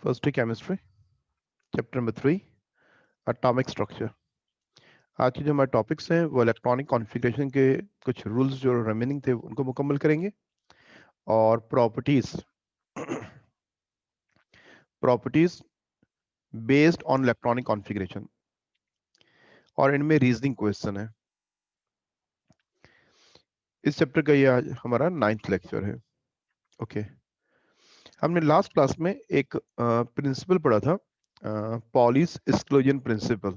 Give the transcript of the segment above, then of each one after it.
First chemistry chapter number 3 atomic structure. आज के जो हमारे टॉपिक्स हैं वो इलेक्ट्रॉनिक कॉन्फ़िगरेशन के कुछ रूल्स जो रिमेनिंग थे उनको मुकम्मल करेंगे और properties based on electronic configuration और इनमें रीजनिंग क्वेश्चन है। इस चैप्टर का ये आज हमारा 9th लेक्चर है। ओके, हमने लास्ट क्लास में एक प्रिंसिपल पढ़ा था, पॉलीज एक्सक्लूजन प्रिंसिपल।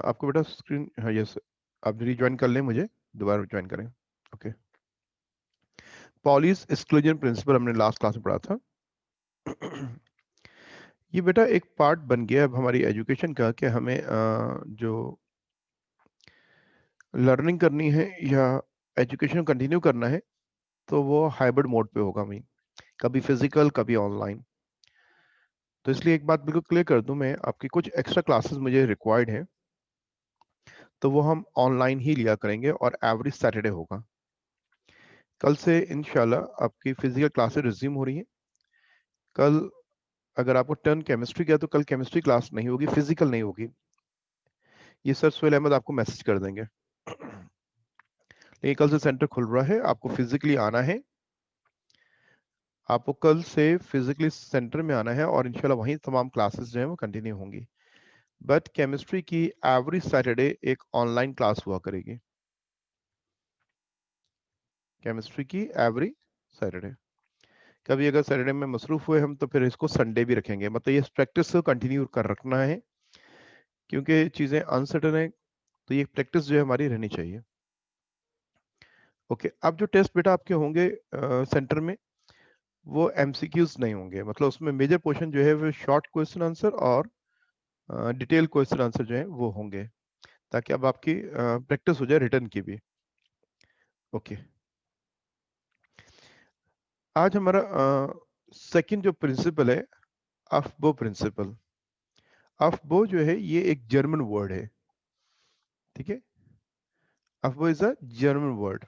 आपको बेटा स्क्रीन, हाँ यस, आप रिज्वाइन कर लें, मुझे दोबारा ज्वाइन करें। ओके, पॉलीज एक्सक्लूजन प्रिंसिपल हमने लास्ट क्लास में पढ़ा था। ये बेटा एक पार्ट बन गया अब हमारी एजुकेशन का कि हमें जो लर्निंग करनी है या एजुकेशन कंटिन्यू करना है तो वो हाइब्रिड मोड पे होगा, मैं कभी फिजिकल कभी ऑनलाइन। तो इसलिए एक बात बिल्कुल क्लियर कर दूं, मैं आपकी कुछ एक्स्ट्रा क्लासेस मुझे रिक्वायर्ड हैं तो वो हम ऑनलाइन ही लिया करेंगे और एवरी सैटरडे होगा। कल से इंशाल्लाह आपकी फिजिकल क्लासेस रिज्यूम हो रही हैं। कल अगर आपको टर्न केमिस्ट्री किया तो कल केमिस्ट्री क्लास नहीं होगी, फिजिकल नहीं होगी। ये सर सुहेल अहमद आपको मैसेज कर देंगे। लेकिन कल से सेंटर खुल रहा है, आपको फिजिकली आना है। आपको कल से फिजिकली सेंटर में आना है और इंशाल्लाह वहीं तमाम क्लासेस जो हैं वो कंटिन्यू होंगी। बट केमिस्ट्री की एवरी सैटरडे एक ऑनलाइन क्लास हुआ करेगी। केमिस्ट्री की एवरी सैटरडे। कभी अगर सैटरडे में मसरूफ हुए हम तो फिर इसको संडे भी रखेंगे, मतलब ये प्रैक्टिस को कंटिन्यू कर रखना है क्योंकि चीज़ें अनसर्टन है, तो ये प्रैक्टिस जो है हमारी रहनी चाहिए। ओके, अब जो टेस्ट बेटा आपके होंगे सेंटर में वो एमसीक्यूज नहीं होंगे, मतलब उसमें मेजर पोर्शन जो है वो शॉर्ट क्वेश्चन आंसर और डिटेल क्वेश्चन आंसर जो है वो होंगे, ताकि अब आपकी प्रैक्टिस हो जाए रिटर्न की भी। ओके, आज हमारा सेकंड जो प्रिंसिपल है, अफबो प्रिंसिपल। अफबो जो है ये एक जर्मन वर्ड है, ठीक है। अफबो इज अ जर्मन वर्ड।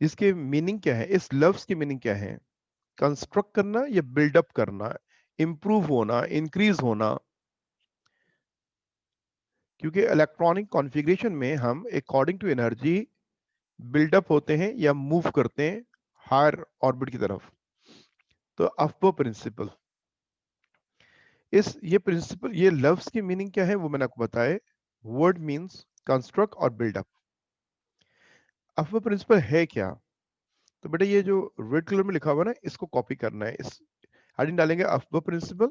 इसके मीनिंग क्या है, इस लफ्ज की मीनिंग क्या है? कंस्ट्रक्ट करना या बिल्डअप करना, इंप्रूव होना, इंक्रीज होना। क्योंकि इलेक्ट्रॉनिक कॉन्फ़िगरेशन में हम अकॉर्डिंग टू एनर्जी बिल्डअप होते हैं या मूव करते हैं हायर ऑर्बिट की तरफ। तो अफबो प्रिंसिपल, ये प्रिंसिपल, ये लफ्ज की मीनिंग क्या है वो मैंने आपको बताया। वर्ड मींस कंस्ट्रक्ट और बिल्डअप। अफबो प्रिंसिपल है क्या? तो बेटा ये जो रेड कलर में लिखा हुआ है ना, इसको कॉपी करना है। इस हेडिंग डालेंगे अफबो प्रिंसिपल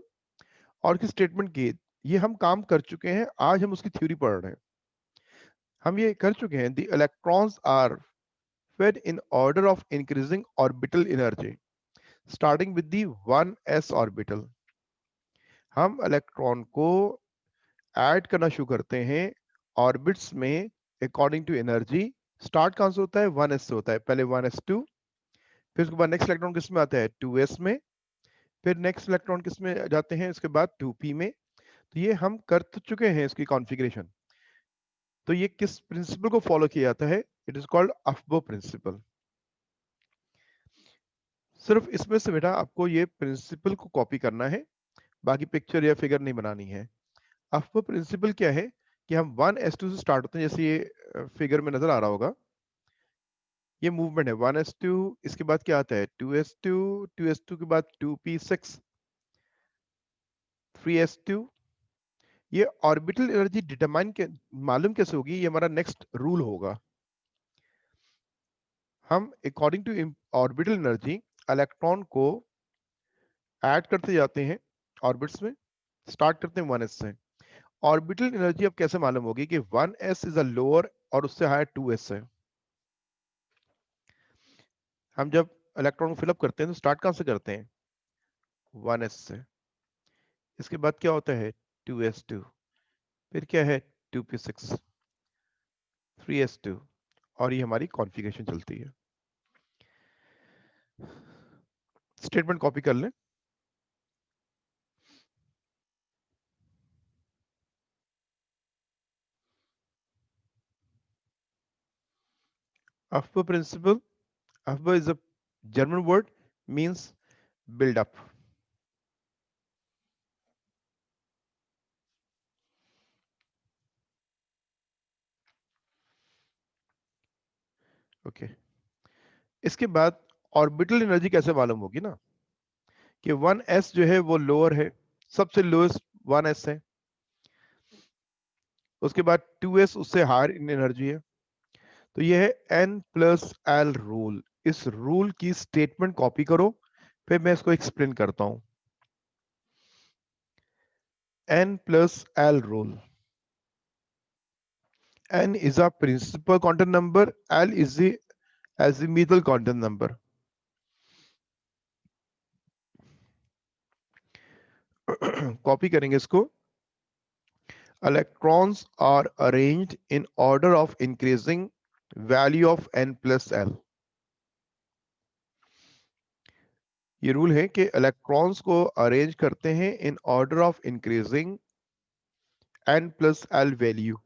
और की स्टेटमेंट की ये हम काम कर चुके हैं, आज हम उसकी थ्योरी पढ़ रहे हैं। हम ये कर चुके हैं, the electrons are fed in order of increasing orbital energy starting with the 1s orbital। हम इलेक्ट्रॉन को ऐड करना शुरू करते हैं ऑर्बिट्स में अकॉर्डिंग टू एनर्जी। स्टार्ट कहां से होता है? 1s से होता है। पहले 1s2, फिर उसके बाद नेक्स्ट इलेक्ट्रॉन किस में आता है? 2s में। फिर नेक्स्ट इलेक्ट्रॉन किस में जाते हैं? उसके बाद 2p में। तो ये हम कर तो चुके हैं इसकी कॉन्फ़िगरेशन। तो ये किस प्रिंसिपल को फॉलो किया जाता है? It is called Aufbau principle. सिर्फ इसमें से बेटा आपको ये प्रिंसिपल को कॉपी करना है, बाकी पिक्चर या फिगर नहीं बनानी है। अफबो प्रिंसिपल क्या है कि हम 1s2 से स्टार्ट होते हैं, जैसे ये फिगर में नजर आ रहा होगा, ये मूवमेंट है 1s2। इसके बाद क्या आता है? 2s2, 2s2 के बाद 2p6, 3s2। ये ऑर्बिटल एनर्जी डिटरमाइन के मालूम कैसे होगी? ये हमारा नेक्स्ट रूल होगा। हम according to orbital energy electron को ऐड करते जाते हैं ऑर्बिट्स में। स्टार्ट करते हैं 1s से। ऑर्बिटल एनर्जी अब कैसे मालूम होगी कि 1s इज अ लोअर और उससे हायर 2s है? हम जब इलेक्ट्रॉन को फिलअप करते हैं तो स्टार्ट कहां से करते हैं? 1s से। इसके बाद क्या होता है? 2s2। फिर क्या है? 2p6, 3s2। और ये हमारी कॉन्फ़िगरेशन चलती है। स्टेटमेंट कॉपी कर लें। Aufbau principle, Aufbau is a German word means build up. Okay, इसके बाद ऑर्बिटल एनर्जी कैसे मालूम होगी ना, कि 1s जो है वो लोअर है, सबसे लोएस्ट 1s है, उसके बाद 2s उससे हायर इन एनर्जी है। तो ये है n प्लस एल रूल। इस रूल की स्टेटमेंट कॉपी करो, फिर मैं इसको एक्सप्लेन करता हूं। n plus L rule, n is a principal quantum number, l is the azimuthal quantum number. Copy करेंगे इसको। Electrons are arranged in order of increasing value of n plus l. ये rule है कि electrons को arrange करते हैं इन order of increasing n plus l value.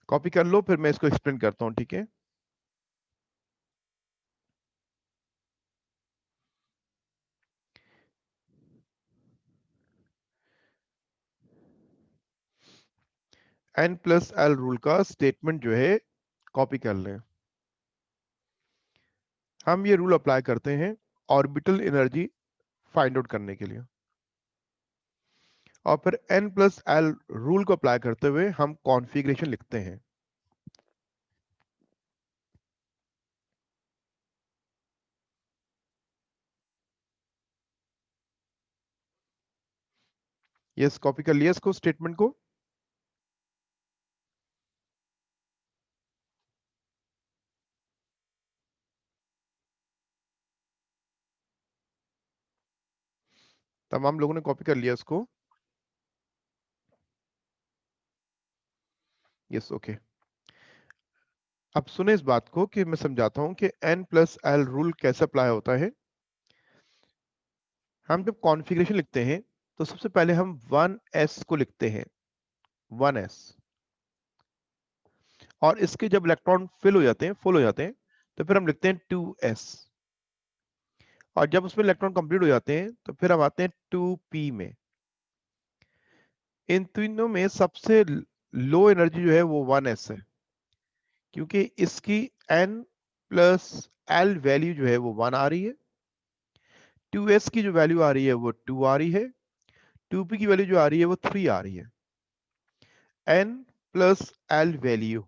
Copy कर लो, फिर मैं इसको एक्सप्लेन करता हूं, ठीक है। n प्लस एल रूल का स्टेटमेंट जो है कॉपी कर लें। हम ये रूल अप्लाई करते हैं ऑर्बिटल एनर्जी फाइंड आउट करने के लिए, और फिर n प्लस एल रूल को अप्लाई करते हुए हम कॉन्फ़िगरेशन लिखते हैं। यस, कॉपी कर लिया इसको, स्टेटमेंट को। तमाम लोगों ने कॉपी कर लिया इसको। Yes, okay. अब सुने इस बात को कि मैं समझाता हूं कि n प्लस एल रूल कैसे अप्लाई होता है। हम जब कॉन्फ़िगरेशन लिखते हैं तो सबसे पहले हम 1s को लिखते हैं, 1s। और इसके जब इलेक्ट्रॉन फिल हो जाते हैं, फुल हो जाते हैं, तो फिर हम लिखते हैं 2s। और जब उसमें इलेक्ट्रॉन कंप्लीट हो जाते हैं तो फिर हम आते हैं 2p में। इन तीनों में सबसे लो एनर्जी जो है वो 1s है, क्योंकि इसकी n प्लस एल वैल्यू जो है वो 1 आ रही है, 2s की जो वैल्यू आ रही है वो 2 आ रही है, 2p की वैल्यू जो आ रही है वो 3 आ रही है। n plus L value,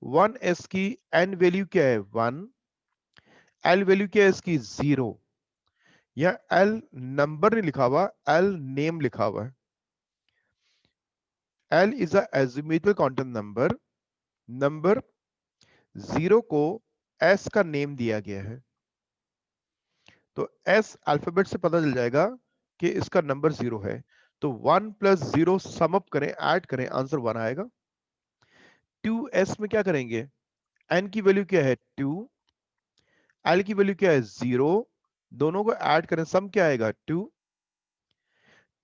1s की n वैल्यू क्या है, 1। एल वैल्यू क्या है इसकी, 0। या एल नंबर नहीं लिखा हुआ, एल नेम लिखा हुआ है। L is a azimuthal quantum number. Number 0 को s का नेम दिया गया है, तो s अल्फाबेट से पता चल जाएगा कि इसका नंबर 0 है। तो 1 प्लस 0 सम अप करें, ऐड करें, आंसर 1 आएगा। 2s में क्या करेंगे, n की वैल्यू क्या है 2, l की वैल्यू क्या है 0, दोनों को ऐड करें, सम क्या आएगा 2।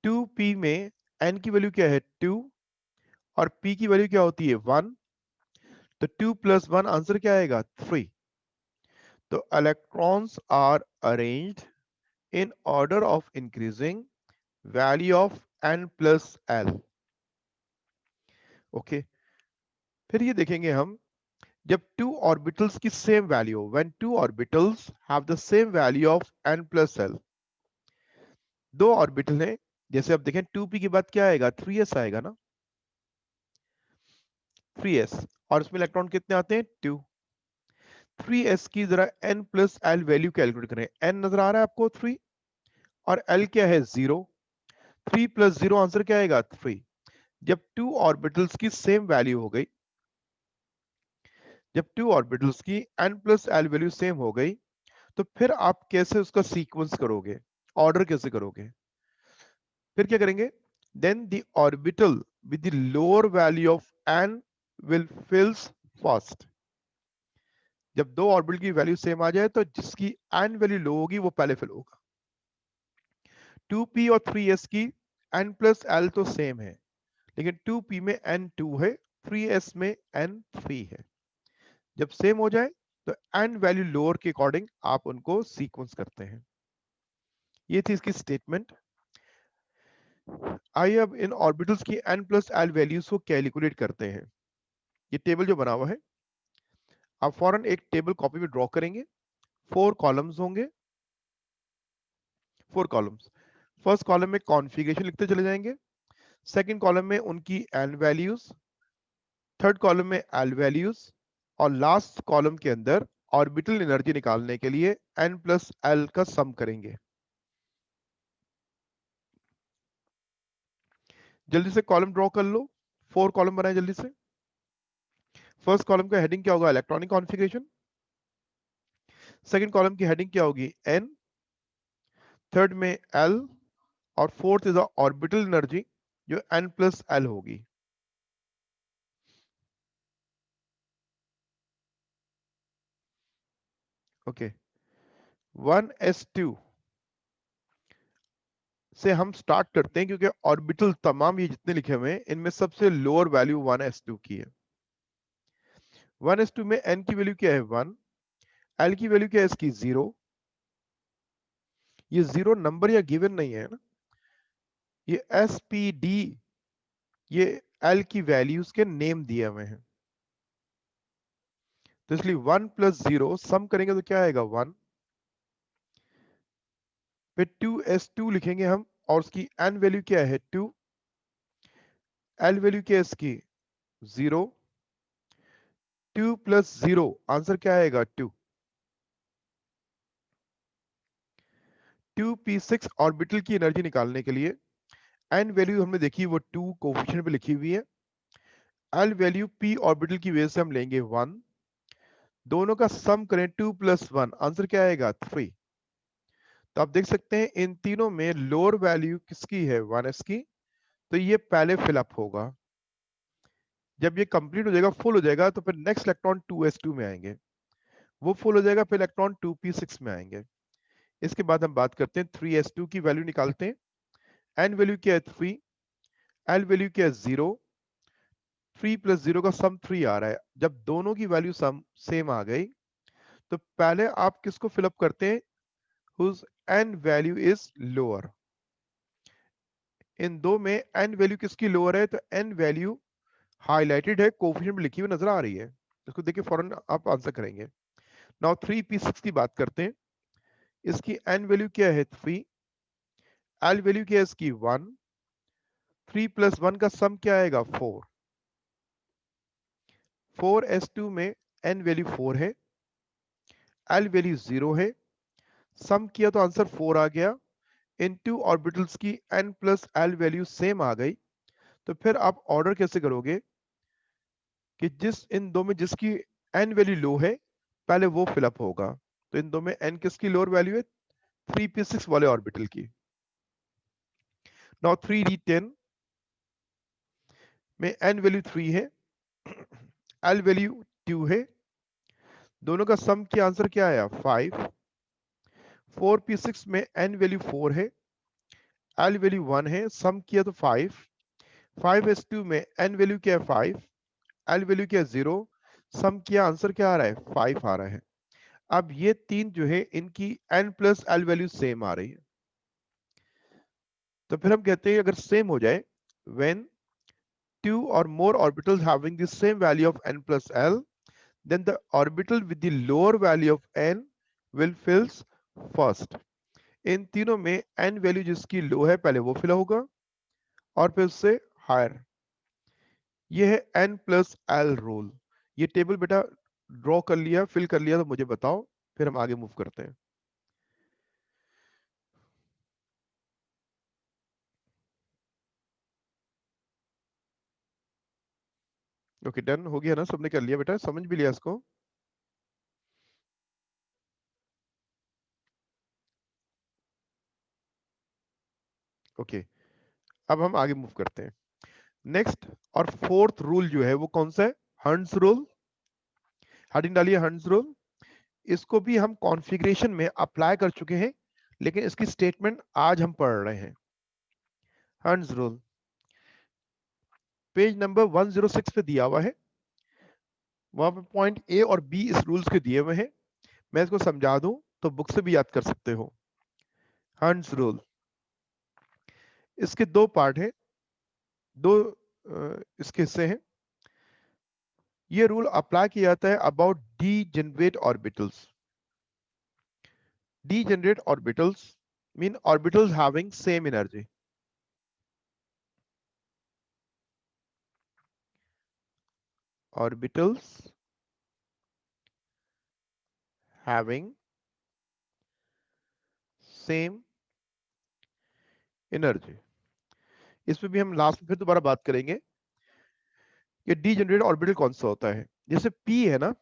2p में n की वैल्यू क्या है 2 और p की वैल्यू क्या होती है 1, तो 2 प्लस 1 आंसर क्या आएगा 3। तो electrons are arranged in order of increasing value of n plus l। Okay, फिर ये देखेंगे हम, जब टू ऑर्बिटल्स की same value, when two orbitals have the same value of n plus l। दो ऑर्बिटल है, जैसे अब देखें 2p के बाद क्या आएगा 3s आएगा ना, 3s। और इसमें इलेक्ट्रॉन कितने आते हैं 2। 3s की जरा n plus l value calculate करें। n नजर आ रहा है आपको 3, और l क्या है 0। 3 प्लस 0 आंसर क्या आएगा 3। जब टू ऑर्बिटल्स की सेम वैल्यू हो गई, जब टू ऑर्बिटल्स की n plus l value same हो गई, तो फिर आप कैसे उसका सीक्वेंस करोगे, ऑर्डर कैसे करोगे। फिर क्या करेंगे, then the orbital with the lower value of n will fills first. जब दो ऑर्बिटल की वैल्यू सेम आ जाए तो जिसकी n वैल्यू लो होगी वो पहले फिल होगा। 2p और 3s की n प्लस l तो सेम है, लेकिन 2p में n 2 है 3s में n 3 है। जब सेम हो जाए तो n वैल्यू लोअर के अकॉर्डिंग आप उनको सीक्वेंस करते हैं। ये थी इसकी स्टेटमेंट। आइए अब इन ऑर्बिटल्स की n प्लस l वैल्यूज को कैलकुलेट करते हैं। ये टेबल जो बना हुआ है, आप फौरन एक टेबल कॉपी में ड्रॉ करेंगे। 4 कॉलम्स होंगे, 4 कॉलम्स। फर्स्ट कॉलम में कॉन्फ़िगरेशन लिखते चले जाएंगे, सेकंड कॉलम में उनकी n वैल्यूज, थर्ड कॉलम में l वैल्यूज, और लास्ट कॉलम के अंदर ऑर्बिटल एनर्जी निकालने के लिए n प्लस l का सम करेंगे। जल्दी से कॉलम ड्रॉ कर लो, 4 कॉलम बनाए जल्दी से। फर्स्ट कॉलम का हेडिंग क्या होगा? Electronic configuration. सेकंड कॉलम की हेडिंग क्या होगी? n। थर्ड में l, और फोर्थ इज ऑर्बिटल एनर्जी जो n प्लस l होगी। ओके, 1s2 से हम स्टार्ट करते हैं क्योंकि ऑर्बिटल तमाम ये जितने लिखे हुए हैं इनमें सबसे लोअर वैल्यू 1s2 की है। 1s2 में n की वैल्यू क्या है? 1। l की वैल्यू क्या है इसकी? 0। ये 0 नंबर या गिवन नहीं है ना, ये spd, ये l की वैल्यूज के नेम दिए हुए हैं। तो इसलिए 1 प्लस 0 सम करेंगे तो क्या आएगा? 1। फिर 2s2 लिखेंगे हम, और उसकी n वैल्यू क्या है? 2। l वैल्यू क्या है इसकी? 0। 2 प्लस 0 आंसर क्या आएगा? 2। 2p6 ऑर्बिटल की एनर्जी निकालने के लिए n वैल्यू हमने देखी वो 2 कोफिशिएंट पे लिखी हुई है। l वैल्यू p ऑर्बिटल की वजह से हम लेंगे 1। दोनों का सम करें 2 प्लस 1, आंसर क्या आएगा? 3। तो आप देख सकते हैं इन तीनों में लोअर वैल्यू किसकी है? 1s की। तो ये पहले फिलअप होगा। जब ये कंप्लीट हो जाएगा, फुल हो जाएगा, तो फिर नेक्स्ट इलेक्ट्रॉन 2s2 में आएंगे, वो फुल हो जाएगा, फिर इलेक्ट्रॉन 2p6 में आएंगे। इसके बाद हम बात करते हैं 3s2 की वैल्यू निकालते हैं। n वैल्यू क्या है? 3। l वैल्यू क्या है? 0। 3 प्लस 0 का सम 3 आ रहा है। जब दोनों की वैल्यू सम सेम आ गई तो पहले आप किसको फिलअप करते हैं? whose n value is lower. इन दो में n वैल्यू किसकी लोअर है? तो n वैल्यू हाईलाइटेड है, कोफिशिएंट में लिखी हुई नजर आ रही है, इसको देखिए फौरन आप आंसर करेंगे। नाउ 3p6 की बात करते हैं। इसकी n वैल्यू क्या है? 3। l वैल्यू क्या है इसकी? 1। 3 प्लस 1 का सम क्या आएगा? 4। 4s2 में n वैल्यू 4 है, l वैल्यू 0 है, सम किया तो आंसर 4 आ गया। इन टू ऑर्बिटल्स की n plus l value same आ गई। तो फिर आप ऑर्डर कैसे करोगे कि जिस इन दो में जिसकी n वैल्यू लो है पहले वो फिलअप होगा। तो इन दो में n किसकी लोअर वैल्यू है? 3p6 वाले ऑर्बिटल की। नाउ 3d10 में n वैल्यू 3 है, l वैल्यू 2 है, दोनों का सम किया आंसर क्या आया? 5। 4p6 में n वैल्यू 4 है, l वैल्यू 1 है, सम किया तो 5। 5s2 में n वैल्यू क्या है? 5। l वैल्यू क्या है? 0। सम किया आंसर क्या आ रहा है? 5 आ रहा है। अब ये तीन जो है इनकी n plus l value same आ रही है। तो फिर हम कहते हैं अगर सेम हो जाए, when two or more orbitals having the same value of n plus l, then the orbital with the lower value of n will fills first। इन तीनों में n वैल्यू जिसकी लो है पहले वो फिल होगा और फिर उससे हायर। ये है n प्लस l रूल। ये टेबल बेटा ड्रॉ कर लिया, फिल कर लिया तो मुझे बताओ, फिर हम आगे मूव करते हैं। ओके डन हो गया ना? सबने कर लिया बेटा? समझ भी लिया इसको? ओके, अब हम आगे मूव करते हैं। नेक्स्ट और फोर्थ रूल जो है वो कौन सा है? Hund's rule. हेडिंग डालिए हंड्स रूल। इसको भी हम कॉन्फ़िगरेशन में अप्लाई कर चुके हैं, लेकिन इसकी स्टेटमेंट आज हम पढ़ रहे हैं। Hund's rule. पेज नंबर 106 पे दिया हुआ है, वहां पे पॉइंट ए और बी इस रूल्स के दिए हुए हैं। मैं इसको समझा दूं तो बुक से भी याद कर सकते हो। हंट्स रूल, इसके दो पार्ट हैं, दो इसके हिस्से हैं। ये रूल अप्लाई किया जाता है about degenerate orbitals. Degenerate orbitals mean orbitals having same energy. Orbitals having same energy. इस पे भी हम लास्ट में फिर दोबारा बात करेंगे कि डीजेनरेट ऑर्बिटल कौन सा होता है। जैसे पी है ना,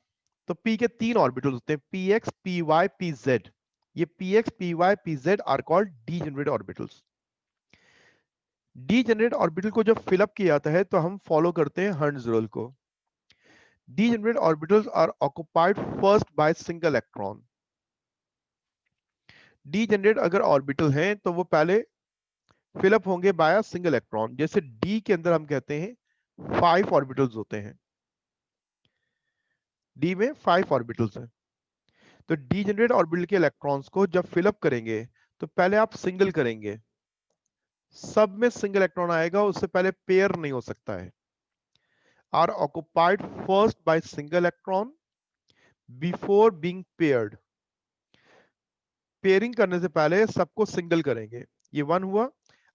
तो पी के तीन ऑर्बिटल्स होते हैं, p x P y p z. ये p x P y p z are called degenerate orbitals. Degenerate orbital को जब फिलअप किया जाता है तो हम फॉलो करते हैं हर्ट्ज रूल को। Degenerate orbitals are occupied first by single electron. Degenerate अगर ऑर्बिटल हैं तो वो पहले फिलअप होंगे बाय सिंगल इलेक्ट्रॉन। जैसे डी के अंदर हम कहते हैं 5 ऑर्बिटल्स होते हैं, डी में 5 ऑर्बिटल्स हैं। तो डीजेनरेट ऑर्बिटल के इलेक्ट्रॉन्स को जब फिलअप करेंगे तो पहले आप सिंगल करेंगे, सब में सिंगल इलेक्ट्रॉन आएगा, उससे पहले पेयर नहीं हो सकता है। Are occupied first by single electron before being paired. Pairing करने से पहले सबको सिंगल करेंगे। ये वन हुआ।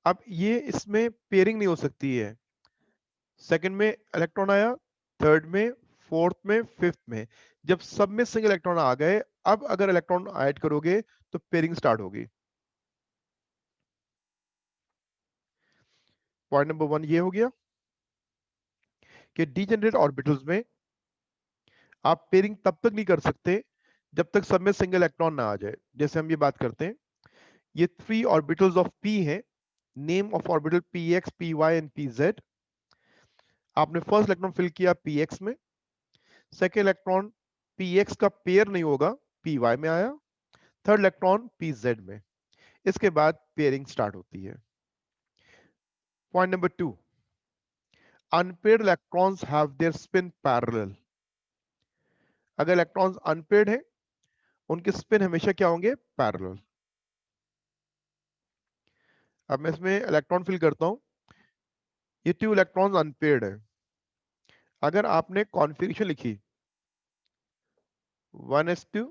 अब ये इसमें पेयरिंग नहीं हो सकती है, सेकंड में इलेक्ट्रॉन आया, थर्ड में, फोर्थ में, फिफ्थ में। जब सब में सिंगल इलेक्ट्रॉन आ गए, अब अगर इलेक्ट्रॉन ऐड करोगे तो पेयरिंग स्टार्ट होगी। पॉइंट नंबर 1 ये हो गया कि डीजेनरेट ऑर्बिटल्स में आप पेयरिंग तब तक नहीं कर सकते जब तक सब में सिंगल इलेक्ट्रॉन ना आ जाए। जैसे हम ये बात करते हैं, ये 3 ऑर्बिटल्स ऑफ पी हैं, name of orbital P x P Y and P Z. आपने फर्स्ट इलेक्ट्रॉन फिल किया पी एक्स में, सेकेंड इलेक्ट्रॉन पी एक्स का पेयर नहीं होगा, पी वाई में आया, थर्ड इलेक्ट्रॉन पी जेड में। इसके बाद पेयरिंग स्टार्ट होती है। Point number 2, unpaired electrons have their spin parallel. अगर इलेक्ट्रॉन्स अनपेयर्ड हैं, उनके स्पिन हमेशा क्या होंगे, पैरेलल। अब मैं इसमें इलेक्ट्रॉन फिल करता हूं। ये 2 इलेक्ट्रॉन्स अनपेयर्ड है। अगर आपने कॉन्फ़िगरेशन लिखी 1s2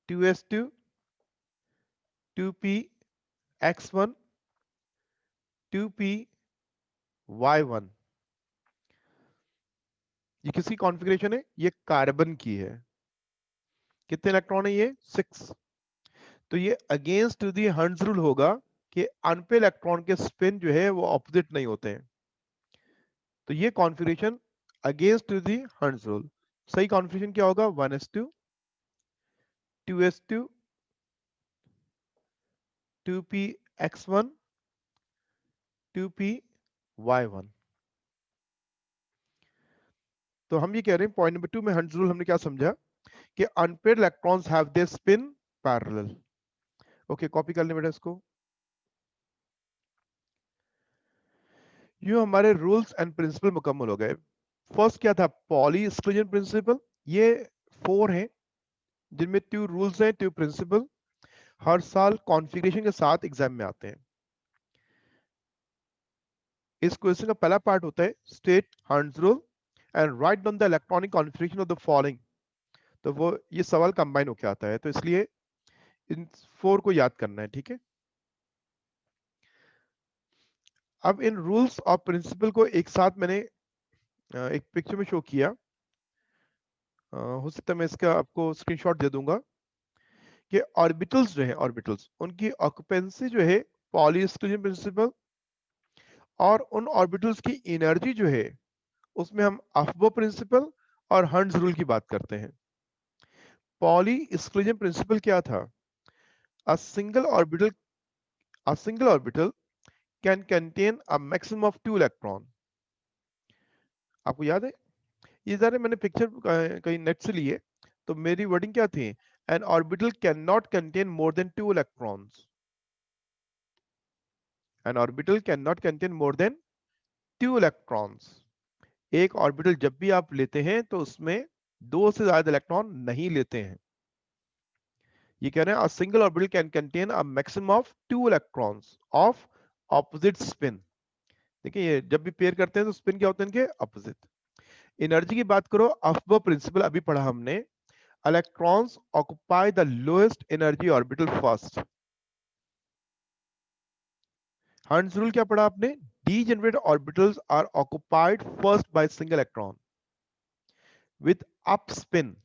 2s2 2p(x1) 2p(y1), ये किसकी कॉन्फ़िगरेशन है, ये कार्बन की है। कितने इलेक्ट्रॉन है, ये 6। तो ये अगेंस्ट द हर्ट्ज रूल होगा कि अनपेयर्ड इलेक्ट्रॉन के स्पिन जो है वो ऑपोजिट नहीं होते हैं। तो ये configuration against the hertz rule. सही कॉन्फ़िगरेशन क्या होगा, 1s2 2s2 2p(x1) 2p(y1). तो हम ये कह रहे हैं पॉइंट नंबर 2 में हर्ट्ज रूल हमने क्या समझा कि unpaired electrons have their spin parallel. Okay, copy कर लें बेटा इसको। यूं हमारे रूल्स एंड प्रिंसिपल मुकम्मल हो गए। फर्स्ट क्या था, पॉली एक्सक्लूजन प्रिंसिपल। ये 4 हैं, जिनमें 2 रूल्स हैं, 2 प्रिंसिपल। हर साल कॉन्फ़िगरेशन के साथ एग्जाम में आते हैं। इस क्वेश्चन का पहला पार्ट होता है state hertz rule and write down the electronic configuration of the following. तो वो ये सवाल कंबाइन होकर आता है, तो इसलिए इन 4 को याद करना है, ठीक है। अब इन रूल्स और प्रिंसिपल को एक साथ मैंने एक पिक्चर में शो किया। हो सकता है मैं इसका आपको स्क्रीनशॉट दे दूंगा कि ऑर्बिटल्स जो है, ऑर्बिटल्स उनकी ऑक्यूपेंसी जो है पॉली एक्सक्लूजन प्रिंसिपल, और उन ऑर्बिटल्स की एनर्जी जो है उसमें हम अफबो प्रिंसिपल और हर्ट्ज रूल की बात करते हैं। पॉली एक्सक्लूजन प्रिंसिपल क्या था, a single orbital a single orbital can contain a maximum of 2 electron। आपको याद है, ये सारे मैंने पिक्चर कहीं नेट से लिए, तो मेरी वर्डिंग क्या थी, N orbital can not contain more than 2 electrons. N orbital can not contain more than 2 electrons. एक ऑर्बिटल जब भी आप लेते हैं तो उसमें 2 से ज्यादा इलेक्ट्रॉन नहीं लेते हैं। ये कह रहे हैं a single orbital can contain a maximum of 2 electrons of opposite spin। देखिए ये जब भी पेयर करते हैं तो स्पिन क्या होते हैं इनके अपोजिट। एनर्जी की बात करो, अफबो प्रिंसिपल अभी पढ़ा हमने, electrons occupy the lowest energy orbital first. Hund's rule क्या पढ़ा आपने, degenerate orbitals are occupied first by single electron with up spin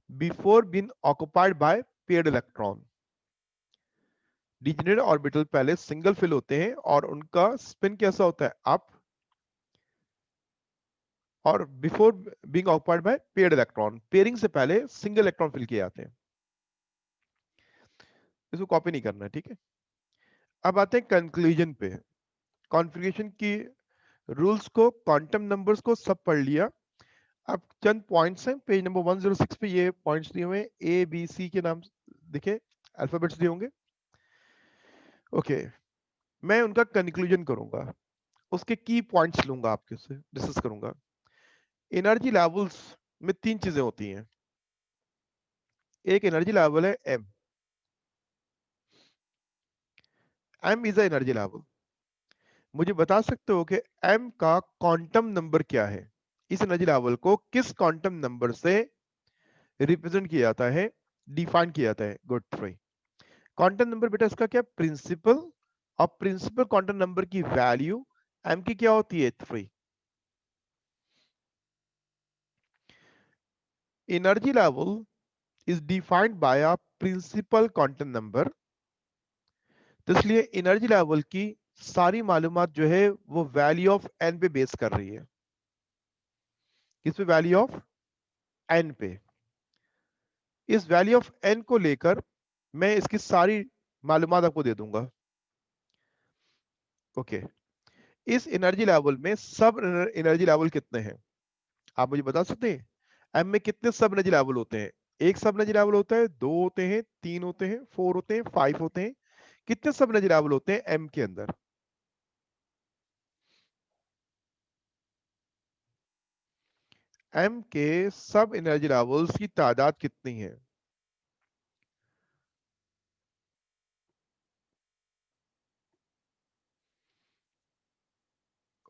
before being occupied by paired electron. Degenerate orbital पहले सिंगल फिल होते हैं और उनका स्पिन कैसा होता है, अप, और before being occupied by paired electron, pairing से पहले सिंगल इलेक्ट्रॉन फिल किए जाते हैं। इसको कॉपी नहीं करना है, ठीक है। अब आते हैं कंक्लूजन पे। कॉन्फ़िगरेशन की रूल्स को, क्वांटम नंबर्स को सब पढ़ लिया। अब चंद पॉइंट्स हैं पेज नंबर 106 पे, ये पॉइंट्स दिए हुए हैं, ए बी सी के नाम दिखे, अल्फाबेट्स दिए होंगे। ओके, मैं उनका कंक्लूजन करूंगा, उसके की पॉइंट्स लूंगा, आपके से डिस्कस करूंगा। एनर्जी लेवल्स में 3 चीजें होती हैं। एक एनर्जी लेवल है M. M is a energy level. मुझे बता सकते हो कि एम का क्वांटम नंबर क्या है, इस एनर्जी लेवल को किस क्वांटम नंबर से रिप्रेजेंट किया जाता है, डिफाइन किया जाता है। Good, three. क्वांटम नंबर बेटा इसका क्या, प्रिंसिपल, और प्रिंसिपल क्वांटम नंबर की वैल्यू एम की क्या होती है, three. Energy level is defined by a principal quantum number, तो इसलिए एनर्जी लेवल की सारी मालूमात जो है वो वैल्यू ऑफ एन पे बेस कर रही है। किस पे, वैल्यू ऑफ एन पे। इस वैल्यू ऑफ एन को लेकर मैं इसकी सारी मालूमात आपको दे दूंगा। ओके, इस एनर्जी लेवल में सब एनर्जी लेवल कितने हैं, आप मुझे बता सकते हैं। एम में कितने सब एनर्जी लेवल होते हैं, एक सब एनर्जी लेवल होता है, दो होते हैं, तीन होते हैं, फोर होते हैं, फाइव होते हैं, कितने सब एनर्जी लेवल होते हैं एम के अंदर। एम के सब एनर्जी लेवल्स की तादाद कितनी है।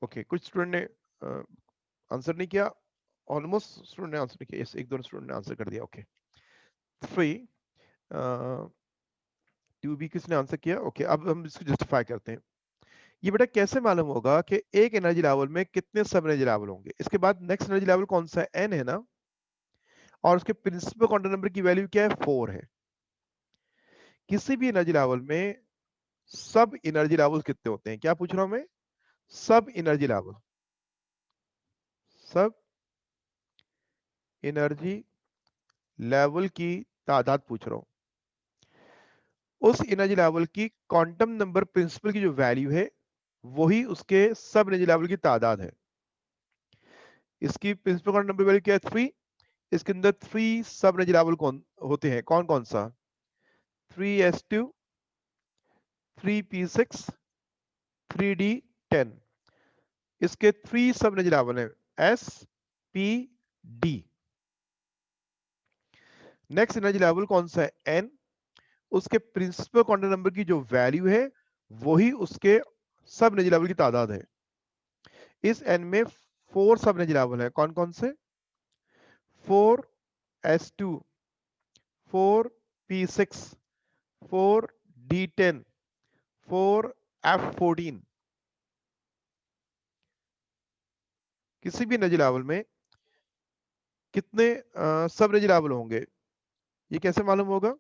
ओके, कुछ स्टूडेंट ने आंसर नहीं किया, ऑलमोस्ट स्टूडेंट ने आंसर नहीं किया, एक दो स्टूडेंट ने आंसर कर दिया। ओके, थ्री, टू बी किसने आंसर किया। ओके, अब हम इसको जस्टिफाई करते हैं। ये बेटा कैसे मालूम होगा कि एक एनर्जी लेवल में कितने सब एनर्जी लेवल होंगे। इसके बाद नेक्स्ट एनर्जी लेवल कौन सा है, एन है ना, और उसके प्रिंसिपल क्वांटम नंबर की वैल्यू क्या है, फोर है। किसी भी एनर्जी लेवल में सब एनर्जी लेवल कितने होते हैं, क्या पूछ रहा हूं मैं, सब एनर्जी लेवल, सब एनर्जी लेवल की तादाद पूछ रहा हूं। उस एनर्जी लेवल की क्वांटम नंबर प्रिंसिपल की जो वैल्यू है वही उसके सब एनर्जी लेवल की तादाद है। इसकी प्रिंसिपल क्वांटम नंबर वैल्यू क्या है, थ्री। इसके अंदर थ्री सब एनर्जी लेवल कौन होते हैं, कौन कौन सा, 3s2, 3p6, 3d10। इसके थ्री सब एनर्जी लेवल है, S, P, D. Next energy level कौन सा है, एन। उसके प्रिंसिपल क्वांटम नंबर की जो वैल्यू है वही उसके सब एनर्जी लेवल की तादाद है। इस एन में फोर सब एनर्जी लेवल है, कौन कौन से, 4s2, 4p6, 4d10, 4f14। किसी भी एनर्जी लेवल में कितने सब एनर्जी लेवल होंगे, ये कैसे मालूम होगा,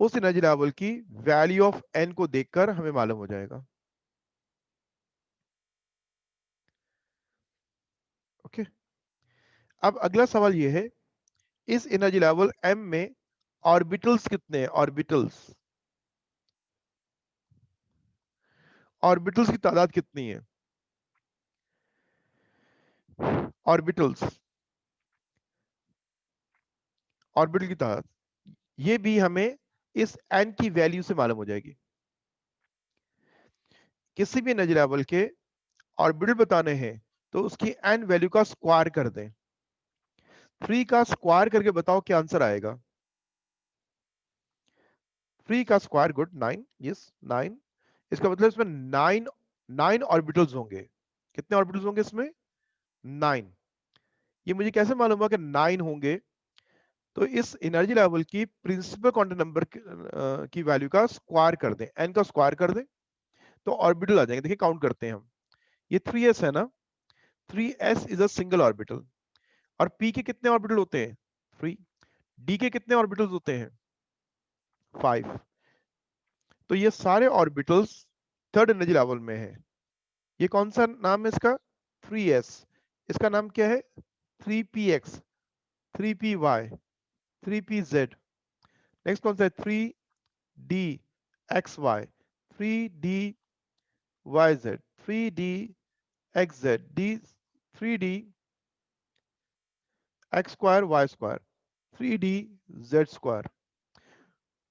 उस एनर्जी लेवल की वैल्यू ऑफ एन को देखकर हमें मालूम हो जाएगा। ओके, अब अगला सवाल ये है, इस एनर्जी लेवल एम में ऑर्बिटल्स कितने हैं, ऑर्बिटल्स, ऑर्बिटल्स की तादाद कितनी है, ऑर्बिटल्स, ऑर्बिटल की तादाद, ये भी हमें इस एन की वैल्यू से मालूम हो जाएगी। किसी भी एनर्जी लेवल के ऑर्बिटल बताने हैं तो उसकी n वैल्यू का स्क्वायर कर दें। 3 का स्क्वायर करके बताओ क्या आंसर आएगा। 3 का स्क्वायर, गुड, 9, यस 9। इसका मतलब इसमें 9 ऑर्बिटल्स होंगे। कितने ऑर्बिटल्स होंगे इसमें? 9। ये मुझे कैसे मालूम हुआ कि 9 होंगे? तो इस एनर्जी लेवल की प्रिंसिपल क्वांटम नंबर की वैल्यू का स्क्वायर कर दें, n का स्क्वायर कर दें तो ऑर्बिटल आ जाएंगे। देखिए काउंट करते हैं हम। ये 3s है ना, 3s is a single orbital. और p के कितने ऑर्बिटल होते हैं? 3। d के कितने ऑर्बिटल्स होते हैं? 5। तो ये सारे ऑर्बिटल्स थर्ड एनर्जी लेवल में है। ये कौन सा नाम है इसका? 3s। इसका नाम क्या है? 3px, 3py, 3pz। नेक्स्ट कौन सा है? 3d xy, 3d yz, 3d xz, d 3d x square y square, 3d z square।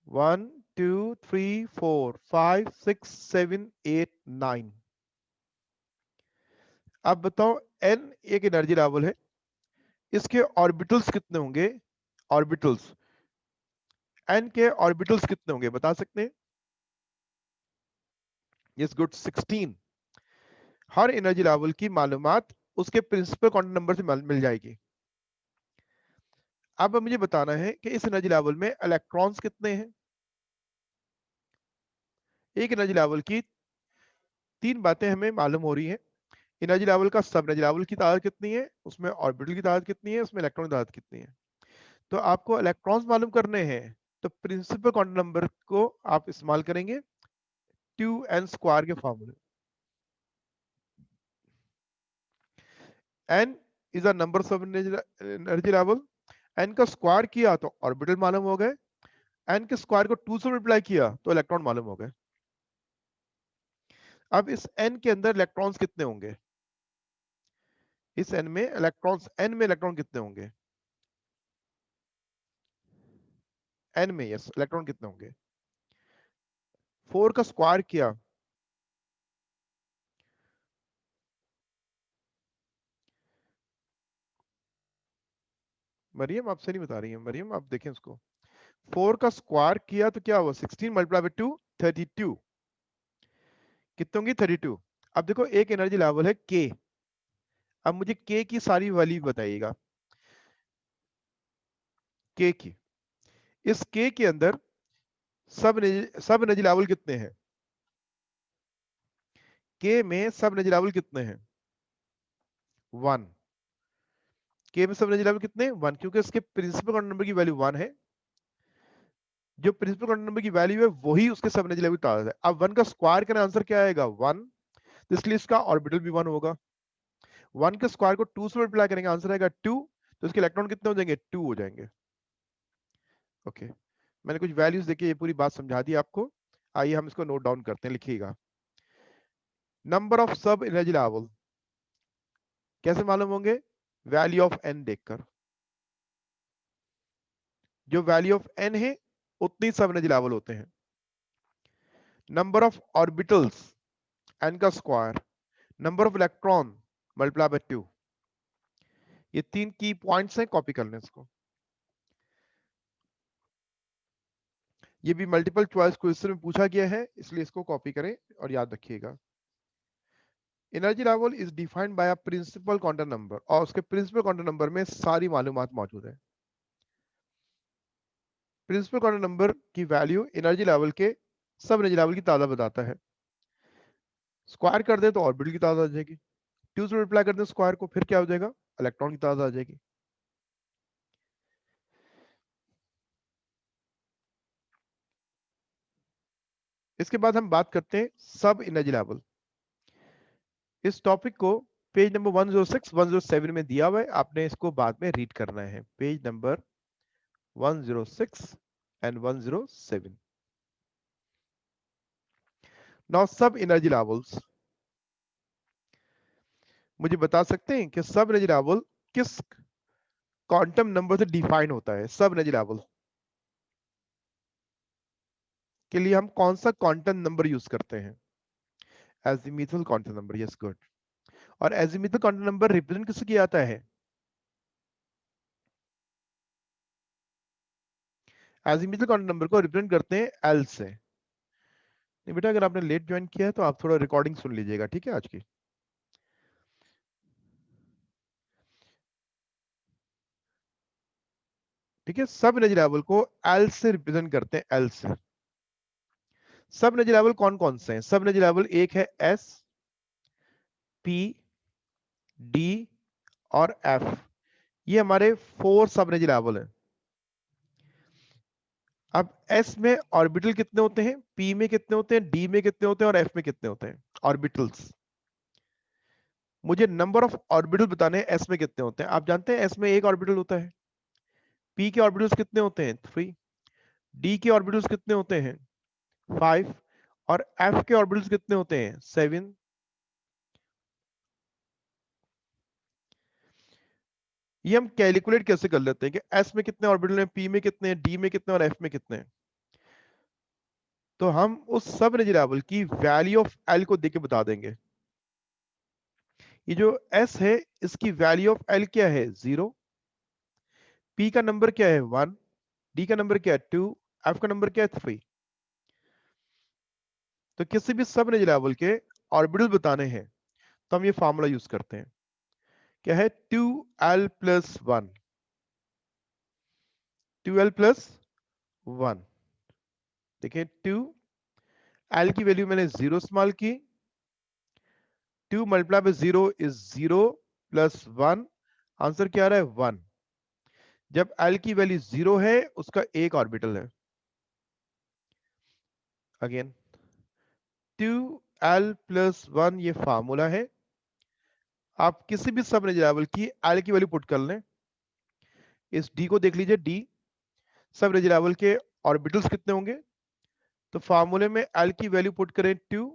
1 2 3 4 5 6 7 8 9। अब बताओ n एक एनर्जी लेवल है, इसके ऑर्बिटल्स कितने होंगे? ऑर्बिटल्स, n के ऑर्बिटल्स कितने होंगे बता सकते हैं? Yes good, 16। हर एनर्जी लेवल की मालूमात उसके प्रिंसिपल क्वांटम नंबर से मिल जाएगी। अब मुझे बताना है कि इस एनर्जी लेवल में इलेक्ट्रॉन्स कितने हैं। एक एनर्जी लेवल की तीन बातें हमें मालूम हो रही हैं। एनर्जी लेवल का सब एनर्जी लेवल की तादाद कितनी है, उसमें ऑर्बिटल की तादाद कितनी है, उसमें इलेक्ट्रॉन की तादाद कितनी है। तो आपको इलेक्ट्रॉन्स मालूम करने हैं तो प्रिंसिपल क्वांटम नंबर को आप इस्तेमाल करेंगे 2n स्क्वायर के फॉर्मूले। n is a number of energy level. n का स्क्वायर किया तो ऑर्बिटल मालूम हो गए, n के स्क्वायर को 2 से मल्टीप्लाई किया तो इलेक्ट्रॉन मालूम हो गए। अब इस n के अंदर इलेक्ट्रॉन्स कितने होंगे? इस n में इलेक्ट्रॉन्स, n में इलेक्ट्रॉन कितने होंगे? n में यस इलेक्ट्रॉन कितने होंगे? 4 का स्क्वायर किया, मरियम आपसे नहीं बता रही है, मरियम आप देखें उसको। 4 का स्क्वायर किया तो क्या हुआ? 16 मल्टीप्लाई बाय 2, 32। कितने होंगी? 32। अब देखो एक एनर्जी लेवल है k। अब मुझे k की सारी वैल्यू बताइएगा। k की, इस k के अंदर सब एनर्जी लेवल कितने हैं? k में सब एनर्जी लेवल कितने हैं? 1। k में सब एनर्जी लेवल कितने? 1, क्योंकि इसके प्रिंसिपल क्वांटम नंबर की वैल्यू 1 है। जो प्रिंसिपल क्वांटम नंबर की वैल्यू है वही उसके सब एनर्जी लेवल की तादाद है। अब 1 का स्क्वायर करना आंसर क्या आएगा? 1। तो इसलिए इसका ऑर्बिटल भी 1 होगा। 1 के स्क्वायर को 2 से मल्टीप्लाई करेंगे, आंसर आएगा 2। तो इसके इलेक्ट्रॉन कितने हो जाएंगे? 2 हो जाएंगे। ओके, मैंने कुछ वैल्यूज देखिए, ये पूरी बात समझा दी आपको। आइए हम इसको नोट डाउन करते हैं, लिखिएगा। नंबर ऑफ सब एनर्जी लेवल कैसे मालूम होंगे? वैल्यू ऑफ n देखकर। जो वैल्यू ऑफ n है उतनी सब एनर्जी लेवल होते हैं। नंबर ऑफ ऑर्बिटल्स, n का square, number of electron multiply by 2। ये तीन की पॉइंट्स हैं, कॉपी कर लें इसको। ये भी मल्टीपल चॉइस क्वेश्चन में पूछा गया है, इसलिए इसको कॉपी करें और याद रखिएगा। Energy level is defined by a principal quantum number, और उसके प्रिंसिपल क्वांटम नंबर में सारी मालूमात मौजूद है। प्रिंसिपल क्वांटम नंबर की वैल्यू एनर्जी लेवल के सब एनर्जी लेवल की तादाद बताता है। स्क्वायर कर दें तो ऑर्बिटल की तादाद आ जाएगी, 2 से मल्टीप्लाई कर दें स्क्वायर को, फिर क्या हो जाएगा? इलेक्ट्रॉन की तादाद आ जाएगी। इसके बाद हम बात करते हैं सब एनर्जी लेवल। इस टॉपिक को पेज नंबर 106 107 में दिया हुआ है, आपने इसको बाद में रीड करना है। Page number 106 and 107। नाउ सब एनर्जी लेवल्स, मुझे बता सकते हैं कि सब एनर्जी लेवल किस क्वांटम नंबर से डिफाइन होता है? सब एनर्जी लेवल के लिए हम कौन सा क्वांटम नंबर यूज करते हैं? Azimuthal quantum number, yes good. और एजिमिथल क्वांटम नंबर रिप्रेजेंट किससे किया जाता है? एजिमिथल क्वांटम नंबर को रिप्रेजेंट करते हैं एल से। नहीं बेटा, अगर आपने लेट ज्वाइन किया है तो आप थोड़ा रिकॉर्डिंग सुन लीजिएगा, ठीक है आज की। ठीक है, सब एनर्जी लेवल को एल से रिप्रेजेंट करते हैं, एल से। सब एनर्जी लेवल कौन कौन से हैं? सब एनर्जी लेवल एक है एस, पी, डी और एफ। ये हमारे 4 सब एनर्जी लेवल हैं। अब एस में ऑर्बिटल कितने होते हैं, पी में कितने होते हैं, डी में कितने होते हैं और एफ में कितने होते हैं ऑर्बिटल्स? मुझे नंबर ऑफ ऑर्बिटल बताने हैं एस में कितने होते हैं। आप जानते हैं एस में एक ऑर्बिटल होता है। पी के ऑर्बिटल्स कितने होते हैं? 3। डी के ऑर्बिटल्स कितने होते हैं? 5। और एफ के ऑर्बिटल्स कितने होते हैं? 7। ये हम कैलकुलेट कैसे कर लेते हैं कि एस में कितने ऑर्बिटल हैं, पी में कितने हैं, डी में कितने और एफ में कितने हैं? तो हम उस सब एनर्जी लेवल की वैल्यू ऑफ एल को देके बता देंगे। ये जो एस है इसकी वैल्यू ऑफ एल क्या है? 0। पी का नंबर क्या है? 1। डी का नंबर क्या है? 2। एफ का नंबर क्या है? 3। तो किसी भी सब एनर्जी लेवल के ऑर्बिटल बताने हैं तो हम ये फॉर्मूला यूज करते हैं। क्या है? 2l plus 1। 2l plus 1। देखिए 2 एल की वैल्यू मैंने 0 इस्तेमाल की। 2 multiply by 0 is 0 plus 1। Answer क्या आ रहा है? 1। जब एल की वैल्यू 0 है उसका एक ऑर्बिटल है। अगेन 2l प्लस 1 ये फार्मूला है। आप किसी भी सब एनर्जी लेवल की एल की वैल्यू पुट कर लें। इस डी को देख लीजिए, डी सब एनर्जी लेवल के ऑर्बिटल्स कितने होंगे? तो फार्मूले में एल की वैल्यू पुट करें 2।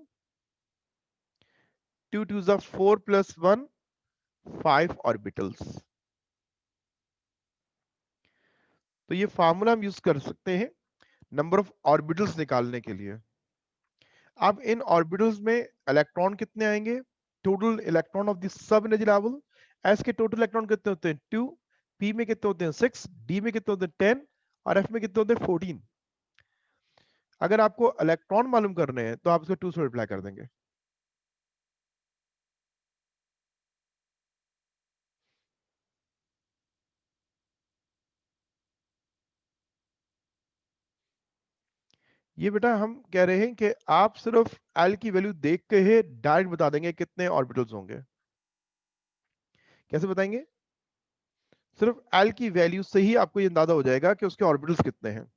2 2 जा 4 प्लस 1, 5 ऑर्बिटल्स। तो ये फार्मूला हम यूज कर सकते हैं नंबर ऑफ ऑर्बिटल्स निकालने के लिए। अब इन ऑर्बिटल्स में इलेक्ट्रॉन कितने आएंगे? Total electron of the sub energy level. S के टोटल इलेक्ट्रॉन कितने होते हैं? 2। पी में कितने होते हैं? 6। डी में कितने होते हैं? 10। और एफ में कितने होते हैं? 14। अगर आपको इलेक्ट्रॉन मालूम करने हैं तो आप इसको 2 से रिप्लाई कर देंगे। ये बेटा हम कह रहे हैं कि आप सिर्फ एल की वैल्यू देख के ही डायरेक्ट बता देंगे कितने ऑर्बिटल्स होंगे। कैसे बताएंगे? सिर्फ एल की वैल्यू से ही आपको ये अंदाजा हो जाएगा कि उसके ऑर्बिटल्स कितने हैं।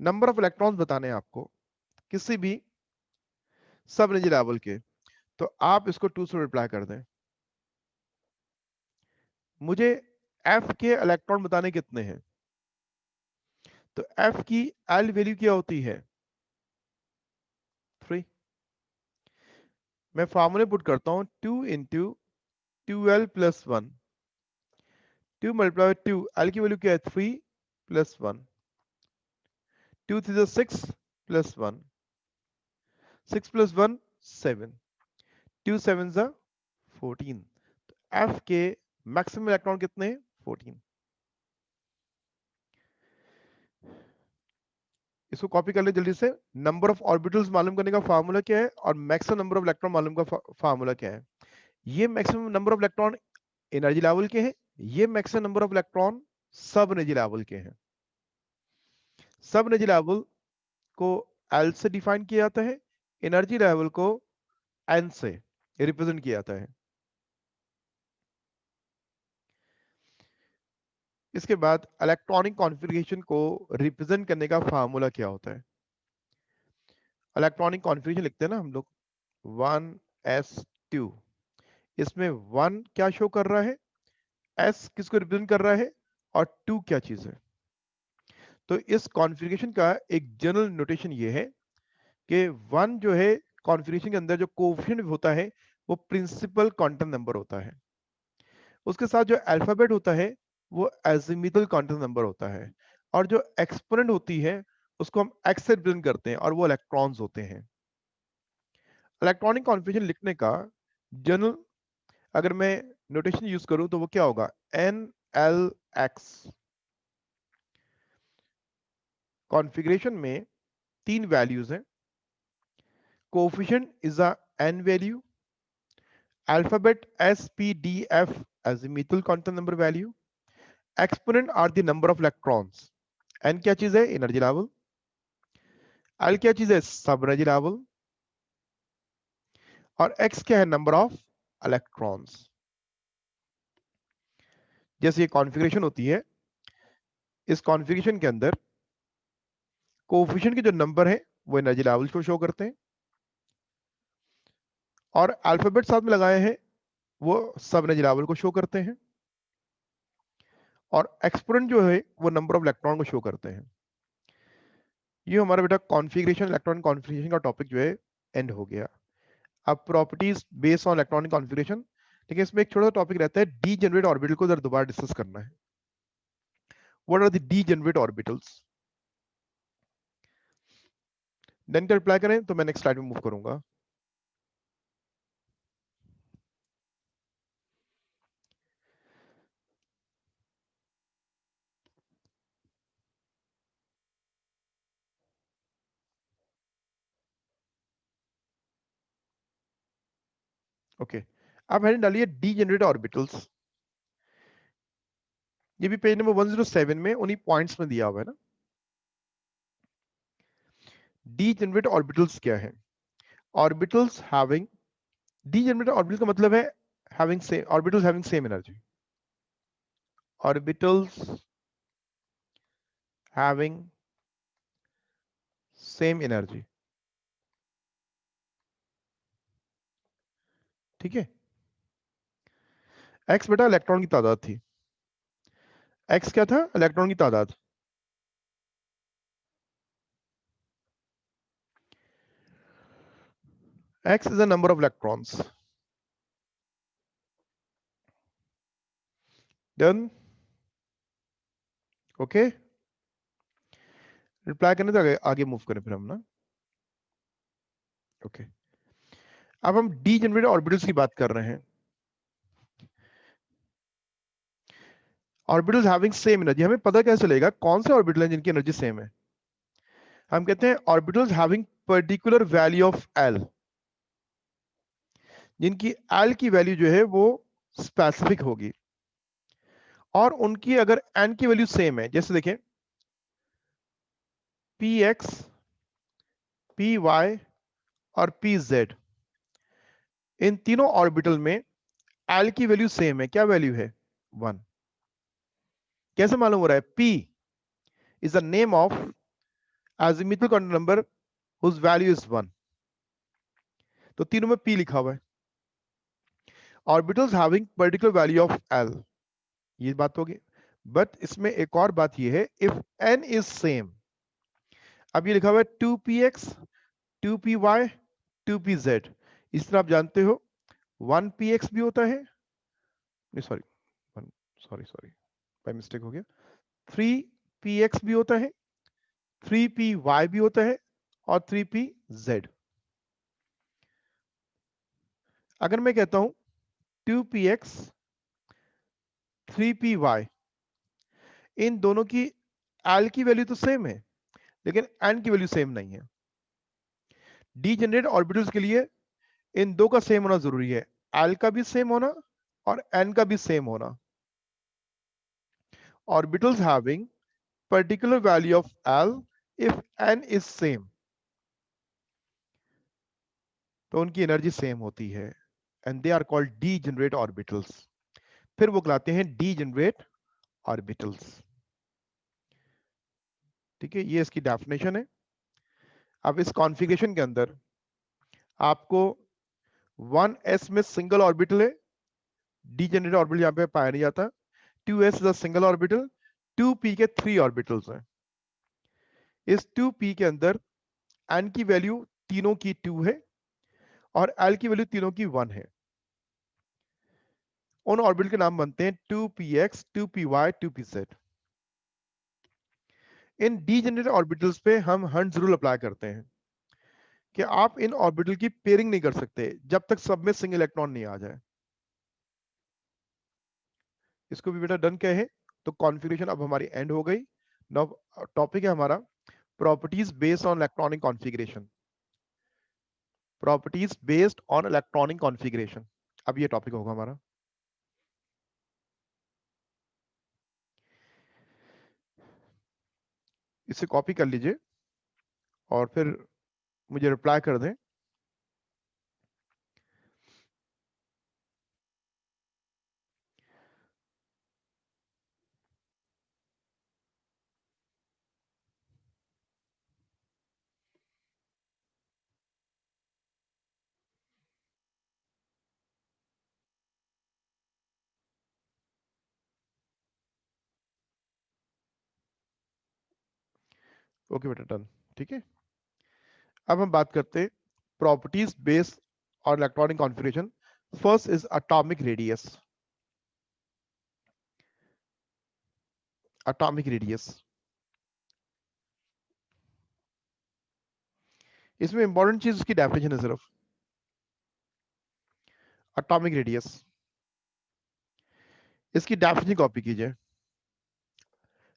नंबर ऑफ इलेक्ट्रॉन्स बताने हैं आपको किसी भी सब एनर्जी लेवल के, तो आप इसको 2 से रिप्लाई कर दें। मुझे एफ के इलेक्ट्रॉन बताने कितने हैं, तो एफ की एल वैल्यू क्या होती है? 3। मैं फार्मूले पुट करता हूं 2 into 2l plus 1। 2 multiply 2, L की वैल्यू क्या है? 3 प्लस 1। 2 3 6 प्लस 1। 6 प्लस 1 7। 2 7 14। एफ के मैक्सिमम इलेक्ट्रॉन कितने हैं? 14। इसको कॉपी कर ले जल्दी से। नंबर ऑफ ऑर्बिटल्स मालूम करने का फार्मूला क्या है और मैक्सिमम नंबर ऑफ इलेक्ट्रॉन मालूम का फार्मूला क्या है? ये maximum number of electron energy level के हैं, ये मैक्सिमम नंबर ऑफ इलेक्ट्रॉन सब एनर्जी लेवल के हैं। सब एनर्जी लेवल को एल से डिफाइन किया जाता है, एनर्जी लेवल को एन से रिप्रेजेंट किया जाता है। इसके बाद इलेक्ट्रॉनिक कॉन्फ़िगरेशन को रिप्रेजेंट करने का फार्मूला क्या होता है? इलेक्ट्रॉनिक कॉन्फ़िगरेशन लिखते हैं ना हम लोग 1s2। इसमें 1 क्या शो कर रहा है, s किसको रिप्रेजेंट कर रहा है और 2 क्या चीज है? तो इस कॉन्फ़िगरेशन का एक जनरल नोटेशन ये है कि 1 जो है कॉन्फ़िगरेशन के अंदर जो कोएफिशिएंट होता है वो प्रिंसिपल क्वांटम नंबर होता है। उसके साथ जो अल्फाबेट होता है वो एजिमुथल क्वांटम नंबर होता है, और जो एक्सपोनेंट होती है उसको हम एक्स से रिप्रेजेंट करते हैं और वो इलेक्ट्रॉन्स होते हैं। इलेक्ट्रॉनिक कॉन्फ़िगरेशन लिखने का जनरल अगर मैं नोटेशन यूज करूं तो वो क्या होगा, NLX। कॉन्फ़िगरेशन में 3 वैल्यूज हैं। Coefficient is a n value, alphabet SPDF as the methyl quantum number value, exponent are the number of electrons, n क्या चीज है, एनर्जी लेवल, l क्या चीज है, सब एनर्जी लेवल, और x क्या है, नंबर ऑफ इलेक्ट्रॉन्स। जैसे ये कॉन्फ़िगरेशन होती है, इस कॉन्फ़िगरेशन के अंदर कोएफिशिएंट के जो नंबर है वो एनर्जी लेवल को शो करते हैं, और अल्फाबेट साथ में लगाए हैं वो सब एनर्जी लेवल को शो करते हैं, और एक्सपोनेंट जो है वो नंबर ऑफ इलेक्ट्रॉन को शो करते हैं। ये हमारा बेटा कॉन्फ़िगरेशन, इलेक्ट्रॉनिक कॉन्फ़िगरेशन का टॉपिक जो है एंड हो गया। अब properties based on electronic configuration, लेकिन इसमें एक छोटा सा टॉपिक रहता है, डीजेनरेट ऑर्बिटल को जरा दोबारा डिस्कस करना है। What are the degenerate orbitals? Then का रिप्लाई करें तो मैं नेक्स्ट स्लाइड में मूव करूंगा। ओके, अब हेडिंग डालिए डीजेनरेट ऑर्बिटल्स। ये भी पेज नंबर 107 में उन्हीं पॉइंट्स में दिया हुआ है ना। डीजेनरेट ऑर्बिटल्स क्या है? ऑर्बिटल्स हैविंग, डीजेनरेट ऑर्बिटल का मतलब है having same orbitals having same energy, orbitals having same energy। ठीक है, x बेटा इलेक्ट्रॉन की तादाद थी, x क्या था, इलेक्ट्रॉन की तादाद। x is the number of electrons। Done, okay. Reply करने तो आगे, आगे मूव करें फिर हम ना। ओके, अब हम डीजेनरेट ऑर्बिटल्स की बात कर रहे हैं। ऑर्बिटल्स हैविंग सेम एनर्जी, हमें पता कैसे चलेगा कौन से ऑर्बिटल हैं जिनकी एनर्जी सेम है? हम कहते हैं orbitals having particular value of L, जिनकी एल की वैल्यू जो है वो स्पेसिफिक होगी, और उनकी अगर एन की वैल्यू सेम है, जैसे देखें पी एक्स, पी वाई और पी जेड, इन तीनों ऑर्बिटल में एल की वैल्यू सेम है, क्या वैल्यू है, 1। कैसे मालूम हो रहा है? P is the name of azimuthal quantum number whose value is 1, तो तीनों में पी लिखा हुआ है। Orbitals having particular value of L, ये बात होगी। बट इसमें एक और बात ये है, इफ एन इज सेम, अब ये लिखा हुआ है 2px 2py 2pz, इस तरह आप जानते हो 1px भी होता है, नहीं sorry, sorry sorry by mistake हो गया, 3px भी होता है, 3py भी होता है, और 3pz। अगर मैं कहता हूं 2px 3py, इन दोनों की एल की वैल्यू तो सेम है, लेकिन एन की वैल्यू सेम नहीं है। डीजेनरेट ऑर्बिटल्स के लिए इन दो का सेम होना जरूरी है, एल का भी सेम होना और एन का भी सेम होना। Orbitals having particular value of L if N is same, तो उनकी एनर्जी सेम होती है, and they are called degenerate orbitals. फिर वो कहलाते हैं डीजेनरेट ऑर्बिटल्स। ठीक है, ये इसकी डेफिनेशन है। अब इस कॉन्फ़िगरेशन के अंदर आपको 1s में सिंगल ऑर्बिटल है, डीजेनरेट ऑर्बिटल यहां पे पाया नहीं जाता। 2s is a single orbital, 2p के 3 ऑर्बिटल्स हैं। इस 2p के अंदर n की वैल्यू तीनों की 2 है, और l की वैल्यू तीनों की 1 है। उन ऑर्बिटल के नाम बनते हैं 2px 2py 2pz। इन डीजेनरेट ऑर्बिटल्स पे हम हंट्स रूल अप्लाई करते हैं। कि आप इन ऑर्बिटल की पेयरिंग नहीं कर सकते जब तक सब में सिंगल इलेक्ट्रॉन नहीं आ जाए। इसको भी बेटा डन क्या है, तो कॉन्फ़िगरेशन अब हमारी एंड हो गई। नाउ टॉपिक है हमारा properties based on electronic configuration. Properties based on electronic configuration, अब ये टॉपिक होगा हमारा। इसे कॉपी कर लीजिए और फिर मुझे रिप्लाई कर दें। ओके बेटा डन, ठीक है। अब हम बात करते हैं properties based on electronic configuration. First is atomic radius. Atomic radius, इसमें इंपॉर्टेंट चीज उसकी डेफिनेशन है सिर्फ। एटॉमिक रेडियस, इसकी डेफिनेशन कॉपी कीजिए।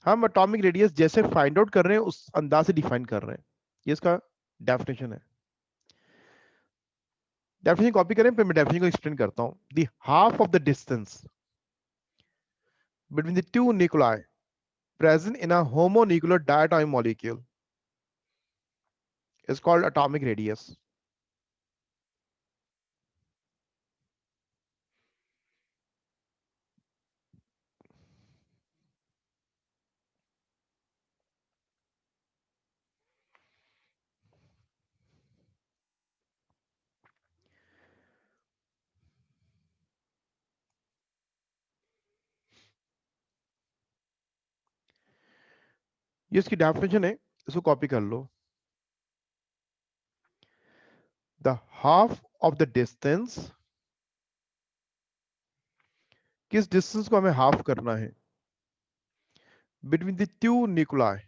हम एटॉमिक रेडियस जैसे फाइंड आउट कर रहे हैं उस अंदाज से डिफाइन कर रहे हैं, ये इसका डेफिनेशन है। डेफिनेशन कॉपी करें, फिर मैं डेफिनेशन को एक्सप्लेन करता हूं। The half of the distance between the two nuclei present in a homonuclear diatomic molecule is called atomic radius. ये इसकी डेफिनेशन है, इसको कॉपी कर लो। The half of the distance, किस डिस्टेंस को हमें हाफ करना है, बिटवीन द टू न्यूक्लियाई,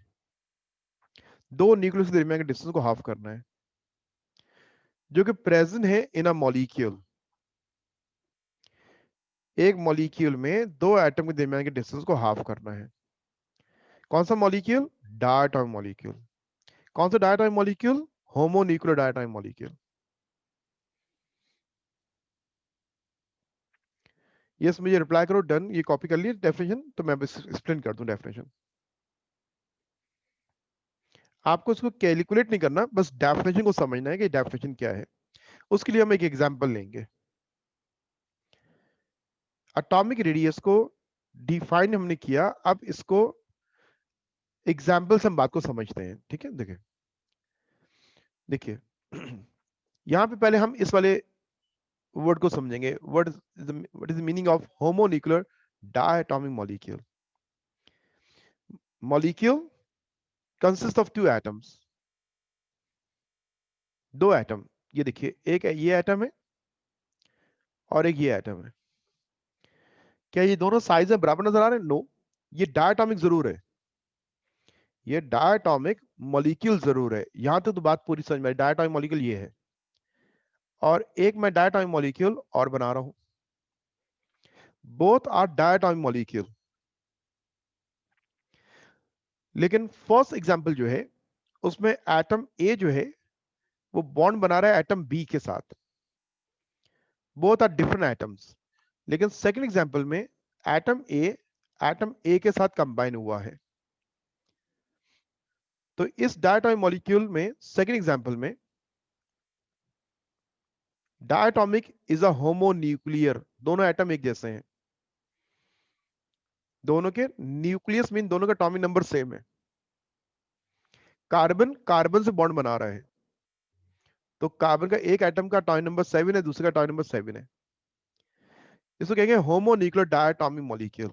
दो न्यूक्लियस के दरमियान के डिस्टेंस को हाफ करना है, जो कि प्रेजेंट है इन अ मॉलिक्यूल। एक मॉलिक्यूल में दो एटम के दरमियान के डिस्टेंस को हाफ करना है। कौन सा मॉलिक्यूल? Diatomic molecule. कौन सा diatomic molecule? Homonuclear diatomic molecule. Yes मुझे रिप्लाई करो डन, ये कॉपी कर लिए डेफिनेशन, तो मैं एक्सप्लेन कर दूं डेफिनेशन। आपको इसको कैलकुलेट नहीं करना, बस डेफिनेशन को समझना है कि डेफिनेशन क्या है। उसके लिए हम एक एग्जांपल लेंगे। एटॉमिक रेडियस को डिफाइन हमने किया, अब इसको एग्जांपल से हम बात को समझते हैं, ठीक है। देखिए देखिए यहां पे पहले हम इस वाले वर्ड को समझेंगे। What is the meaning of homonuclear diatomic molecule. Molecule consist of two atoms, दो एटम। ये देखिए, एक ये एटम है और एक ये एटम है। क्या ये दोनों साइज में बराबर नजर आ रहे हैं? नो, ये डायटोमिक जरूर है, ये डायटोमिक मॉलिक्यूल जरूर है। यहां तक तो बात पूरी समझ में आई। डायटोमिक मॉलिक्यूल ये है, और एक मैं डायटोमिक मॉलिक्यूल और बना रहा हूं। Both are diatomic molecule. लेकिन फर्स्ट एग्जांपल जो है उसमें एटम ए जो है वो बॉन्ड बना रहा है एटम बी के साथ। Both are different atoms. लेकिन सेकंड एग्जांपल में एटम ए के साथ कंबाइन हुआ है। तो इस डायटोमिक मॉलिक्यूल में सेकंड एग्जांपल में डायटोमिक इज अ होमोन्यूक्लियर, दोनों एटम एक जैसे हैं, दोनों के न्यूक्लियस मीन दोनों का एटॉमिक नंबर सेम है। कार्बन कार्बन से बॉन्ड बना रहा है, तो कार्बन का एक एटम का एटॉमिक नंबर 7 है, दूसरे का एटॉमिक नंबर 7 है। इसको कहेंगे homonuclear diatomic molecule.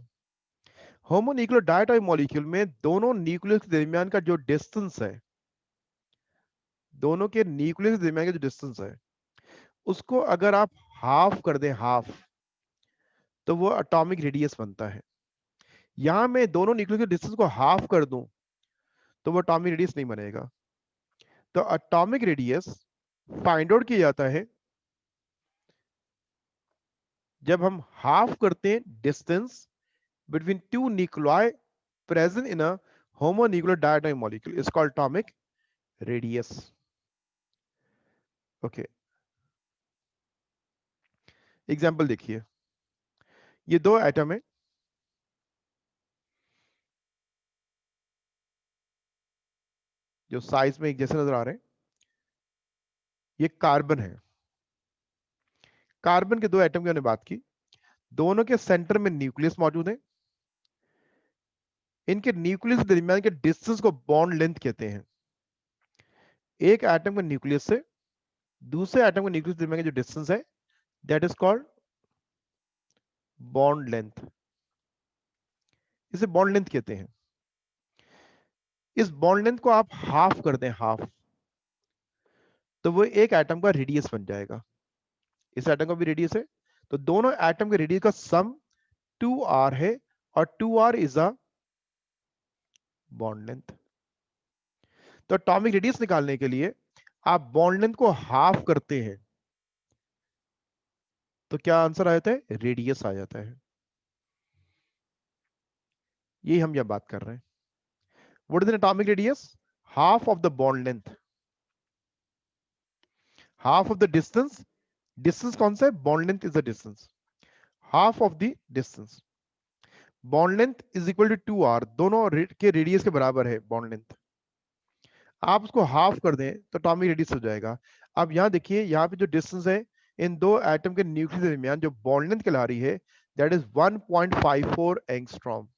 Homonuclear diatomic molecule में दोनों न्यूक्लियस के दरमियान का जो डिस्टेंस है, दोनों के न्यूक्लियस के दरमियान का जो डिस्टेंस है, उसको अगर आप हाफ कर दें, हाफ, तो वो एटॉमिक रेडियस बनता है। यहां मैं दोनों न्यूक्लियस के डिस्टेंस को हाफ कर दूं तो वो एटॉमिक रेडियस नहीं बनेगा। तो एटॉमिक रेडियस फाइंड आउट किया जाता है जब हम हाफ करते हैं distance between two nuclei present in a homonuclear diatomic molecule is called atomic radius. Okay, example देखिए, ये दो एटम है जो साइज में एक जैसे नजर आ रहे हैं। ये कार्बन है, कार्बन के दो एटम की हमने बात की, दोनों के सेंटर में न्यूक्लियस मौजूद है। इनके न्यूक्लियस के दरमियान के डिस्टेंस को बॉन्ड लेंथ कहते हैं। एक एटम के न्यूक्लियस से दूसरे एटम के न्यूक्लियस के दरमियान का जो डिस्टेंस है that is called bond length. इसे बॉन्ड लेंथ कहते हैं। इस बॉन्ड लेंथ को आप हाफ कर दें, हाफ, तो वो एक एटम का रेडियस बन जाएगा। इस एटम का भी रेडियस है, तो दोनों एटम के रेडियस का सम 2r है, और 2r is a bond length. तो एटॉमिक रेडियस निकालने के लिए आप बॉन्ड लेंथ को हाफ करते हैं, तो क्या आंसर आ जाता है? रेडियस आ जाता है। यही हम यह बात कर रहे हैं। What is an atomic radius? Half of the bond length, half of the distance. Distance कौन सा है? Bond length is the distance, half of the distance. Bond length is equal to 2r, दोनों के रेडियस के बराबर है bond length. आप उसको हाफ कर दें तो एटॉमिक रेडियस हो जाएगा। अब यहां देखिए, यहां पे जो डिस्टेंस है इन दो एटम के न्यूक्लियस के दरमियान जो बॉन्ड लेंथ कहला रही है दैट इज 1.54 एंगस्ट्रॉम।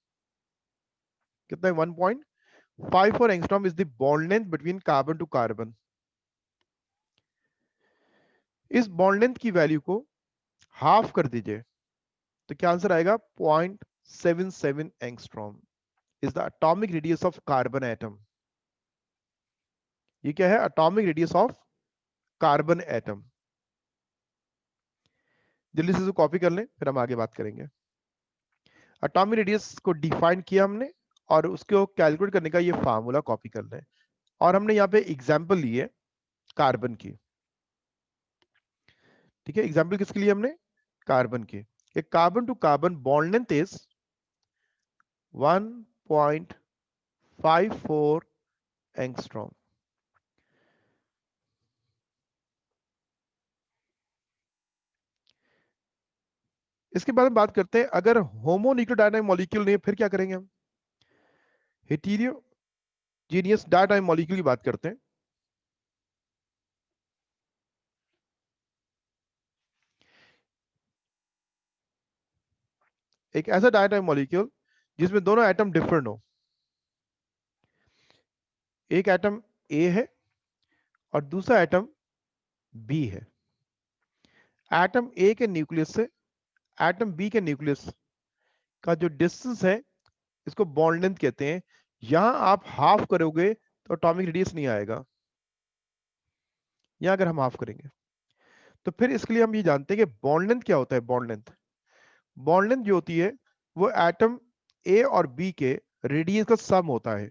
कितना है? 1.54 angstrom is the bond length between carbon to carbon. इस बॉन्ड लेंथ की वैल्यू को हाफ कर दीजिए तो क्या आंसर आएगा? 0.77 angstrom is the atomic radius of carbon atom. ये क्या है? Atomic radius of carbon atom. जल्दी से कॉपी कर लें, फिर हम आगे बात करेंगे। एटॉमिक रेडियस को डिफाइन किया हमने, और उसको कैलकुलेट करने का ये फार्मूला कॉपी कर लें। और हमने यहाँ पे एग्जाम्पल लिए कार्बन की। ठीक है, एग्जाम्पल किसके लिए? हमने कार्बन की। Carbon to carbon bond length is 1.54 angstrom. इसके बाद हम बात करते हैं, अगर होमोन्यूक्लियोटाइड मॉलिक्यूल नहीं, फिर क्या करेंगे हम? हेटेरोजीनियस डायटोमिक मॉलिक्यूल की बात करते हैं। एक ऐसा डायटोमिक मॉलिक्यूल जिसमें दोनों एटम डिफरेंट हो। एक एटम ए है और दूसरा एटम बी है। एटम ए के न्यूक्लियस से एटम बी के न्यूक्लियस का जो डिस्टेंस है इसको बॉन्ड लेंथ कहते हैं। यहां आप हाफ करोगे तो एटॉमिक रेडियस नहीं आएगा। यहां अगर हम हाफ करेंगे तो फिर इसके लिए हम ये जानते हैं कि बॉन्ड लेंथ क्या होता है। बॉन्ड लेंथ, बॉन्ड लेंथ जो होती है वो एटम ए और बी के रेडियस का सम होता है।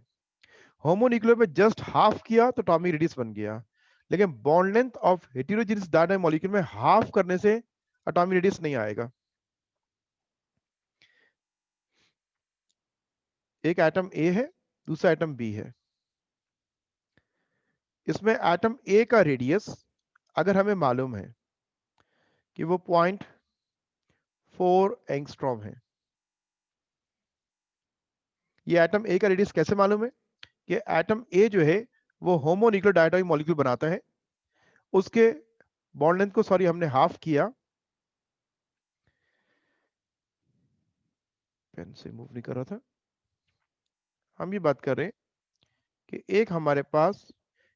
होमोन्यूक्लियर में जस्ट हाफ किया तो एटॉमिक रेडियस बन गया, लेकिन bond length of heterogeneous diatomic molecule में हाफ करने से एटॉमिक रेडियस नहीं आएगा। एक एटम ए है, दूसरा एटम बी है। इसमें एटम ए का रेडियस अगर हमें मालूम है कि वो 0.4 एंगस्ट्रॉम है। ये एटम ए का रेडियस कैसे मालूम है? कि एटम ए जो है वो होमोन्यूक्लियर डायटोमिक मॉलिक्यूल बनाता है, उसके बॉन्ड लेंथ को, सॉरी, हमने हाफ किया। पेन से मूव नहीं कर रहा था। हम ये बात कर रहे हैं कि एक हमारे पास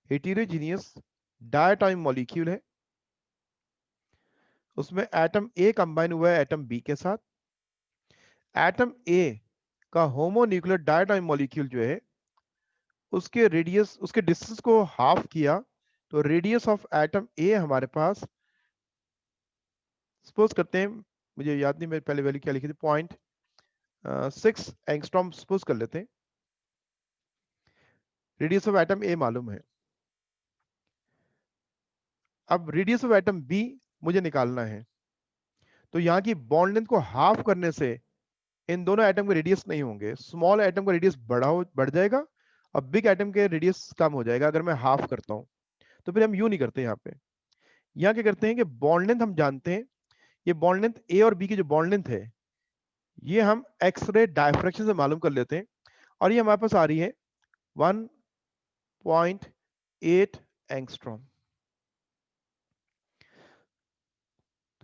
हेटेरोजीनियस डायटोमिक मॉलिक्यूल है, उसमें एटम ए कंबाइन हुआ है एटम बी के साथ। एटम ए का होमोन्यूक्लियर डायटोमिक मॉलिक्यूल जो है उसके रेडियस, उसके डिस्टेंस को हाफ किया, तो रेडियस ऑफ एटम ए हमारे पास, सपोज करते हैं, मुझे याद नहीं मैं पहले वैल्यू क्या लिखी थी, 0.6 एंगस्ट्रॉम सपोज कर लेते हैं। रेडियस ऑफ एटम ए मालूम है। अब रेडियस ऑफ एटम बी मुझे निकालना है, तो यहाँ की बॉन्ड लेंथ को हाफ करने से इन दोनों एटम के रेडियस नहीं होंगे, स्मॉल एटम का रेडियस बढ़ जाएगा और बिग एटम के रेडियस कम हो जाएगा अगर मैं हाफ करता हूँ। तो फिर हम यूं नहीं करते, यहाँ क्या करते हैं कि बॉन्ड लेंथ हम जानते हैं, ये बॉन्ड लेंथ ए और बी की जो बॉन्ड लेंथ है ये हम एक्सरे डायफ्रैक्शन से मालूम कर लेते हैं, और ये हमारे पास आ रही है 1.8 एंगस्ट्रॉम।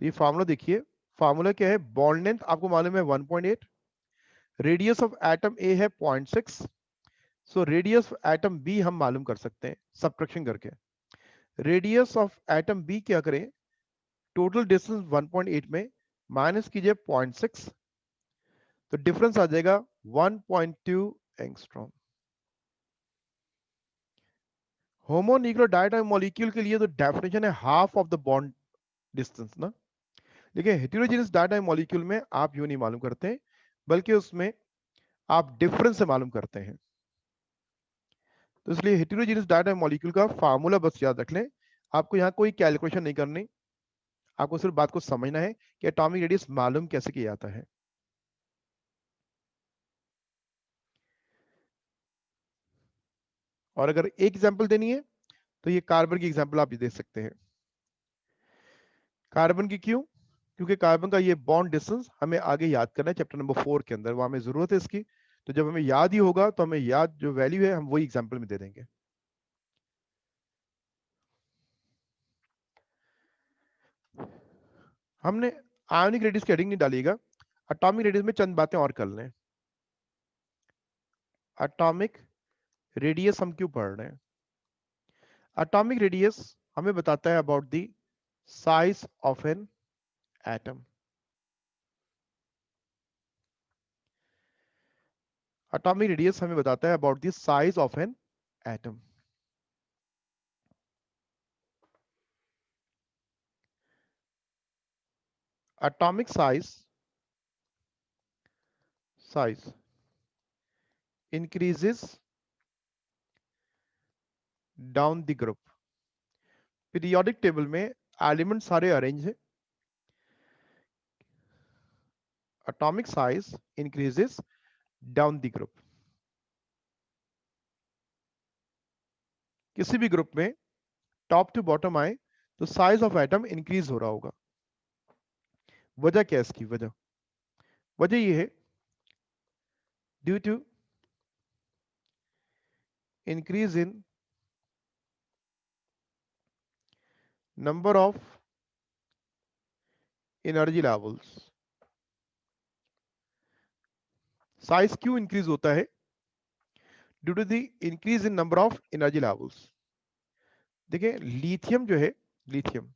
तो ये फार्मूला देखिए, फार्मूला क्या है, बॉन्ड लेंथ आपको मालूम है 1.8, रेडियस ऑफ एटम ए है 0.6, so radius of atom B हम मालूम कर सकते हैं सब्ट्रैक्शन करके। रेडियस ऑफ एटम बी क्या करें, टोटल डिस्टेंस 1.8 में माइनस कीजिए 0.6, तो डिफरेंस आ जाएगा 1.2 एंगस्ट्रॉम। होमोन्यूक्लियर डायटोमिक मॉलिक्यूल के लिए तो डेफिनेशन है half of the bond distance ना, लेकिन हेटेरोजेनस डायटोमिक मॉलिक्यूल में आप यूं नहीं मालूम करते, बल्कि उसमें आप डिफरेंस से मालूम करते हैं। तो इसलिए हेटेरोजेनस डायटोमिक मॉलिक्यूल का फार्मूला बस याद रख लें, आपको यहाँ कोई कैलकुलेशन नहीं करनी, आपको सिर्फ बात को समझना है कि एटॉमिक रेडियस मालूम कैसे किया जाता है। और अगर एक एग्जांपल देनी है तो ये कार्बन की एग्जांपल आप दे सकते हैं। कार्बन की क्यों, क्योंकि कार्बन का ये बॉन्ड डिस्टेंस हमें आगे याद करना है चैप्टर नंबर 4 के अंदर, वहां हमें जरूरत है इसकी, तो जब हमें याद ही होगा तो हमें याद जो वैल्यू है हम वही एग्जांपल में दे देंगे। हमने आयोनिक रेडियस की हेडिंग नहीं डालिएगा, एटॉमिक रेडियस में चंद बातें और कर लें। एटॉमिक रेडियस हम क्यों पढ़ रहे हैं, एटॉमिक रेडियस हमें बताता है about the size of an atom. Atomic radius हमें बताता है about the size of an atom. Atomic size increases down the group. Periodic table में एलिमेंट सारे अरेंज है, atomic size increases down the group. किसी भी ग्रुप में top to bottom आए तो साइज ऑफ एटम इंक्रीज हो रहा होगा। वजह क्या है इसकी, वजह ये है, due to increase in number of energy levels. Size क्यों इंक्रीज होता है, due to the increase in number of energy levels. देखिए लिथियम जो है, लिथियम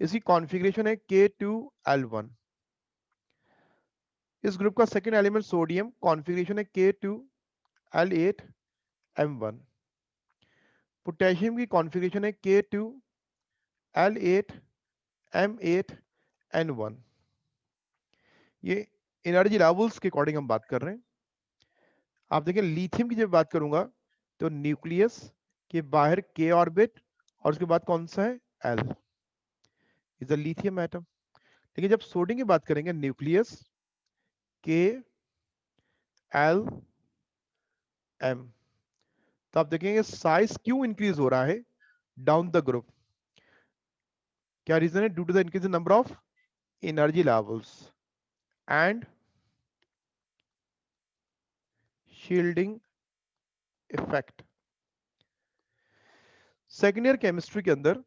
इसकी कॉन्फ़िगरेशन है K2L1। इस ग्रुप का सेकेंड एलिमेंट सोडियम, कॉन्फ़िगरेशन है K2L8M1। पोटेशियम की कॉन्फ़िगरेशन है K2L8M8N1। ये एनर्जी लेवल्स के अकॉर्डिंग हम बात कर रहे हैं। आप देखें लिथियम की जब बात करूंगा तो न्यूक्लियस के बाहर K ऑर्बिट और उसके बाद कौन सा है L, is a lithium atom. लेकिन जब सोडियम की बात करेंगे न्यूक्लियस K L M, तो आप देखेंगे साइज क्यों इंक्रीज हो रहा है डाउन द ग्रुप, क्या रीजन है, due to the increase in number of energy levels and shielding effect. Second year chemistry के अंदर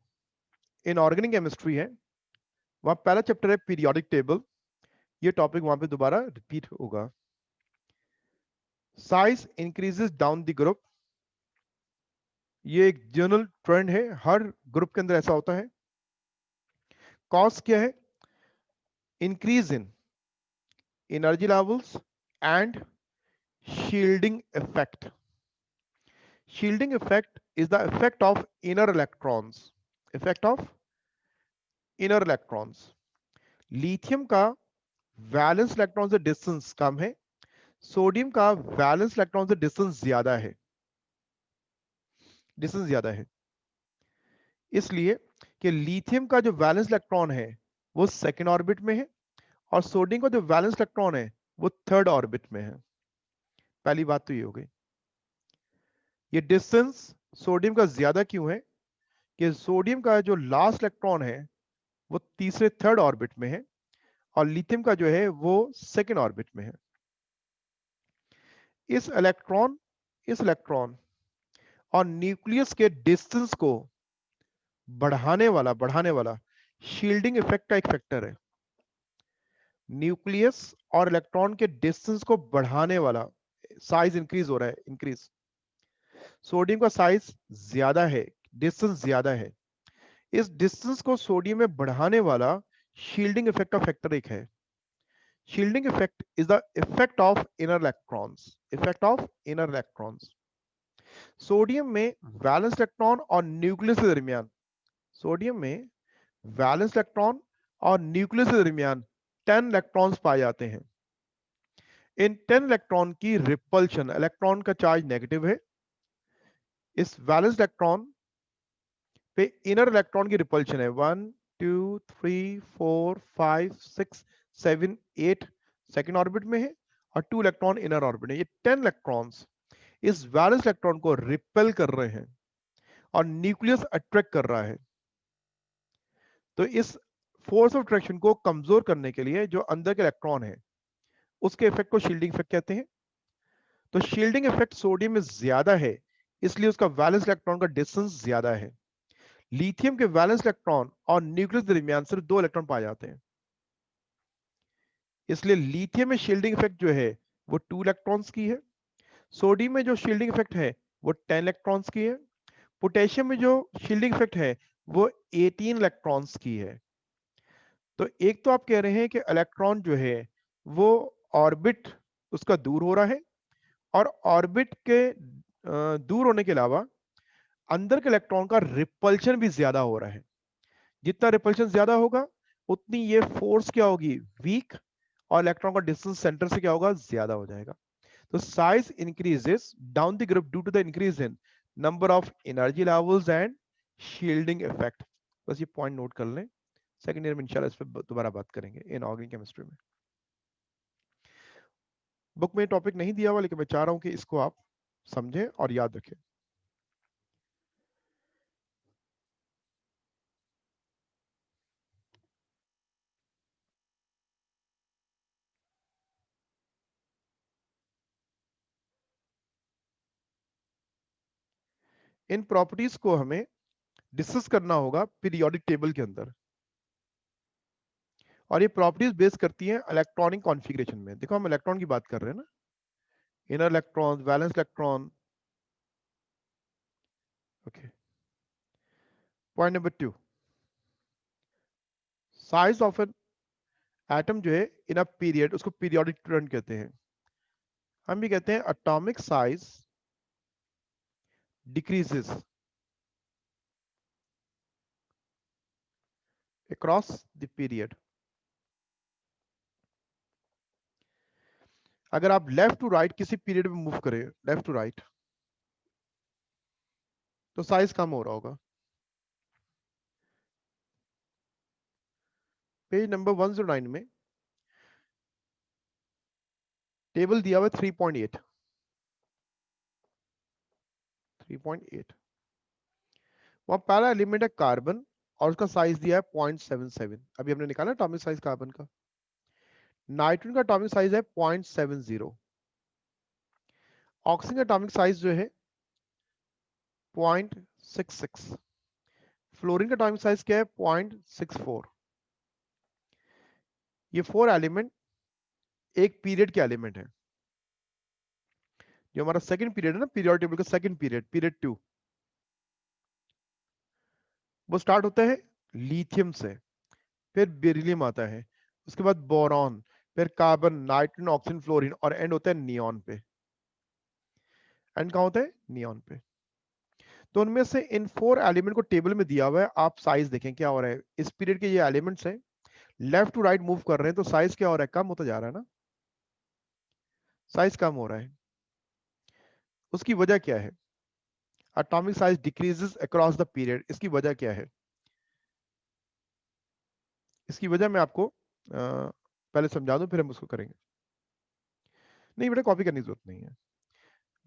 इनऑर्गेनिक केमिस्ट्री है, वहां पहला चैप्टर है पीरियोडिक टेबल, ये टॉपिक वहां पे दोबारा रिपीट होगा। Size increases down the group, ये एक जनरल ट्रेंड है, हर ग्रुप के अंदर ऐसा होता है। कॉज क्या है, increase in energy levels and shielding effect. Shielding effect is the effect of inner electrons, effect of inner electrons। Lithium का वैलेंस इलेक्ट्रॉन से डिस्टेंस कम है, सोडियम का वैलेंस इलेक्ट्रॉन से डिस्टेंस ज्यादा है, इसलिए कि लिथियम का जो वैलेंस इलेक्ट्रॉन है वो सेकेंड ऑर्बिट में है और सोडियम का जो वैलेंस इलेक्ट्रॉन है वो थर्ड ऑर्बिट में है। पहली बात तो ये हो गई। ये डिस्टेंस सोडियम का ज्यादा क्यों है कि सोडियम का जो लास्ट इलेक्ट्रॉन है वो तीसरे थर्ड ऑर्बिट में है और लिथियम का जो है वो सेकेंड ऑर्बिट में है। इस इलेक्ट्रॉन और न्यूक्लियस के डिस्टेंस को बढ़ाने वाला शील्डिंग इफेक्ट का एक फैक्टर है। न्यूक्लियस और इलेक्ट्रॉन के डिस्टेंस को बढ़ाने वाला, साइज इंक्रीज हो रहा है, इंक्रीज। सोडियम का साइज ज्यादा है, डिस्टेंस ज्यादा है, इस डिस्टेंस को सोडियम में बढ़ाने वाला शील्डिंग इफेक्ट का फैक्टर एक है। Shielding effect is the effect of inner electrons. Sodium में वैलेंस इलेक्ट्रॉन और न्यूक्लियस के दरमियान सोडियम में वैलेंस इलेक्ट्रॉन और न्यूक्लियस के दरमियान 10 इलेक्ट्रॉन्स पाए जाते हैं। इन 10 इलेक्ट्रॉन की रिपल्शन, इलेक्ट्रॉन का चार्ज नेगेटिव है, इस वैलेंस इलेक्ट्रॉन पे इनर इलेक्ट्रॉन की रिपल्शन है 1 2 3 4 5 6 7 8 सेकेंड ऑर्बिट में है और 2 इलेक्ट्रॉन इनर ऑर्बिट में। ये 10 इलेक्ट्रॉन्स इस वैलेंस इलेक्ट्रॉन को रिपेल कर रहे हैं और न्यूक्लियस अट्रैक्ट कर रहा है। तो इस फोर्स ऑफ अट्रैक्शन को कमजोर करने के लिए जो अंदर के इलेक्ट्रॉन है उसके इफेक्ट को शील्डिंग इफेक्ट कहते हैं। तो शील्डिंग इफेक्ट सोडियम में ज्यादा है, इसलिए उसका वैलेंस इलेक्ट्रॉन का डिस्टेंस ज्यादा है। लिथियम के वैलेंस इलेक्ट्रॉन और न्यूक्लियस के दरमियान सिर्फ 2 इलेक्ट्रॉन पाए जाते हैं, इसलिए लिथियम में शील्डिंग इफेक्ट जो है वो 2 इलेक्ट्रॉन्स की है। सोडियम में जो शील्डिंग इफेक्ट है वो 10 इलेक्ट्रॉन्स की है। पोटेशियम में जो शील्डिंग इफेक्ट है वो 18 इलेक्ट्रॉन्स की है। तो एक तो आप कह रहे हैं कि इलेक्ट्रॉन जो है वो ऑर्बिट उसका दूर हो रहा है और ऑर्बिट के दूर होने के अलावा अंदर के इलेक्ट्रॉन का रिपल्शन भी ज्यादा हो रहा है। जितना रिपल्शन ज्यादा होगा उतनी ये फोर्स क्या होगी, वीक, और इलेक्ट्रॉन का डिस्टेंस सेंटर से क्या होगा, ज्यादा हो जाएगा। तो size increases down the group due to the increase in number of energy levels and shielding effect. बस ये पॉइंट नोट कर लें, सेकंड ईयर में इंशाल्लाह इस पर दोबारा बात करेंगे इन ऑर्गेनिक केमिस्ट्री में। बुक में टॉपिक नहीं दिया हुआ लेकिन मैं चाह रहा हूं कि इसको आप समझें और याद रखें। इन प्रॉपर्टीज को हमें डिस्कस करना होगा पीरियोडिक टेबल के अंदर, और ये प्रॉपर्टीज बेस करती हैं इलेक्ट्रॉनिक कॉन्फ़िगरेशन में। देखो हम इलेक्ट्रॉन की बात कर रहे हैं ना, inner electron, valence electron. Okay, point number 2, size of an atom जो है इन अ पीरियड उसको पीरियोडिक ट्रेंड कहते हैं। हम भी कहते हैं atomic size decreases across the period. अगर आप लेफ्ट टू राइट किसी पीरियड में मूव करें, लेफ्ट टू राइट, तो साइज कम हो रहा होगा। पेज नंबर 109 में टेबल दिया हुआ है 3.8 3.8। वहां पहला एलिमेंट है कार्बन और उसका साइज दिया है 0.77। अभी हमने निकाला एटॉमिक साइज कार्बन का। नाइट्रोजन का एटॉमिक साइज है 0.70। ऑक्सीजन का एटॉमिक साइज जो है 0.66। फ्लोरीन का एटॉमिक साइज क्या है, 0.64। ये 4 एलिमेंट एक पीरियड के एलिमेंट है। जो हमारा सेकंड पीरियड है ना, पीरियोडिक टेबल का सेकंड पीरियड, पीरियड 2, वो स्टार्ट होता है लिथियम से, फिर बेरिलियम आता है, उसके बाद बोरॉन, फिर कार्बन, नाइट्रोजन, ऑक्सीजन, फ्लोरीन, और एंड होता है नियॉन पे। एंड कहां होता है, नियॉन पे। तो उनमें से इन 4 एलिमेंट को टेबल में दिया हुआ है, आप साइज देखें क्या हो रहा है। इस पीरियड के ये एलिमेंट्स हैं, लेफ्ट टू राइट मूव कर रहे हैं, तो साइज क्या हो रहा है, कम होता जा रहा है ना, साइज कम हो रहा है। उसकी वजह क्या है, atomic size decreases across the period, इसकी वजह क्या है। इसकी वजह मैं आपको पहले समझा दूं, फिर हम उसको करेंगे। नहीं बेटा, कॉपी करने की जरूरत नहीं है,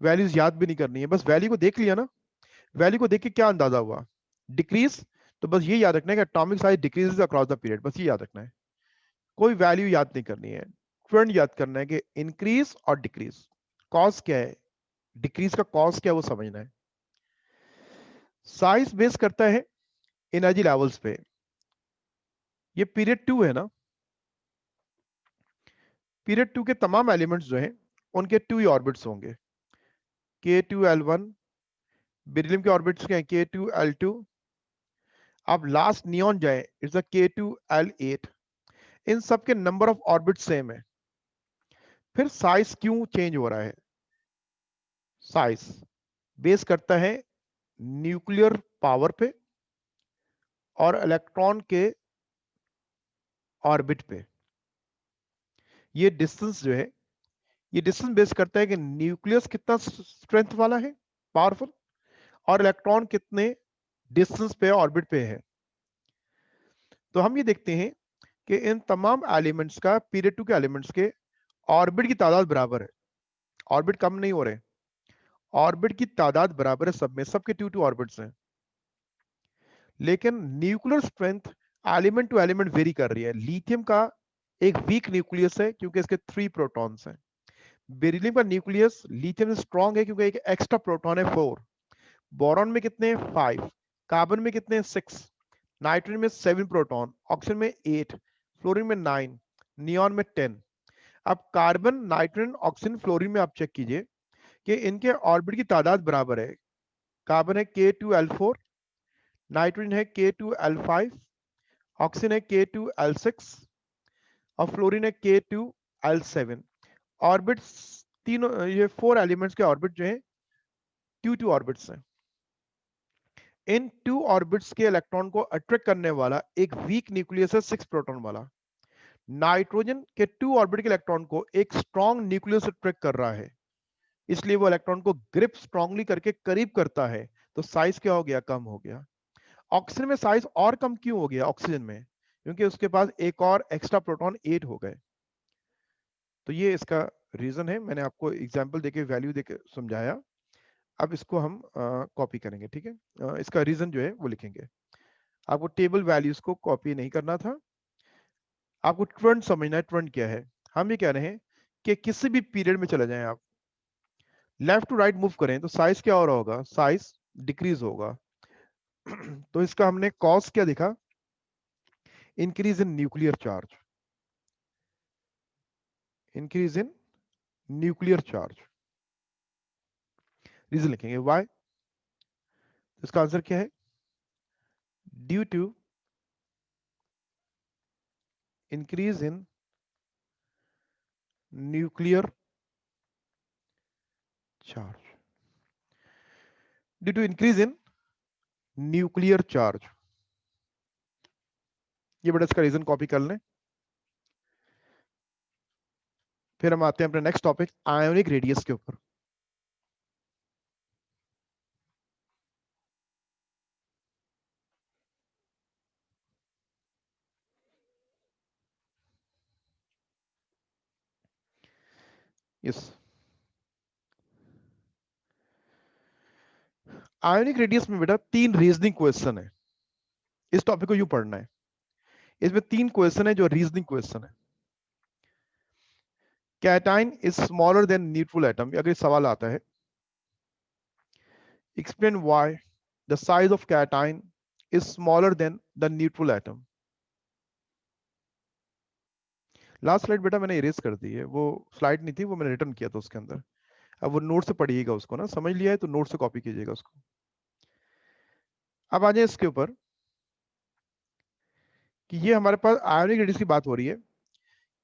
वैल्यूज याद भी नहीं करनी है, बस वैल्यू को देख लिया ना, वैल्यू को देख के क्या अंदाजा हुआ, डिक्रीज, तो बस ये याद रखना है कि atomic size decreases across the period, बस ये याद रखना है, कोई वैल्यू याद नहीं करनी है। ट्रेंड याद करना है कि इंक्रीज और डिक्रीज, कॉज क्या है, डिक्रीज का कॉज क्या है वो समझना है। साइज बेस करता है एनर्जी लेवल्स पे, ये पीरियड 2 है ना, पीरियड 2 के तमाम एलिमेंट्स जो हैं उनके 2 ही ऑर्बिट्स होंगे, K2L1, बेरिलियम के ऑर्बिट्स क्या है, K2L2, अब लास्ट नियॉन जाए, इट्स K2L8, इन सब के नंबर ऑफ ऑर्बिट सेम है। फिर साइज क्यों चेंज हो रहा है, साइज बेस करता है न्यूक्लियर पावर पे और इलेक्ट्रॉन के ऑर्बिट पे। ये डिस्टेंस जो है, ये डिस्टेंस बेस करता है कि न्यूक्लियस कितना स्ट्रेंथ वाला है, पावरफुल, और इलेक्ट्रॉन कितने डिस्टेंस पे ऑर्बिट पे है। तो हम ये देखते हैं कि इन तमाम एलिमेंट्स का, पीरियड 2 के एलिमेंट्स के ऑर्बिट की तादाद बराबर है, ऑर्बिट कम नहीं हो रहे, ऑर्बिट की तादाद बराबर है सब में, सबके 2 ऑर्बिट्स हैं, लेकिन nuclear strength element to element vary कर रही है। लिथियम का एक वीक न्यूक्लियस है क्योंकि इसके 3 प्रोटॉन्स हैं, बेरिलियम का न्यूक्लियस लिथियम से स्ट्रॉन्ग है क्योंकि एक एक्स्ट्रा प्रोटॉन है 4, बोरॉन में कितने हैं 5, कार्बन में कितने हैं 6, नाइट्रोजन में 7 प्रोटॉन, ऑक्सीजन में 8, फ्लोरीन में 9, नियॉन में 10। अब कार्बन, नाइट्रोजन, ऑक्सीजन, फ्लोरीन में आप चेक कीजिए कि इनके ऑर्बिट की तादाद बराबर है, कार्बन है K2L4, नाइट्रोजन है K2L5, ऑक्सीजन है K2L6 और फ्लोरीन है K2L7। ऑर्बिट्स तीनों, ये 4 एलिमेंट्स के ऑर्बिट जो है 2 ऑर्बिट्स हैं। इन 2 ऑर्बिट्स के इलेक्ट्रॉन को अट्रैक्ट करने वाला एक वीक न्यूक्लियस है 6 प्रोटॉन वाला। नाइट्रोजन के 2 ऑर्बिट के इलेक्ट्रॉन को एक स्ट्रॉन्ग न्यूक्लियस अट्रैक्ट कर रहा है, इसलिए वो इलेक्ट्रॉन को ग्रिप स्ट्रांगली करके करीब करता है, तो साइज क्या हो गया, कम हो गया। ऑक्सीजन में साइज और कम क्यों हो गया, ऑक्सीजन में, क्योंकि उसके पास एक और एक्स्ट्रा प्रोटॉन 8 हो गए। तो ये इसका रीजन है, मैंने आपको एग्जांपल देके वैल्यू देके समझाया। अब इसको हम कॉपी करेंगे, ठीक है, इसका रीजन जो है वो लिखेंगे। आपको टेबल वैल्यूज को कॉपी नहीं करना था, आपको ट्रेंड समझना है, ट्रेंड क्या है। हम ये कह रहे हैं कि किसी भी पीरियड में चले जाएं आप, लेफ्ट टू राइट मूव करें तो साइज क्या हो रहा होगा, साइज डिक्रीज होगा। तो इसका हमने कॉज क्या देखा, increase in nuclear charge, increase in nuclear charge. Reason लिखेंगे व्हाई, इसका आंसर क्या है, due to increase in nuclear charge, due to increase in nuclear charge. ये बेटा इसका रीजन कॉपी कर लें। फिर हम आते हैं अपने नेक्स्ट टॉपिक आयोनिक रेडियस के ऊपर। यस, आयोनिक रेडियस में बेटा 3 रीजनिंग क्वेश्चन है, इस टॉपिक को यूं पढ़ना है, इसमें 3 क्वेश्चन है जो रीजनिंग क्वेश्चन है। Cation is smaller than neutral atom, अगर सवाल आता है, explain why the size of cation is smaller than the neutral atom। Last slide बेटा मैंने इरेज कर दी है, वो स्लाइड नहीं थी, वो मैंने रिटर्न किया था उसके अंदर। अब वो नोट से पढ़िएगा उसको ना, समझ लिया है तो नोट से कॉपी कीजिएगा उसको। अब आ जाए इसके ऊपर कि ये हमारे पास आयोनिक रेडियस की बात हो रही है।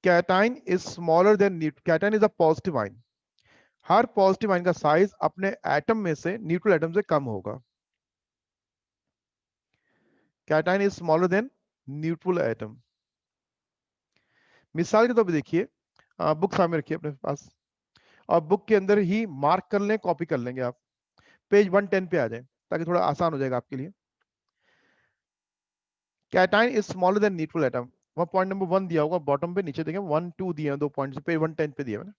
Cation is smaller then cation is a positive ion, her positive ion का साइज अपने एटम में से न्यूट्रल एटम से कम होगा। Cation is smaller than neutral atom. मिसाल के तौर पर देखिए, बुक सामने रखिए अपने पास, और बुक के अंदर ही मार्क कर लें, कॉपी कर लेंगे आप, पेज 110 पे आ जाए ताकि थोड़ा आसान हो जाएगा आपके लिए। Cation is smaller than neutral atom, वहां पॉइंट नंबर 1 दिया होगा बॉटम पे, नीचे देखें 1 2 दिए हैं, 2 पॉइंट्स पे 110 पे दिया है ना।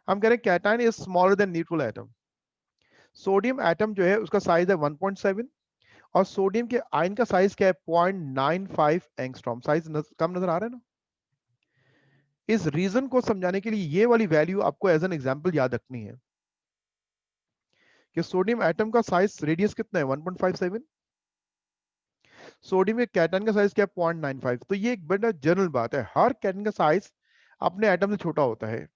हम कह रहे हैं cation is smaller than neutral atom. Sodium atom जो है उसका साइज है 1.7 और सोडियम के आयन का साइज क्या है 0.95 एंगस्ट्रॉम। साइज कम नजर आ रहा है ना। इस रीजन को समझाने के लिए ये वाली वैल्यू आपको एज एन एग्जांपल याद रखनी है कि सोडियम एटम का साइज रेडियस कितना है 1.57, सोडियम के कैटन का साइज क्या है 0.95। तो ये एक बड़ा जनरल बात है, हर कैटन का साइज अपने एटम से छोटा होता है।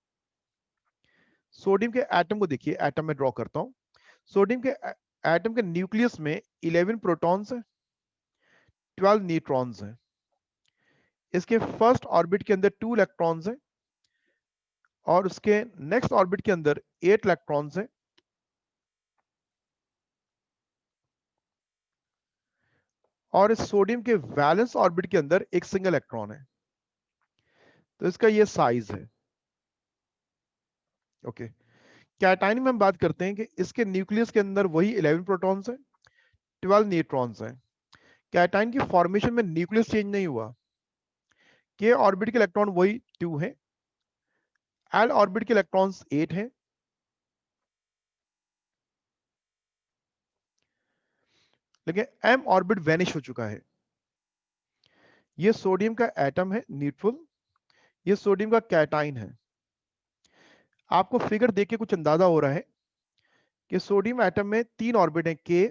सोडियम के एटम को देखिए, एटम में ड्रॉ करता हूं। सोडियम के एटम के न्यूक्लियस में 11 प्रोटॉन्स हैं, 12 न्यूट्रॉन्स हैं। इसके फर्स्ट ऑर्बिट के अंदर 2 इलेक्ट्रॉन्स हैं और उसके नेक्स्ट ऑर्बिट के अंदर 8 इलेक्ट्रॉन्स हैं और इस सोडियम के वैलेंस ऑर्बिट के अंदर एक सिंगल इलेक्ट्रॉन है। तो इसका ये साइज है। ओके, कैटायन में हम बात करते हैं कि इसके न्यूक्लियस के अंदर वही 11 प्रोटॉन्स हैं, 12 न्यूट्रॉन्स हैं। कैटायन की फॉर्मेशन में न्यूक्लियस चेंज नहीं हुआ। के ऑर्बिट के इलेक्ट्रॉन वही 2 हैं, एल ऑर्बिट के इलेक्ट्रॉन्स 8 हैं, लेकिन एम ऑर्बिट वैनिश हो चुका है। ये सोडियम का एटम है न्यूट्रल, ये सोडियम का कैटायन है। आपको फिगर देख के कुछ अंदाजा हो रहा है कि सोडियम एटम में 3 ऑर्बिट हैं, के,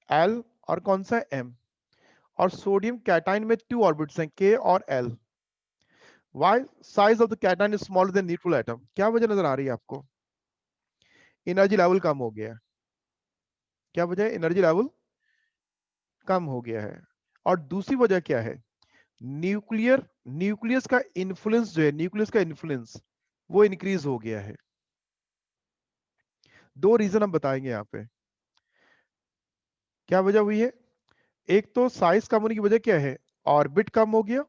एल और कौन सा एम, और सोडियम कैटायन में 2 ऑर्बिट्स हैं, के और L. Why size of the cation is smaller than neutral atom? क्या वजह नजर आ रही है आपको? एनर्जी लेवल कम हो गया है। क्या वजह है? एनर्जी लेवल कम हो गया है। और दूसरी वजह क्या है? न्यूक्लियस का इन्फ्लुएंस जो है, न्यूक्लियस का इन्फ्लुएंस वो इंक्रीज हो गया है। 2 रीजन हम बताएंगे यहां पे। क्या वजह हुई है? एक तो साइज कम होने की वजह क्या है? ऑर्बिट कम हो गया।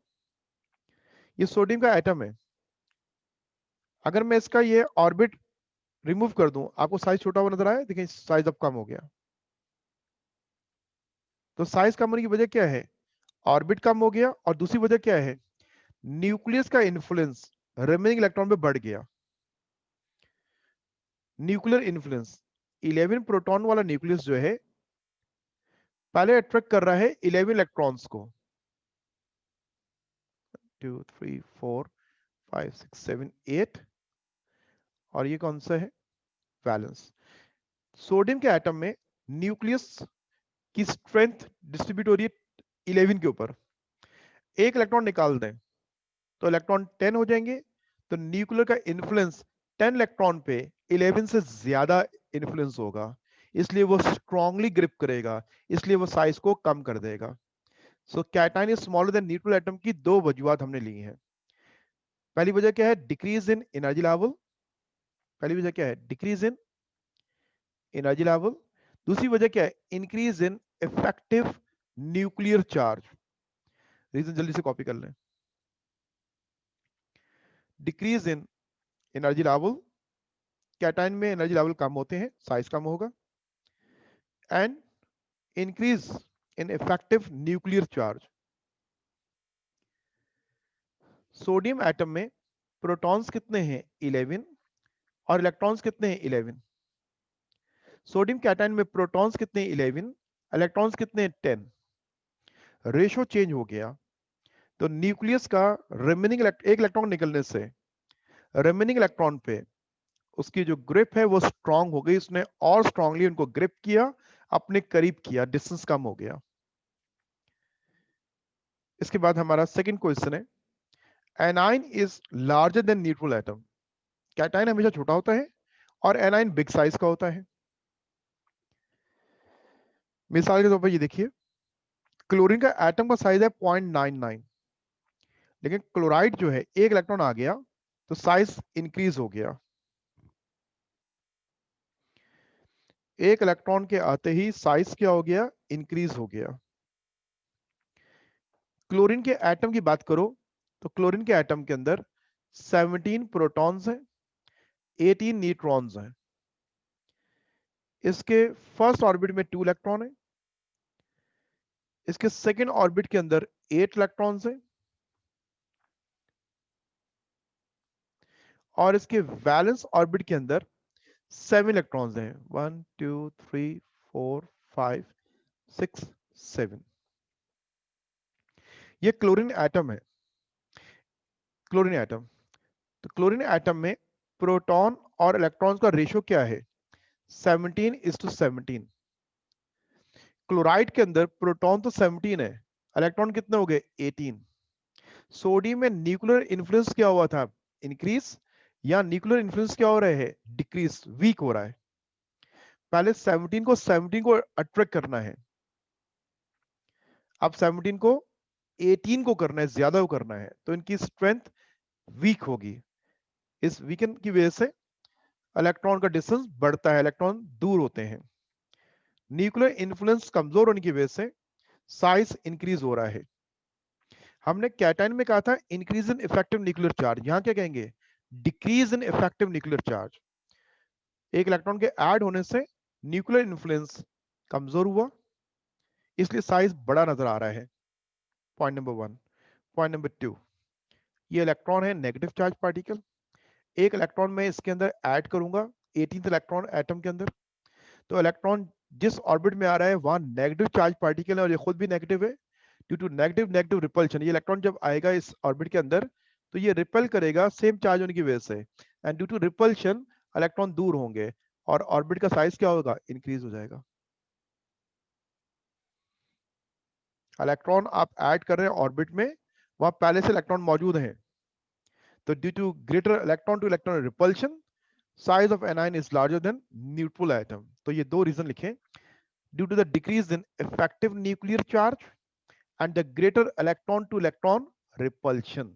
ये सोडियम का एटम है, अगर मैं इसका ये ऑर्बिट रिमूव कर दूं, आपको साइज छोटा हुआ नजर आया? देखिए साइज अब कम हो गया। तो साइज कम होने की वजह क्या है? ऑर्बिट कम हो गया। और दूसरी वजह क्या है? न्यूक्लियस का इन्फ्लुएंस रिमेनिंग इलेक्ट्रॉन पे बढ़ गया। न्यूक्लियर इन्फ्लुएंस, 11 प्रोटॉन वाला न्यूक्लियस जो है पहले अट्रैक्ट कर रहा है 11 इलेक्ट्रॉन्स को। 2 3 4 5 6 7 8, और ये कौन सा है? वैलेंस। सोडियम के एटम में न्यूक्लियस की स्ट्रेंथ डिस्ट्रीब्यूट हो रही है 11 के ऊपर। एक इलेक्ट्रॉन निकाल दें तो इलेक्ट्रॉन 10 हो जाएंगे। तो न्यूक्लियर का इन्फ्लुएंस 10 इलेक्ट्रॉन पे 11 से ज्यादा इन्फ्लुएंस होगा, इसलिए वो स्ट्रांगली ग्रिप करेगा, इसलिए वो साइज को कम कर देगा। So cation is smaller than neutral atom की 2 वजूहत हमने ली हैं। पहली वजह क्या है? Decrease in energy level. पहली वजह क्या है? Decrease in energy level. दूसरी वजह क्या है? Increase in effective nuclear charge. Reason जल्दी से कॉपी कर लें। Decrease in energy level, cation में एनर्जी लेवल कम होते हैं, साइज कम होगा। And increase in effective nuclear charge. Sodium atom में प्रोटॉन्स कितने हैं? 11, और इलेक्ट्रॉन्स कितने हैं? 11। सोडियम कैटायन में प्रोटॉन्स कितने हैं? 11, इलेक्ट्रॉन्स कितने हैं? 10। रेशो चेंज हो गया। तो न्यूक्लियस का रिमेनिंग एक इलेक्ट्रॉन निकलने से रिमेनिंग इलेक्ट्रॉन पे उसकी जो ग्रिप है वो स्ट्रांग हो गई, उसने और स्ट्रांगली उनको ग्रिप किया, अपने करीब किया, डिस्टेंस कम हो गया। इसके बाद हमारा सेकंड क्वेश्चन है, A9 is larger than neutral atom. Cation हमेशा छोटा होता है और एनाइन बिग साइज का होता है। मिसाल के तौर पर ये देखिए, क्लोरीन का एटम का साइज है 0.99, लेकिन क्लोराइड जो है एक इलेक्ट्रॉन आ गया तो साइज इंक्रीज हो गया। एक इलेक्ट्रॉन के आते ही साइज क्या हो गया? इंक्रीज हो गया। क्लोरीन के एटम की बात करो तो क्लोरीन के एटम के अंदर 17 प्रोटॉन्स हैं, 18 न्यूट्रॉन्स हैं। इसके फर्स्ट ऑर्बिट में 2 इलेक्ट्रॉन है, इसके सेकेंड ऑर्बिट के अंदर 8 इलेक्ट्रॉन्स हैं, और इसके वैलेंस ऑर्बिट के अंदर 7 इलेक्ट्रॉन्स हैं, 1 2 3 4 5 6 7। ये क्लोरीन एटम है, क्लोरीन एटम। तो क्लोरीन एटम में प्रोटॉन और इलेक्ट्रॉन्स का रेशियो क्या है? 17:17। क्लोराइड के अंदर प्रोटॉन तो 17 है, इलेक्ट्रॉन कितने हो गए? 18। सोडियम में न्यूक्लियर इन्फ्लुएंस क्या हुआ था? इंक्रीज। या न्यूक्लियर इन्फ्लुएंस क्या हो रहा है? डिक्रीज, वीक हो रहा है। पहले 17 को अट्रैक्ट करना है, अब 17 को 18 को करना है, ज्यादा को करना है, तो इनकी स्ट्रेंथ वीक होगी। इस वीकन की वजह से इलेक्ट्रॉन का डिस्टेंस बढ़ता है, इलेक्ट्रॉन दूर होते हैं। न्यूक्लियर इन्फ्लुएंस कमजोर होने की वजह से साइज इंक्रीज हो रहा है। हमने कैटायन में कहा था increase in effective nuclear charge, यहां क्या कहेंगे? Decrease in effective nuclear charge. एक इलेक्ट्रॉन के ऐड होने से न्यूक्लियर इन्फ्लुएंस कमजोर हुआ, इसलिए साइज बड़ा नजर आ रहा है। Point number 1। पॉइंट नंबर 2, ये इलेक्ट्रॉन है नेगेटिव चार्ज पार्टिकल। एक इलेक्ट्रॉन में इसके अंदर ऐड करूंगा 18th इलेक्ट्रॉन एटम के अंदर, तो इलेक्ट्रॉन जिस ऑर्बिट में आ रहा है वहां नेगेटिव चार्ज पार्टिकल है और ये खुद भी नेगेटिव है। Due to negative negative repulsion, ये इलेक्ट्रॉन जब आएगा इस ऑर्बिट के अंदर तो ये रिपेल करेगा सेम चार्ज होने की वजह से, and due to repulsion electron दूर होंगे और ऑर्बिट का साइज क्या होगा? इंक्रीज हो जाएगा। इलेक्ट्रॉन आप ऐड कर रहे हैं ऑर्बिट में, वहां पहले से इलेक्ट्रॉन मौजूद हैं, तो due to greater electron to electron repulsion size of anion is larger than neutral atom. तो ये दो रीजन लिखें, due to the decrease in effective nuclear charge and the greater electron to electron repulsion.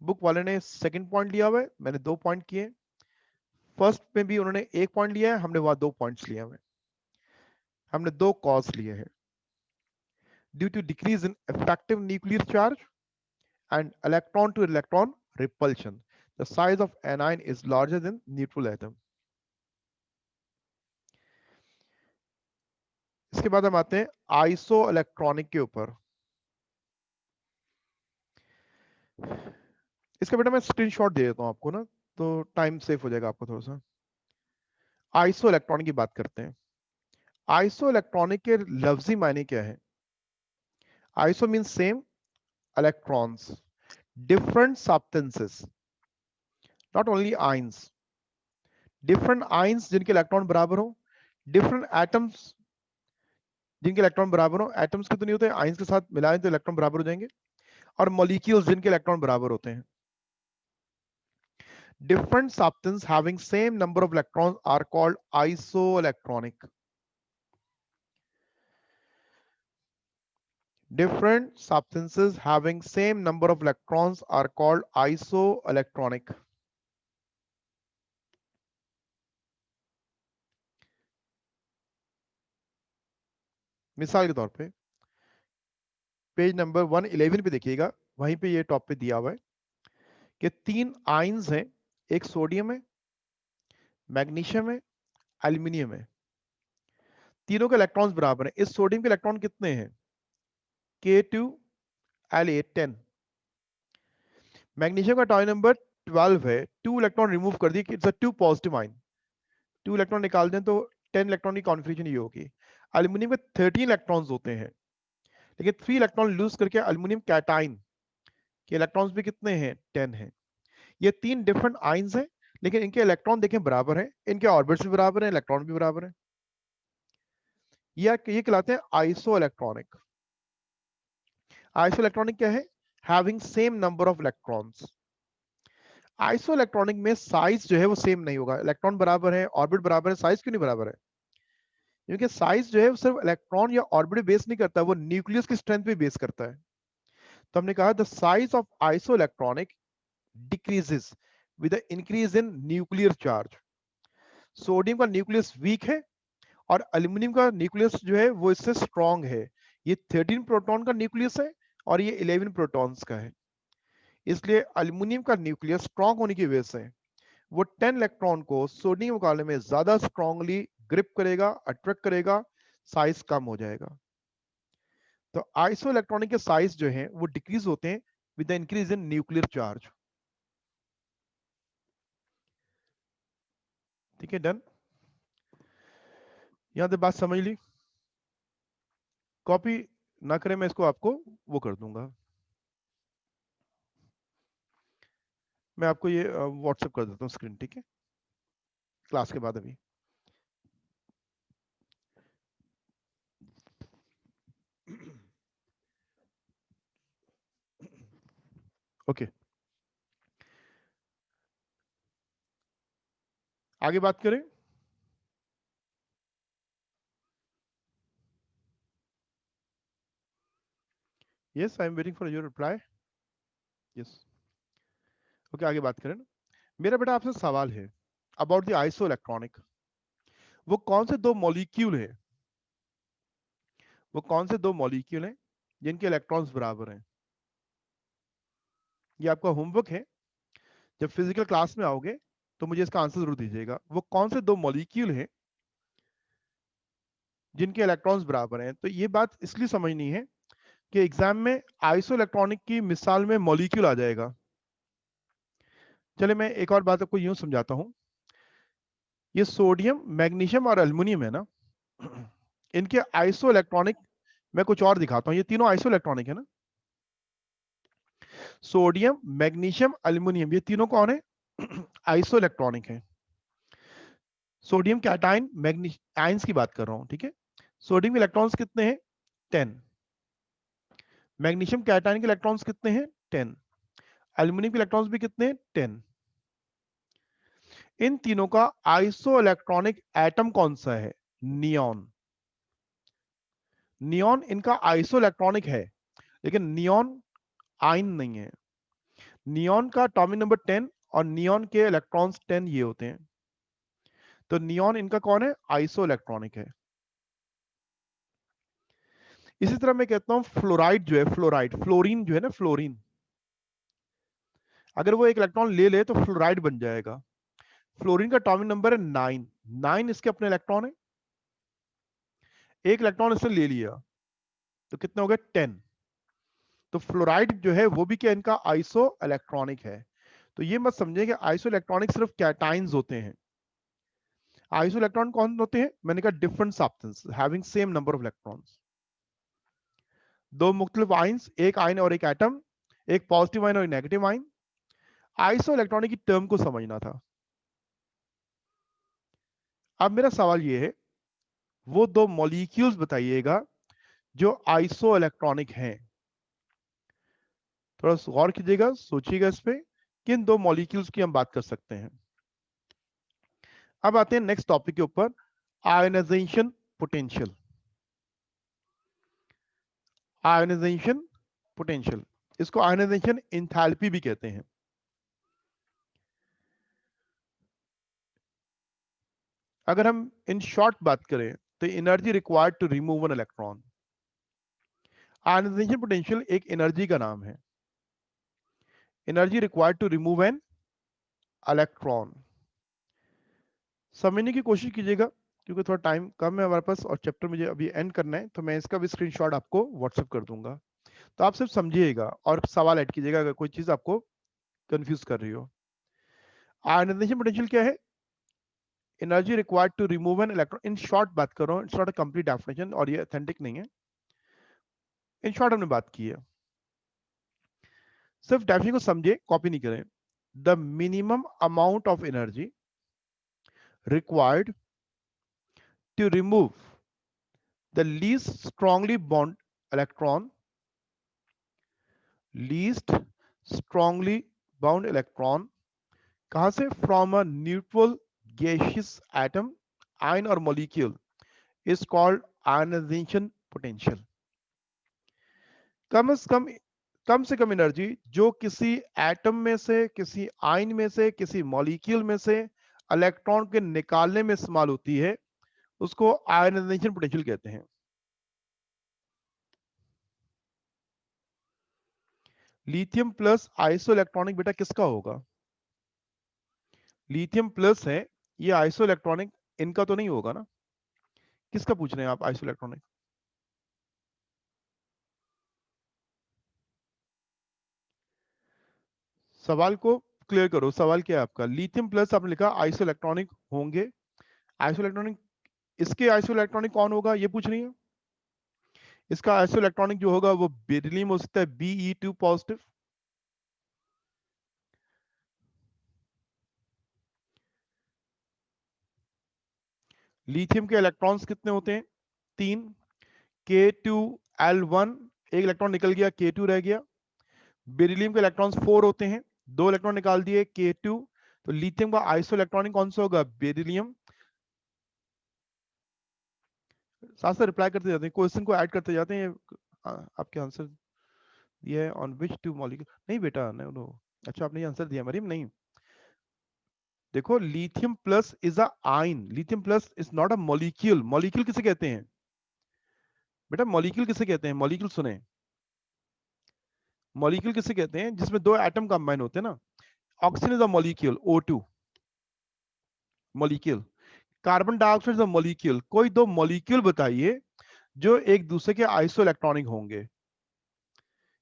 Book वाले ने second point लिया हुआ है, मैंने 2 पॉइंट किए। फर्स्ट में भी उन्होंने 1 पॉइंट लिया है, हमने वहां 2 पॉइंट्स लिए हुए, हमने 2 कॉज लिए हैं। Due to decrease in effective nuclear charge and electron to electron repulsion, the size of anion is larger than neutral atom. इसके बाद हम आते हैं आइसो इलेक्ट्रॉनिक के ऊपर। इसका बेटा मैं स्क्रीनशॉट दे देता हूं आपको ना, तो टाइम सेव हो जाएगा आपको थोड़ा सा। आइसो इलेक्ट्रॉनिक की बात करते हैं। आइसो इलेक्ट्रॉनिक के लफ्जी मायने क्या है? Iso mean same, electrons, different substances, not only ions, different ions जिनके इलेक्ट्रॉन बराबर हो, डिफरेंट एटम्स जिनके इलेक्ट्रॉन बराबर हो। एटम्स के तो नहीं होते, आइंस के साथ मिलाएं तो इलेक्ट्रॉन बराबर हो जाएंगे। और मॉलिक्यूल्स जिनके इलेक्ट्रॉन बराबर होते हैं। Different substance having same number of electrons are called isoelectronic. Different substances having same number of electrons are called isoelectronic. मिसाल के तौर पे पेज नंबर 111 पे देखिएगा, वहीं पे ये टॉप पे दिया हुआ है कि 3 आयंस हैं, एक सोडियम है, मैग्नीशियम है, एल्यूमिनियम है। तीनों के इलेक्ट्रॉन्स बराबर हैं। इस सोडियम के इलेक्ट्रॉन कितने हैं? K2 L8 10। मैग्नीशियम का अटॉमिक नंबर 12 है, 2 इलेक्ट्रॉन रिमूव कर दिए, it's a 2 positive ion. 2 electron निकाल दें तो 10 इलेक्ट्रॉन की कॉन्फिगरेशन ये होगी। एल्यूमिनियम में 13 इलेक्ट्रॉन्स होते हैं, लेकिन 3 इलेक्ट्रॉन लूज करके एल्यूमिनियम कैटाइन के इलेक्ट्रॉन्स भी कितने हैं? 10 हैं। ये 3 डिफरेंट आयंस हैं, लेकिन इनके इलेक्ट्रॉन देखें बराबर हैं, इनके ऑर्बिट्स भी बराबर हैं, इलेक्ट्रॉन भी बराबर हैं। ये कहलाते हैं आइसो इलेक्ट्रॉनिक। आइसो इलेक्ट्रॉनिक क्या है? Having same number of electrons. Iso electronic में साइज जो है वो सेम नहीं होगा, इलेक्ट्रॉन बराबर है, ऑर्बिट बराबर है, साइज क्यों नहीं बराबर है? क्योंकि साइज जो है वो सिर्फ इलेक्ट्रॉन या ऑर्बिट बेस नहीं करता, वो न्यूक्लियस की स्ट्रेंथ पे बेस करता है। तो हमने कहा the size of iso electronic decreases with the increase in nuclear charge. Sodium का न्यूक्लियस वीक है और एल्यूमिनियम का न्यूक्लियस जो है वो इससे स्ट्रॉन्ग है। ये 13 प्रोटॉन का न्यूक्लियस है और ये 11 प्रोटॉन्स का है। इसलिए एल्यूमिनियम का न्यूक्लियस स्ट्रॉन्ग होने की वजह से वो 10 इलेक्ट्रॉन को सोडियम के मुकाबले में ज्यादा स्ट्रांगली ग्रिप करेगा, अट्रैक्ट करेगा, साइज कम हो जाएगा। तो आइसो इलेक्ट्रॉनिक के साइज जो है वो डिक्रीज होते हैं with the increase in nuclear charge. ठीक है, डन। यहां तक बात समझ ली? कॉपी ना करें, मैं इसको आपको वो कर दूंगा, मैं आपको ये व्हाट्सएप कर देता हूँ स्क्रीन, ठीक है, क्लास के बाद अभी। ओके, आगे बात करें। Yes, I am waiting for your reply. Yes, okay, आगे बात करें ना। मेरा बेटा आपसे सवाल है अबाउट द आइसो इलेक्ट्रॉनिक। वो कौन से दो मॉलिक्यूल है, वो कौन से दो मॉलिक्यूल हैं जिनके इलेक्ट्रॉन्स बराबर हैं? ये आपका होमवर्क है, जब फिजिकल क्लास में आओगे तो मुझे इसका आंसर जरूर दीजिएगा। वो कौन से दो मॉलिक्यूल हैं जिनके इलेक्ट्रॉन्स बराबर हैं? तो ये बात इसलिए समझनी है कि एग्जाम में आइसो इलेक्ट्रॉनिक की मिसाल में मॉलिक्यूल आ जाएगा। चले मैं एक और बात आपको यूं समझाता हूं। ये सोडियम, मैग्नीशियम और एल्युमिनियम है ना, इनके आइसो इलेक्ट्रॉनिक मैं कुछ और दिखाता हूं। ये तीनों आइसो इलेक्ट्रॉनिक है ना, सोडियम, मैग्नीशियम, एल्युमिनियम, ये तीनों कौन है? आइसो इलेक्ट्रॉनिक है। सोडियम कैटाइन, मैग्नीशियम आयंस की बात कर रहा हूं, ठीक है। सोडियम के इलेक्ट्रॉन्स कितने हैं? 10। मैग्नीशियम कैटाइन के इलेक्ट्रॉन्स कितने हैं? 10। एल्युमिनियम के इलेक्ट्रॉन्स भी कितने हैं? 10। इन तीनों का आइसो इलेक्ट्रॉनिक एटम कौन सा है? नियॉन। नियॉन इनका आइसो इलेक्ट्रॉनिक है, लेकिन नियॉन आयन नहीं है। नियॉन का एटॉमिक नंबर 10 और नियॉन के इलेक्ट्रॉन्स 10 ये होते हैं। तो नियॉन इनका कौन है? आइसो इलेक्ट्रॉनिक है। इसी तरह मैं कहता हूं फ्लोराइड जो है, फ्लोराइड, फ्लोरीन जो है ना, फ्लोरीन, अगर वो एक इलेक्ट्रॉन ले ले तो फ्लोराइड बन जाएगा। फ्लोरीन का एटॉमिक नंबर है 9। 9 इसके अपने इलेक्ट्रॉन है, एक इलेक्ट्रॉन इसने ले लिया तो कितने हो गए? 10। तो फ्लोराइड जो है वो भी क्या इनका आइसो इलेक्ट्रॉनिक है। तो ये मत समझे कि आइसो इलेक्ट्रॉनिक सिर्फ कैटाइंस होते हैं। आइसो इलेक्ट्रॉन कौन होते हैं? मैंने कहा different substance having same number of electrons. दो मुख्तलिफ आइंस, एक आयन और एक एटम, एक पॉजिटिव आयन और एक नेगेटिव आयन। आइसो इलेक्ट्रॉनिक की टर्म को समझना था। अब मेरा सवाल ये है, वो दो मॉलिक्यूल्स बताइएगा जो आइसो इलेक्ट्रॉनिक हैं। थोड़ा गौर कीजिएगा, सोचिएगा इस पे, किन दो मॉलिक्यूल्स की हम बात कर सकते हैं। अब आते हैं नेक्स्ट टॉपिक के ऊपर, आयोनाइजेशन पोटेंशियल। आयोनाइजेशन पोटेंशियल, इसको आयोनाइजेशन एंथैल्पी भी कहते हैं। अगर हम इन शॉर्ट बात करें तो energy required to remove an electron. Ionization potential एक एनर्जी का नाम है, energy required to remove an electron. समझने की कोशिश कीजिएगा, क्योंकि थोड़ा टाइम कम है हमारे पास और चैप्टर मुझे अभी एंड करना है, तो मैं इसका भी स्क्रीनशॉट आपको व्हाट्सएप कर दूंगा। तो आप सिर्फ समझिएगा और सवाल ऐड कीजिएगा अगर कोई चीज आपको कंफ्यूज कर रही हो। आयोनाइजेशन पोटेंशियल क्या है? Energy required to remove an electron. In short बात कर रहा हूँ, it's not a complete definition और ये ऑथेंटिक नहीं है। इन शॉर्ट हमने बात की है, सिर्फ डेफिनेशन को समझे, कॉपी नहीं करें। The minimum amount of energy required to remove the least strongly bond electron, least strongly bound electron, कहां से? From a neutral gaseous atom, ion और molecule, is called ionization potential. कम से कम एनर्जी जो किसी एटम में से, किसी आयन में से, किसी मॉलिक्यूल में से इलेक्ट्रॉन के निकालने में इस्तेमाल होती है, उसको आयोनाइजेशन पोटेंशियल कहते हैं। लिथियम प्लस आइसो इलेक्ट्रॉनिक बेटा किसका होगा? लिथियम प्लस है, ये आइसो इलेक्ट्रॉनिक इनका तो नहीं होगा ना? किसका पूछ रहे हैं आप आइसो इलेक्ट्रॉनिक? सवाल को क्लियर करो, सवाल क्या है आपका? लिथियम प्लस आपने लिखा आइसो इलेक्ट्रॉनिक होंगे, आइसो इलेक्ट्रॉनिक, इसके आइसो इलेक्ट्रॉनिक कौन होगा ये पूछ रही है। इसका आइसो इलेक्ट्रॉनिक जो होगा वो बेरिलियम हो सकता है, Be2 पॉजिटिव। लिथियम के इलेक्ट्रॉन्स कितने होते हैं? 3, K2L1, एक इलेक्ट्रॉन निकल गया, K2 रह गया। बेरिलियम के इलेक्ट्रॉन्स 4 होते हैं, 2 इलेक्ट्रॉन निकाल दिए, K2। तो लिथियम का आइसो इलेक्ट्रॉनिक कौन सा होगा? बेरिलियम। साथ साथ रिप्लाई करते जाते हैं, क्वेश्चन को ऐड करते जाते हैं। आपके आंसर दिया है ऑन विच टू मॉलिक्यूल, नहीं बेटा नो नो। अच्छा आपने ये आंसर दिया मरीम, नहीं देखो, lithium plus is a ion, lithium plus is not a molecule. Molecule किसे कहते हैं बेटा? मॉलिक्यूल किसे कहते हैं? मॉलिक्यूल सुने, मॉलिक्यूल किसे कहते हैं? जिसमें 2 एटम कंबाइन होते हैं ना। Oxygen is a molecule, O2 molecule. Carbon dioxide is a molecule. कोई 2 मॉलिक्यूल बताइए जो एक दूसरे के आइसो इलेक्ट्रॉनिक होंगे।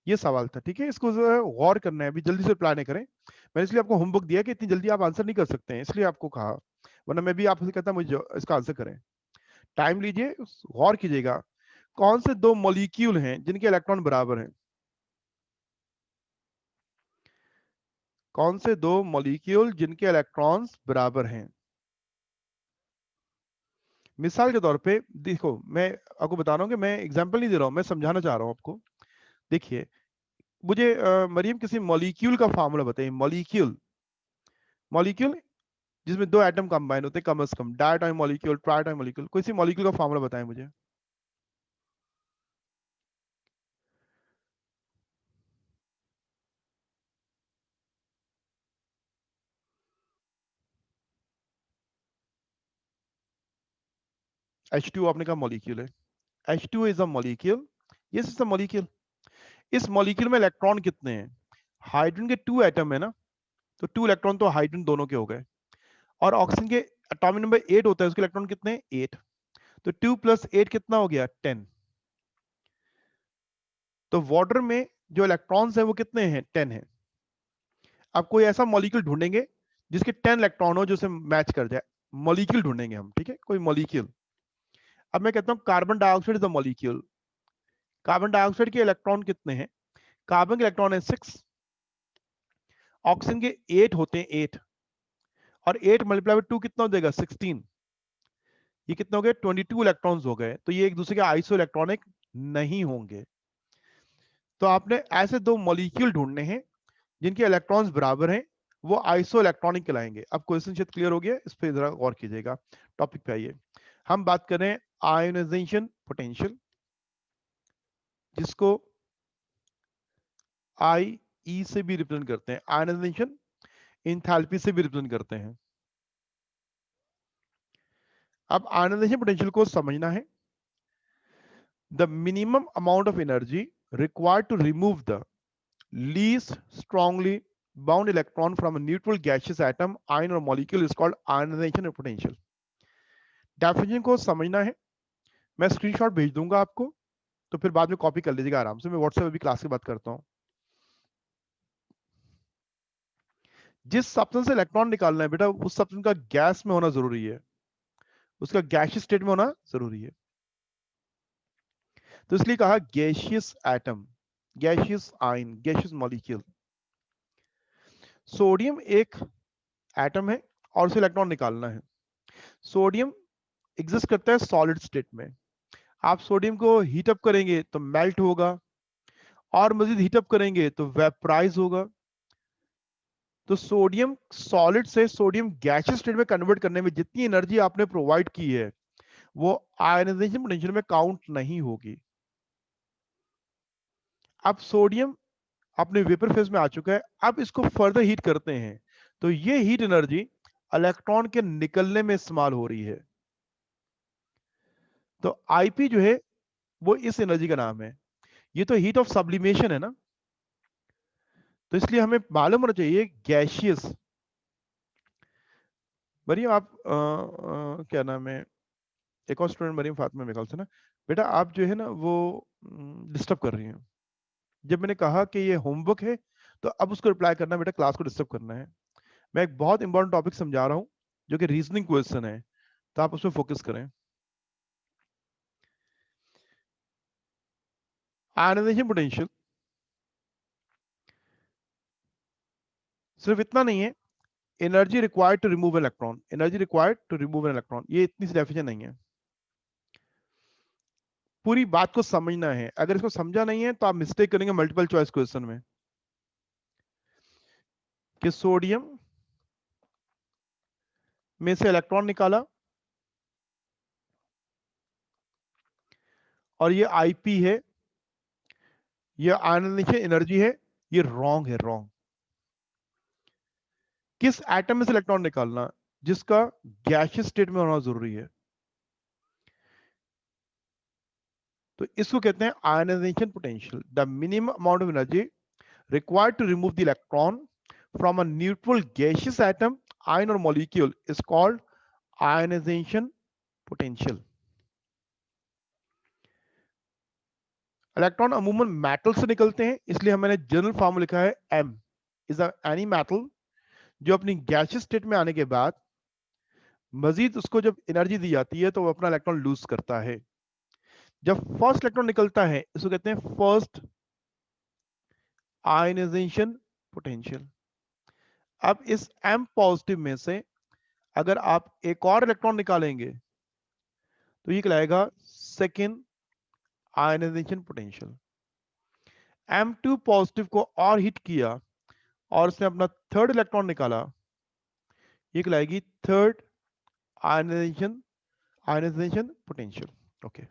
ये सवाल था, ठीक है, इसको गौर करना है, अभी जल्दी से रिप्लाई नहीं करें। मैंने इसलिए आपको होमवर्क दिया कि इतनी जल्दी आप आंसर नहीं कर सकते हैं, इसलिए आपको कहा, वरना मैं भी आपसे कहता मुझे इसका आंसर करें। टाइम लीजिए, गौर कीजिएगा। कौन से 2 मॉलिक्यूल हैं जिनके इलेक्ट्रॉन बराबर हैं? कौन से 2 मॉलिक्यूल जिनके इलेक्ट्रॉन्स बराबर हैं? मिसाल के तौर पे देखो, मैं आपको बता रहा हूं कि मैं एग्जांपल नहीं दे रहा हूं, मैं समझाना चाह रहा हूं आपको। देखिए, मुझे मरियम किसी मॉलिक्यूल का फार्मूला बताइए। मॉलिक्यूल, मॉलिक्यूल जिसमें 2 एटम कंबाइन होते हैं कम से कम, डायटोमिक मॉलिक्यूल, ट्राइटोमिक मॉलिक्यूल, कोई सी मॉलिक्यूल का फार्मूला बताएं मुझे। H2 आपने कहा मॉलिक्यूल है, H2 is a molecule, yes is a molecule. इस मॉलिक्यूल में इलेक्ट्रॉन कितने हैं? हाइड्रोजन के 2 एटम है ना, तो 2 इलेक्ट्रॉन तो हाइड्रोजन दोनों के हो गए। और ऑक्सीजन के एटॉमिक नंबर 8 होता है, उसके इलेक्ट्रॉन कितने हैं? 8। तो 2 + 8 कितना हो गया? 10। तो वाटर में जो इलेक्ट्रॉन्स है वो कितने हैं? 10 है। अब कोई ऐसा मॉलिक्यूल ढूंढेंगे जिसके 10 इलेक्ट्रॉन हो, जो उसे मैच कर जाए। मॉलिक्यूल ढूंढेंगे हम, ठीक है, कोई मॉलिक्यूल। अब मैं कहता हूं carbon dioxide is a molecule. Carbon dioxide के इलेक्ट्रॉन कितने हैं? कार्बन के इलेक्ट्रॉन है 6, ऑक्सीजन के 8 होते हैं, 8। और 8 × 2 कितना हो जाएगा? 16। ये कितना हो गया? 22 इलेक्ट्रॉन्स हो गए। तो ये एक दूसरे के आइसो इलेक्ट्रॉनिक नहीं होंगे। तो आपने ऐसे 2 मॉलिक्यूल ढूंढने हैं जिनके इलेक्ट्रॉन्स बराबर हैं, वो आइसो इलेक्ट्रॉनिक कहलाएंगे। अब क्वेश्चन शायद क्लियर हो गया, इस पर जरा गौर कीजिएगा। टॉपिक पे आइए, हम बात करें आयोनाइजेशन पोटेंशियल, जिसको IE से भी रिप्रेजेंट करते हैं, आयोनाइजेशन इंथैल्पी से भी रिप्रेजेंट करते हैं। अब आयोनाइजेशन पोटेंशियल को समझना है। The minimum amount of energy required to remove the least strongly bound electron from a neutral gaseous atom, ion or molecule is called ionization potential. Definition को समझना है, मैं स्क्रीनशॉट भेज दूंगा आपको, तो फिर बाद में कॉपी कर लीजिएगा आराम से। मैं व्हाट्सएप भी क्लास की बात करता हूं। जिस सब्सटेंस से इलेक्ट्रॉन निकालना है बेटा, उस सब्सटेंस का गैस में होना जरूरी है, उसका गैसियस स्टेट में होना जरूरी है। तो इसलिए कहा gaseous atom, gaseous ion, gaseous molecule. Sodium एक एटम है और उसे इलेक्ट्रॉन निकालना है। सोडियम एग्जिस्ट करता है सॉलिड स्टेट में। आप सोडियम को हीट अप करेंगे तो मेल्ट होगा, और मजीद हीट अप करेंगे तो वेपराइज होगा। तो सोडियम सॉलिड से सोडियम गैसियस स्टेट में कन्वर्ट करने में जितनी एनर्जी आपने प्रोवाइड की है, वो आयनाइजेशन पोटेंशियल में काउंट नहीं होगी। अब सोडियम अपने वेपर फेज में आ चुका है, अब इसको फर्दर हीट करते हैं, तो ये हीट एनर्जी इलेक्ट्रॉन के निकलने में इस्तेमाल हो रही है। तो आईपी जो है वो इस एनर्जी का नाम है। ये तो हीट ऑफ सब्लिमेशन है ना, तो इसलिए हमें मालूम होना चाहिए गैशियस। मरियम आप क्या नाम है, एक और स्टूडेंट मरियम फातिमा मेरे ख्याल से ना, बेटा आप जो है ना वो डिस्टर्ब कर रही हैं। जब मैंने कहा कि ये होमवर्क है, तो अब उसको रिप्लाई करना बेटा क्लास को डिस्टर्ब करना है। मैं एक बहुत इंपॉर्टेंट टॉपिक समझा रहा हूँ जो कि रीजनिंग क्वेश्चन है, तो आप उसमें फोकस करें। आयनाइजेशन पोटेंशियल सिर्फ इतना नहीं है, energy required to remove electron, energy required to remove an electron, ये इतनी सी डेफिनेशन नहीं है। पूरी बात को समझना है, अगर इसको समझा नहीं है तो आप मिस्टेक करेंगे मल्टीपल चॉइस क्वेश्चन में कि सोडियम में से इलेक्ट्रॉन निकाला और ये आईपी है, ये आयनाइजेशन एनर्जी है, ये रॉन्ग है, रॉन्ग। किस एटम में से इलेक्ट्रॉन निकालना, जिसका गैसियस स्टेट में होना जरूरी है, तो इसको कहते हैं ionization potential. The minimum amount of energy required to remove the electron from a neutral gaseous atom, ion or molecule is called ionization potential. Electron अमूमन मेटल से निकलते हैं, इसलिए मैंने जनरल फॉर्म लिखा है M is any metal जो अपनी गैसियस स्टेट में आने के बाद मजीद उसको जब एनर्जी दी जाती है तो वो अपना इलेक्ट्रॉन लूज करता है। जब फर्स्ट इलेक्ट्रॉन निकलता है इसको कहते हैं फर्स्ट आयनाइजेशन पोटेंशियल। अब इस M पॉजिटिव में से अगर आप एक और इलेक्ट्रॉन निकालेंगे तो ये कहलाएगा second ionization potential. M2 positive को और हिट किया और उसने अपना थर्ड इलेक्ट्रॉन निकाला, ये कहलाएगी third ionization ionization potential. Okay,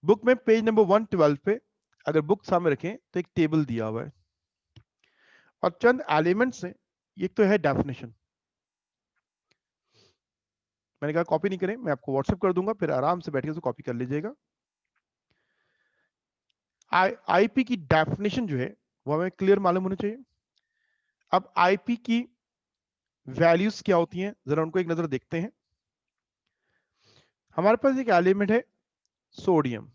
book में पेज नंबर 112 पे अगर बुक सामने रखें तो एक टेबल दिया हुआ है और चंद एलिमेंट्स हैं। एक तो है डेफिनेशन, मैंने कहा कॉपी नहीं करें, मैं आपको व्हाट्सएप कर दूंगा, फिर आराम से बैठ के उसको कॉपी कर लीजिएगा। आईपी की डेफिनेशन जो है वो हमें क्लियर मालूम होनी चाहिए। अब आईपी की वैल्यूज क्या होती हैं, जरा उनको एक नजर देखते हैं। हमारे पास एक एलिमेंट है सोडियम।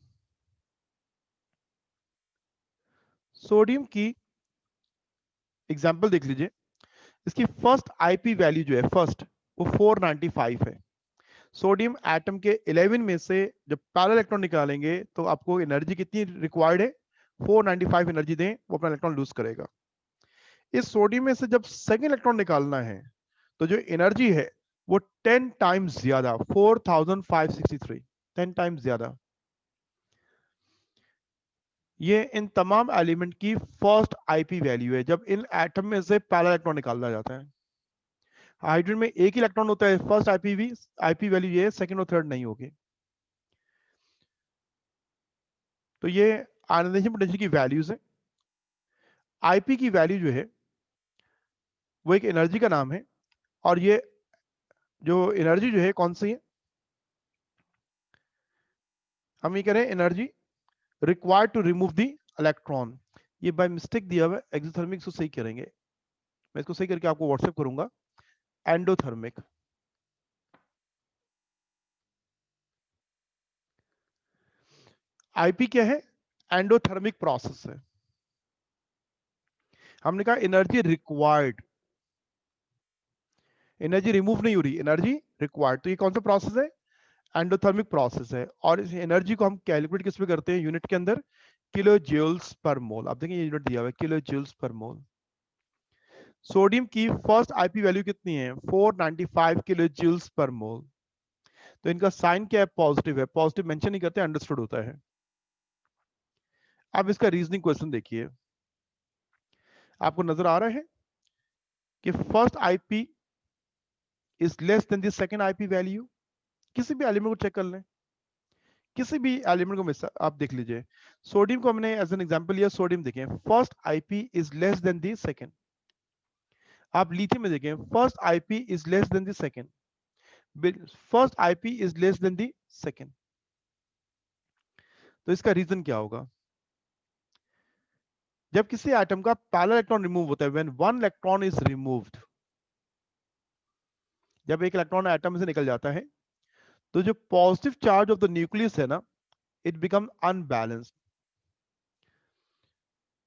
सोडियम की एग्जांपल देख लीजिए, इसकी फर्स्ट आईपी वैल्यू जो है फर्स्ट वो 495 है। सोडियम एटम के 11 में से जब पैरेलल इलेक्ट्रॉन निकालेंगे तो आपको एनर्जी कितनी रिक्वायर्ड है, 495 एनर्जी दें, वो अपना इलेक्ट्रॉन लूज करेगा। इस सोडियम में से जब सेकंड इलेक्ट्रॉन निकालना है तो जो एनर्जी है वो 10 टाइम्स ज्यादा, 4563, 10 टाइम्स ज्यादा। ये इन तमाम एलिमेंट की फर्स्ट आईपी वैल्यू है जब इन एटम में से पैरेलल इलेक्ट्रॉन निकाला जाता है। हाइड्रोजन में एक ही इलेक्ट्रॉन होता है, फर्स्ट आईपी वैल्यू ये, सेकंड और थर्ड नहीं होगी। तो ये आयनाइजेशन पोटेंशियल की वैल्यूज है। आईपी की वैल्यू जो है वो एक एनर्जी का नाम है, और ये जो एनर्जी जो है कौन सी है, हम ये कह रहे हैं energy required to remove the electron. ये बाय मिस्टेक दिया हुआ है, एक्सोथर्मिक को सही करेंगे, मैं इसको सही करके आपको व्हाट्सएप करूंगा। एंडोथर्मिक, आईपी क्या है, एंडोथर्मिक प्रोसेस है। हमने कहा एनर्जी रिक्वायर्ड, एनर्जी रिमूव नहीं हो रही, एनर्जी रिक्वायर्ड। तो ये कौन सा प्रोसेस है, एंडोथर्मिक प्रोसेस है। और इस एनर्जी को हम कैलकुलेट किस पे करते हैं, यूनिट के अंदर किलो जूल्स पर मोल। आप देखें ये यूनिट दिया हुआ है किलो जूल्स पर मोल। सोडियम की फर्स्ट आईपी वैल्यू कितनी है, 495 किलो जूल्स पर मोल। तो इनका साइन क्या है, पॉजिटिव है, पॉजिटिव मेंशन नहीं करते, अंडरस्टूड होता है। अब इसका रीजनिंग क्वेश्चन देखिए, आपको नजर आ रहा है कि first IP is less than the second IP value. किसी भी एलिमेंट को चेक कर लें, किसी भी एलिमेंट को मिस आप देख लीजिए। सोडियम को हमने एज एन एग्जांपल लिया, सोडियम देखें first IP is less than the second. आप लिथियम में देखें first IP is less than the second, first IP is less than the second. तो इसका रीजन क्या होगा, जब किसी एटम का पहला इलेक्ट्रॉन रिमूव होता है, when one electron is removed, जब एक इलेक्ट्रॉन एटम से निकल जाता है तो जो positive charge of the nucleus है ना, इट बिकम अनबैलेंस्ड।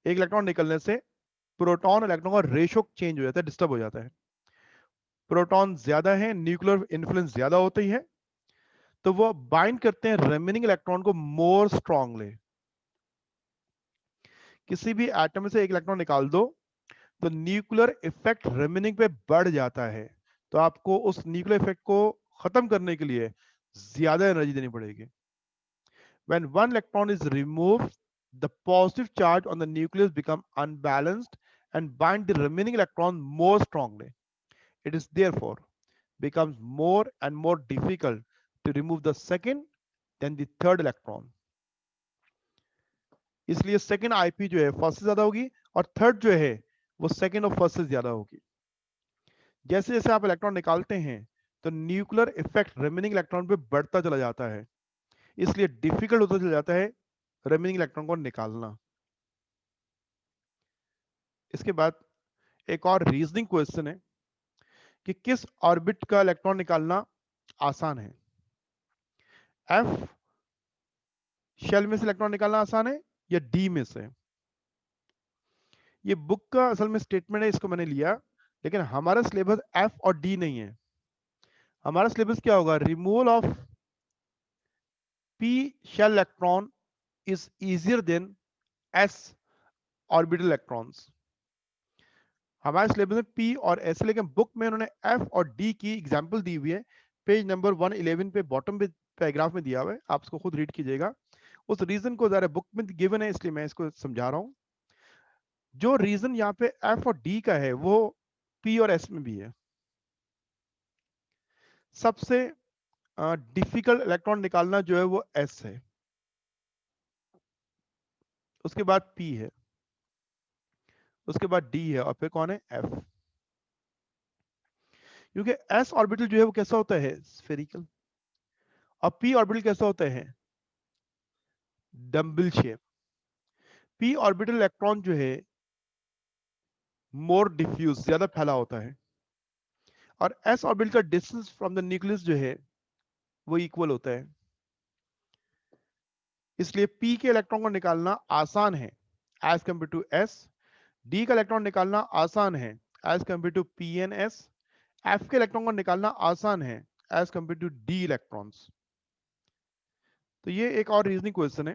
एक इलेक्ट्रॉन निकलने से प्रोटॉन इलेक्ट्रॉन का रेशियो चेंज हो जाता है, डिस्टर्ब हो जाता है। प्रोटॉन ज्यादा है, न्यूक्लियर इन्फ्लुएंस ज्यादा होती है, तो वो बाइंड करते हैं रिमेनिंग इलेक्ट्रॉन को मोर स्ट्रांगली। किसी भी एटम से एक इलेक्ट्रॉन निकाल दो तो न्यूक्लियर इफेक्ट रिमेनिंग पे बढ़ जाता है, तो आपको उस न्यूक्लियर इफेक्ट को खत्म करने के लिए ज्यादा एनर्जी देनी पड़ेगी। When one electron is removed, the positive charge on the nucleus become unbalanced and bind the remaining electron more strongly. It is therefore becomes more and more difficult to remove the second than the third electron. इसलिए second IP जो है first से ज्यादा होगी और third जो है वो सेकंड और फर्स्ट से ज्यादा होगी। जैसे जैसे आप इलेक्ट्रॉन निकालते हैं तो न्यूक्लियर इफेक्ट रिमेनिंग इलेक्ट्रॉन पे बढ़ता चला जाता है, इसलिए डिफिकल्ट होता चला जाता है रिमेनिंग इलेक्ट्रॉन को निकालना। इसके बाद एक और रीजनिंग क्वेश्चन है कि किस ऑर्बिट का इलेक्ट्रॉन निकालना आसान है। एफ शेल में से इलेक्ट्रॉन निकालना आसान है या डी में से। ये बुक का असल में स्टेटमेंट है, इसको मैंने लिया, लेकिन हमारा सिलेबस एफ और डी नहीं है। हमारा सिलेबस क्या होगा, removal of P shell electron is easier than S orbital electrons. हमारे सिलेबस में पी और एस, लेकिन बुक में उन्होंने एफ और डी की एग्जांपल दी हुई है। पेज नंबर 111 पे बॉटम पे पैराग्राफ में दिया हुआ है, आप इसको खुद रीड कीजिएगा। उस रीजन को ज़रा बुक में गिवन है, इसलिए मैं इसको समझा रहा हूं। जो रीजन यहाँ पे एफ और डी का है वो पी और एस में भी है। सबसे डिफिकल्ट इलेक्ट्रॉन निकालना जो है वो एस है, उसके बाद पी है, उसके बाद डी है, और फिर कौन है, एफ। क्योंकि एस ऑर्बिटल जो है वो कैसा होता है, स्फेरिकल, और पी ऑर्बिटल कैसा होता है, dumbbell shape. P orbital electron जो है मोर डिफ्यूज, ज्यादा फैला होता है, और एस ऑर्बिटल का डिस्टेंस फ्रॉम द न्यूक्लियस जो है वो इक्वल होता है। इसलिए पी के इलेक्ट्रॉन को निकालना आसान है as compare to S. D का इलेक्ट्रॉन निकालना आसान है as compare to P and S. F के इलेक्ट्रॉन को निकालना आसान है as compare to D electrons. तो ये एक और रीजनिंग क्वेश्चन है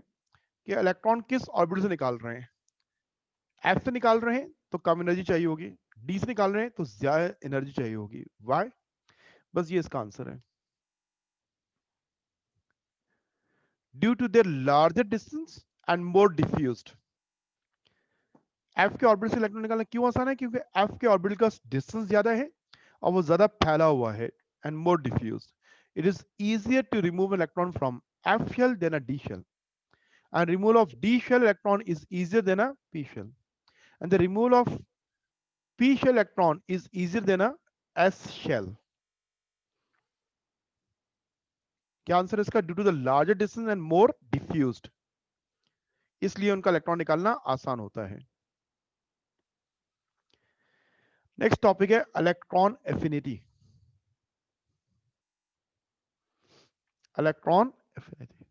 कि इलेक्ट्रॉन किस ऑर्बिटल से निकाल रहे हैं। एफ से निकाल रहे हैं तो कम एनर्जी चाहिए होगी, डी से निकाल रहे हैं तो ज्यादा एनर्जी चाहिए होगी। वाई? बस ये इसका आंसर है, due to their larger distance and more diffused. F के ऑर्बिटल से इलेक्ट्रॉन निकालना क्यों आसान है, क्योंकि एफ के ऑर्बिटल का डिस्टेंस ज्यादा है और वो ज्यादा फैला हुआ है and more diffuse. It is easier to remove electron from F shell than a D shell, and removal of D shell electron is easier than a P shell, and the removal of P shell electron is easier than a S shell. क्या answer इसका, due to the larger distance and more diffused, इसलिए उनका electron निकालना आसान होता है। Next topic है electron affinity. Electron affinity,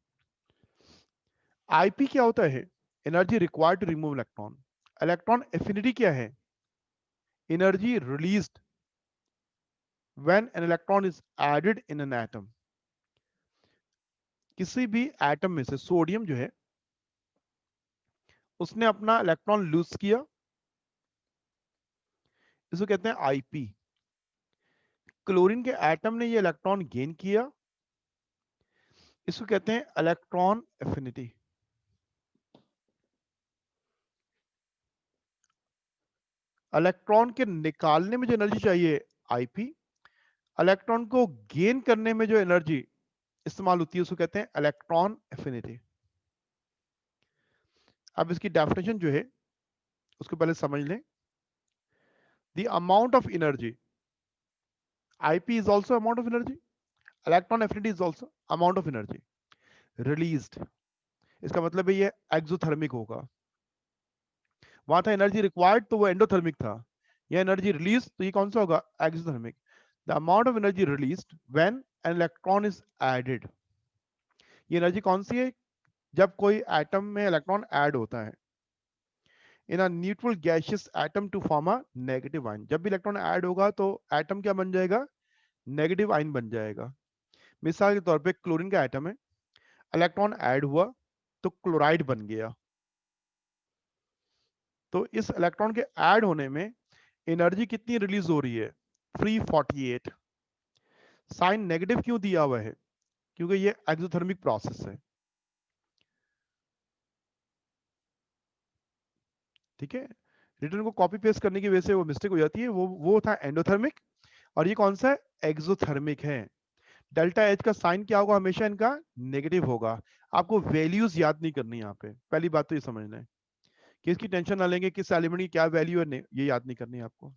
IP क्या होता है, energy required to remove electron. Electron affinity क्या है, energy released when an electron is added in an atom. किसी भी एटम में से सोडियम जो है उसने अपना इलेक्ट्रॉन लूज किया, इसको कहते हैं आईपी। क्लोरीन के एटम ने ये इलेक्ट्रॉन गेन किया, इसको कहते हैं इलेक्ट्रॉन एफिनिटी। इलेक्ट्रॉन के निकालने में जो एनर्जी चाहिए आईपी, इलेक्ट्रॉन को गेन करने में जो एनर्जी इस्तेमाल होती है उसको कहते हैं इलेक्ट्रॉन एफिनिटी। अब इसकी डेफिनेशन जो है उसको पहले समझ लें। The amount of energy, IP is also amount of energy, electron affinity is also amount of energy released. इसका मतलब है ये एक्सोथर्मिक होगा, वहां था एनर्जी रिक्वायर्ड तो वो एंडोथर्मिक था, ये एनर्जी रिलीज तो ये कौन सा होगा, exothermic. The amount of energy released when an electron is added, ये एनर्जी कौन सी है, जब कोई एटम में इलेक्ट्रॉन ऐड होता है। In a neutral gaseous atom to form a negative ion. जब भी इलेक्ट्रॉन ऐड होगा तो एटम क्या बन जाएगा, नेगेटिव आयन बन जाएगा। मिसाल के तौर पे क्लोरीन का एटम है, इलेक्ट्रॉन ऐड हुआ तो क्लोराइड बन गया। तो इस इलेक्ट्रॉन के ऐड होने में एनर्जी कितनी रिलीज हो रही है, 348। साइन नेगेटिव क्यों दिया हुआ है, क्योंकि ये एक्सोथर्मिक प्रोसेस है। ठीक है, रिटर्न को कॉपी पेस्ट करने की वजह से वो मिस्टेक हो जाती है। वो था एंडोथर्मिक, और ये कौन सा है, एक्सोथर्मिक है। डेल्टा एच का साइन क्या होगा, हमेशा इनका नेगेटिव होगा। आपको वैल्यूज याद नहीं करनी यहाँ पे, पहली बात तो ये समझना है कि इसकी टेंशन ना लेंगे किस एलिमेंट की क्या वैल्यू है, ये याद नहीं करनी है आपको।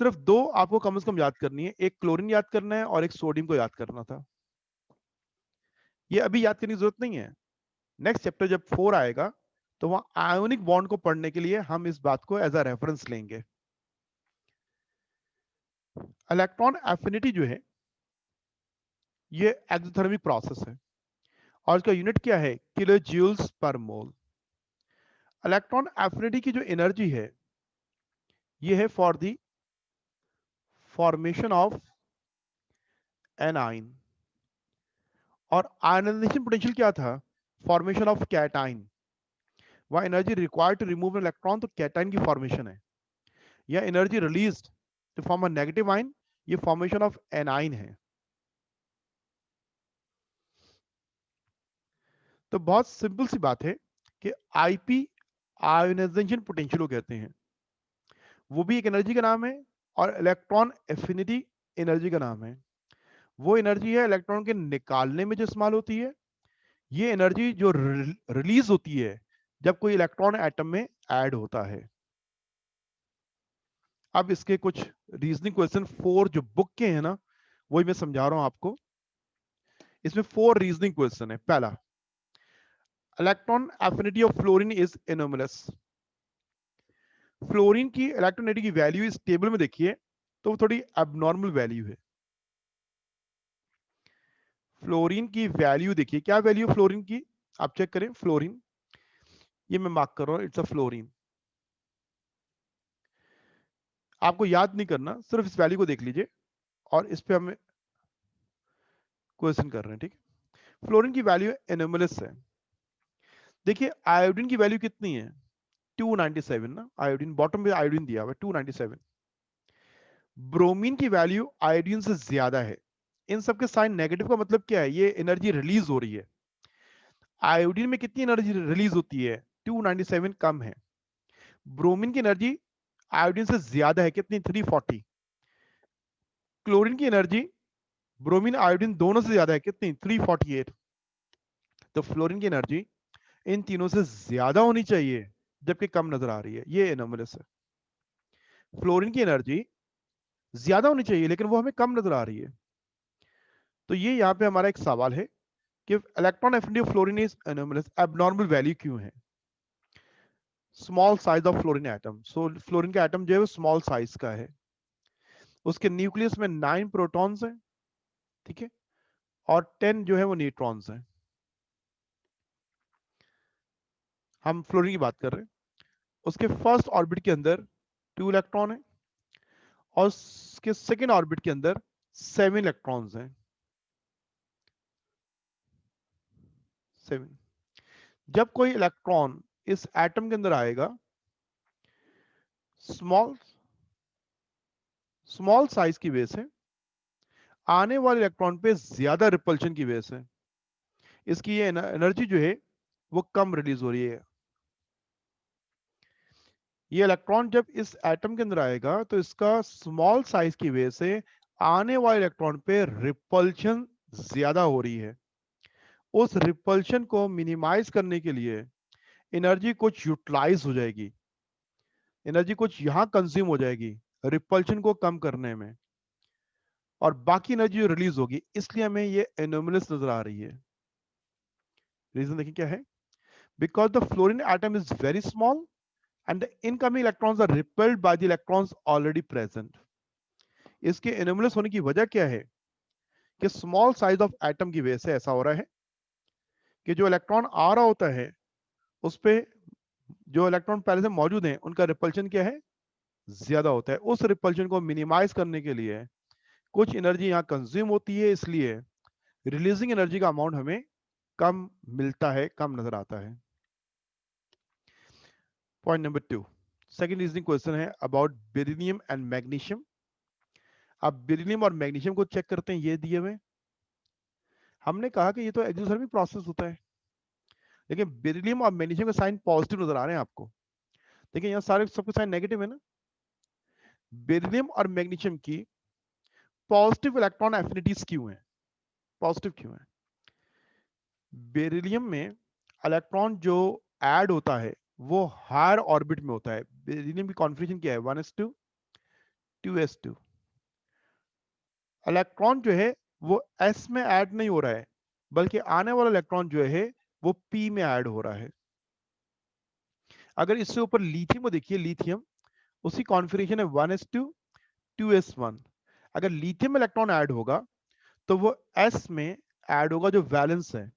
सिर्फ दो आपको कम से कम याद करनी है, एक क्लोरीन याद करना है और एक सोडियम को याद करना था। ये अभी याद करने की जरूरत नहीं है, नेक्स्ट चैप्टर जब 4 आएगा तो वहां आयोनिक बॉन्ड को पढ़ने के लिए हम इस बात को एज अ रेफरेंस लेंगे। इलेक्ट्रॉन एफिनिटी जो है ये एक्सोथर्मिक प्रोसेस है, और इसका यूनिट क्या है, किलो जूल्स पर मोल। इलेक्ट्रॉन एफिनिटी की जो एनर्जी है ये है for the formation of anion, और आयनाइजेशन पोटेंशियल क्या था, फॉर्मेशन ऑफ कैटाइन। वह energy required to remove electron, तो कैटाइन की फॉर्मेशन है। या energy released to form a negative ion, ये फॉर्मेशन ऑफ एनाइन है। तो बहुत सिंपल सी बात है कि आईपी आयोनाइजेशन पोटेंशियल को कहते हैं, वो भी एक एनर्जी का नाम है, और इलेक्ट्रॉन एफिनिटी एनर्जी का नाम है। वो एनर्जी है इलेक्ट्रॉन के निकालने में जो इस्तेमाल होती है, ये एनर्जी जो रिलीज होती है जब कोई इलेक्ट्रॉन एटम में ऐड होता है। अब इसके कुछ रीजनिंग क्वेश्चन 4 जो बुक के हैं ना, वही मैं समझा रहा हूं आपको। इसमें 4 रीजनिंग क्वेश्चन है। पहला, electron affinity of fluorine is anomalous. Fluorine की इलेक्ट्रोनेटी की वैल्यू इस टेबल में देखिए तो वो थोड़ी एबनॉर्मल वैल्यू है। फ्लोरीन की वैल्यू देखिए, क्या वैल्यू फ्लोरीन की, आप चेक करें। फ्लोरीन, ये मैं मार्क कर रहा हूं, इट्स अ फ्लोरीन। आपको याद नहीं करना, सिर्फ इस वैल्यू को देख लीजिए, और इस पे हम क्वेश्चन कर रहे हैं। ठीक है, फ्लोरीन की वैल्यू एनोमलस है। देखिए आयोडीन की वैल्यू कितनी है, 297 ना, आयोडीन बॉटम पे आयोडीन दिया हुआ है 297। ब्रोमीन की वैल्यू आयोडीन से ज्यादा है। इन सबके साइन नेगेटिव का मतलब क्या है, ये एनर्जी रिलीज हो रही है। आयोडीन में कितनी एनर्जी रिलीज होती है, 297 कम है। ब्रोमीन की एनर्जी आयोडीन से ज्यादा है, कितनी, 340। क्लोरीन की एनर्जी ब्रोमीन आयोडीन दोनों से ज्यादा है, कितनी, 348। तो फ्लोरीन की एनर्जी इन तीनों से ज्यादा होनी चाहिए जबकि कम नजर आ रही है, ये एनोमलस है। फ्लोरीन की एनर्जी ज्यादा होनी चाहिए लेकिन वो हमें कम नजर आ रही है। तो ये यहाँ पे हमारा एक सवाल है कि electron affinity of fluorine is anomalous, abnormal value क्यों है। Small size of fluorine atom, so fluorine का एटम जो है वो स्मॉल साइज का है। उसके न्यूक्लियस में 9 प्रोटॉन्स हैं, ठीक है, और 10 जो है वो न्यूट्रॉन्स हैं। हम फ्लोरीन की बात कर रहे हैं। उसके फर्स्ट ऑर्बिट के अंदर 2 इलेक्ट्रॉन है, और उसके सेकेंड ऑर्बिट के अंदर 7 इलेक्ट्रॉन्स हैं। 7। जब कोई इलेक्ट्रॉन इस एटम के अंदर आएगा, स्मॉल स्मॉल साइज की वजह से आने वाले इलेक्ट्रॉन पे ज्यादा रिपल्शन की वजह से इसकी ये एनर्जी जो है वो कम रिलीज हो रही है। ये इलेक्ट्रॉन जब इस एटम के अंदर आएगा तो इसका स्मॉल साइज की वजह से आने वाले इलेक्ट्रॉन पे रिपल्शन ज्यादा हो रही है। उस रिपल्शन को मिनिमाइज करने के लिए एनर्जी कुछ यूटिलाइज हो जाएगी, एनर्जी कुछ यहां कंज्यूम हो जाएगी रिपल्शन को कम करने में, और बाकी एनर्जी जो रिलीज होगी, इसलिए हमें ये एनोमलस नजर आ रही है। रीजन देखिए क्या है, because the fluorine atom is very small and the incoming electrons are repelled by the electrons already present। इसके एनोमलस होने की वजह क्या है कि स्मॉल साइज ऑफ एटम की वजह से ऐसा हो रहा है कि जो इलेक्ट्रॉन आ रहा होता है उस पे जो इलेक्ट्रॉन पहले से मौजूद हैं उनका रिपल्शन क्या है, ज्यादा होता है। उस रिपल्शन को मिनिमाइज करने के लिए कुछ एनर्जी यहाँ कंज्यूम होती है, इसलिए रिलीजिंग एनर्जी का अमाउंट हमें कम मिलता है, कम नजर आता है। Point number 2, second reasoning question है अबाउट बेरिलियम एंड मैग्नीशियम। अब बेरिलियम और मैग्नीशियम को चेक करते हैं, ये दिए हुए। हमने कहा कि ये तो एक्सोथर्मिक प्रोसेस होता है, लेकिन बेरिलियम और मैग्नीशियम का साइन पॉजिटिव नजर आ रहे हैं आपको। देखिए यहाँ सारे सबके साइन नेगेटिव है ना। बेरिलियम और मैग्नीशियम की पॉजिटिव इलेक्ट्रॉन एफिनिटीज क्यों है, पॉजिटिव क्यों है? बेरिलियम में इलेक्ट्रॉन जो ऐड होता है वो हायर ऑर्बिट में होता है। बेरिलियम की कॉन्फिगरेशन क्या है, 1s2 2s2। इलेक्ट्रॉन जो है वो s में ऐड नहीं हो रहा है, बल्कि आने वाला इलेक्ट्रॉन जो है वो p में ऐड हो रहा है। अगर इससे ऊपर लिथियम को देखिए, लिथियम उसी कॉन्फिगरेशन है 1s2 2s1। अगर लिथियम में इलेक्ट्रॉन ऐड होगा तो वो s में ऐड होगा जो वैलेंस है।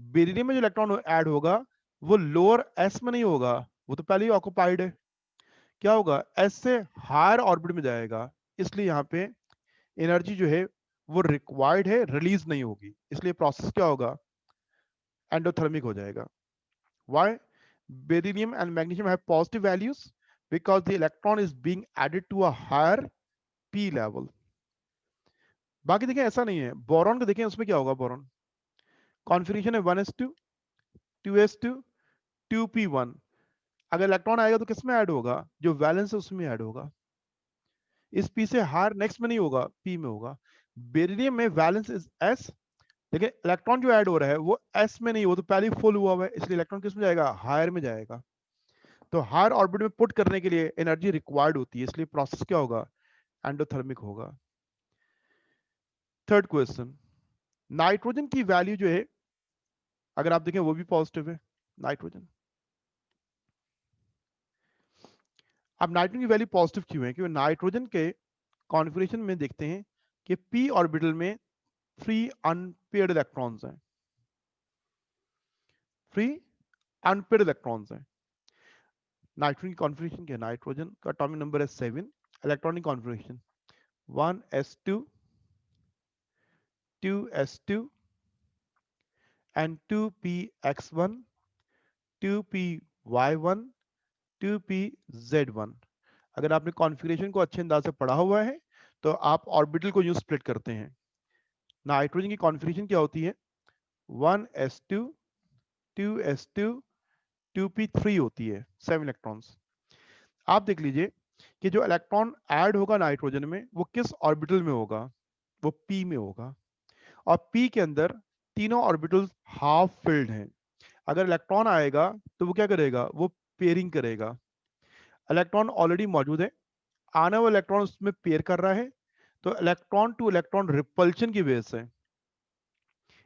बेरिलियम में जो इलेक्ट्रॉन ऐड होगा वो लोअर s में नहीं होगा, वो तो पहले ही ऑक्युपाइड है। क्या होगा, s से हायर ऑर्बिट में जाएगा, इसलिए यहाँ पे एनर्जी जो है वो रिक्वायर्ड है, रिलीज नहीं होगी, इसलिए प्रोसेस क्या होगा, एंडोथर्मिक हो जाएगा। Why? Beryllium and magnesium have positive values because the electron is being added to a higher p level. बाकी देखें ऐसा नहीं है। बोरॉन को देखें, उसमें क्या होगा, बोरॉन कॉन्फिगरेशन है 1s2 2s2 2p1। अगर इलेक्ट्रॉन आएगा तो किस में ऐड होगा, जो वैलेंस है उसमें ऐड होगा। इस p से हायर नेक्स्ट में नहीं होगा, p में होगा। बेरिलियम में वैलेंस इज s, लेकिन इलेक्ट्रॉन जो ऐड हो रहा है वो s में नहीं, वो तो पहले ही फुल हुआ है, इसलिए इलेक्ट्रॉन किस में जाएगा, हायर में जाएगा। तो हायर ऑर्बिट में पुट करने के लिए एनर्जी रिक्वायर्ड होती है, इसलिए प्रोसेस क्या होगा, एंडोथर्मिक होगा। थर्ड क्वेश्चन, नाइट्रोजन की वैल्यू जो है अगर आप देखें वो भी पॉजिटिव है, नाइट्रोजन। अब नाइट्रोजन की वैल्यू पॉजिटिव क्यों है, क्योंकि नाइट्रोजन के कॉन्फिगरेशन में देखते हैं कि p ऑर्बिटल में फ्री अनपेयर्ड इलेक्ट्रॉन्स हैं, फ्री अनपेयर्ड इलेक्ट्रॉन्स हैं। नाइट्रोजन की कॉन्फिगरेशन क्या है, नाइट्रोजन का एटॉमिक नंबर है 7, electronic configuration 1s2 2s2 and 2px1 2py1 2pz1। अगर आपने कॉन्फ़िगरेशन को अच्छे अंदाज से पढ़ा हुआ है तो आप ऑर्बिटल को यूं स्प्लिट करते हैं। नाइट्रोजन की कॉन्फ़िगरेशन क्या होती है, 1s2 2s2 2p3 होती है, 7 इलेक्ट्रॉन्स। आप देख लीजिए कि जो इलेक्ट्रॉन ऐड होगा नाइट्रोजन में वो किस ऑर्बिटल में होगा, वो p में होगा। और p के अंदर तीनों ऑर्बिटल्स हाफ फिल्ड हैं। अगर इलेक्ट्रॉन आएगा तो वो क्या करेगा, वो पेयरिंग करेगा। इलेक्ट्रॉन ऑलरेडी मौजूद है, आने वाला इलेक्ट्रॉन उसमें पेयर कर रहा है, तो इलेक्ट्रॉन टू इलेक्ट्रॉन रिपल्शन की वजह से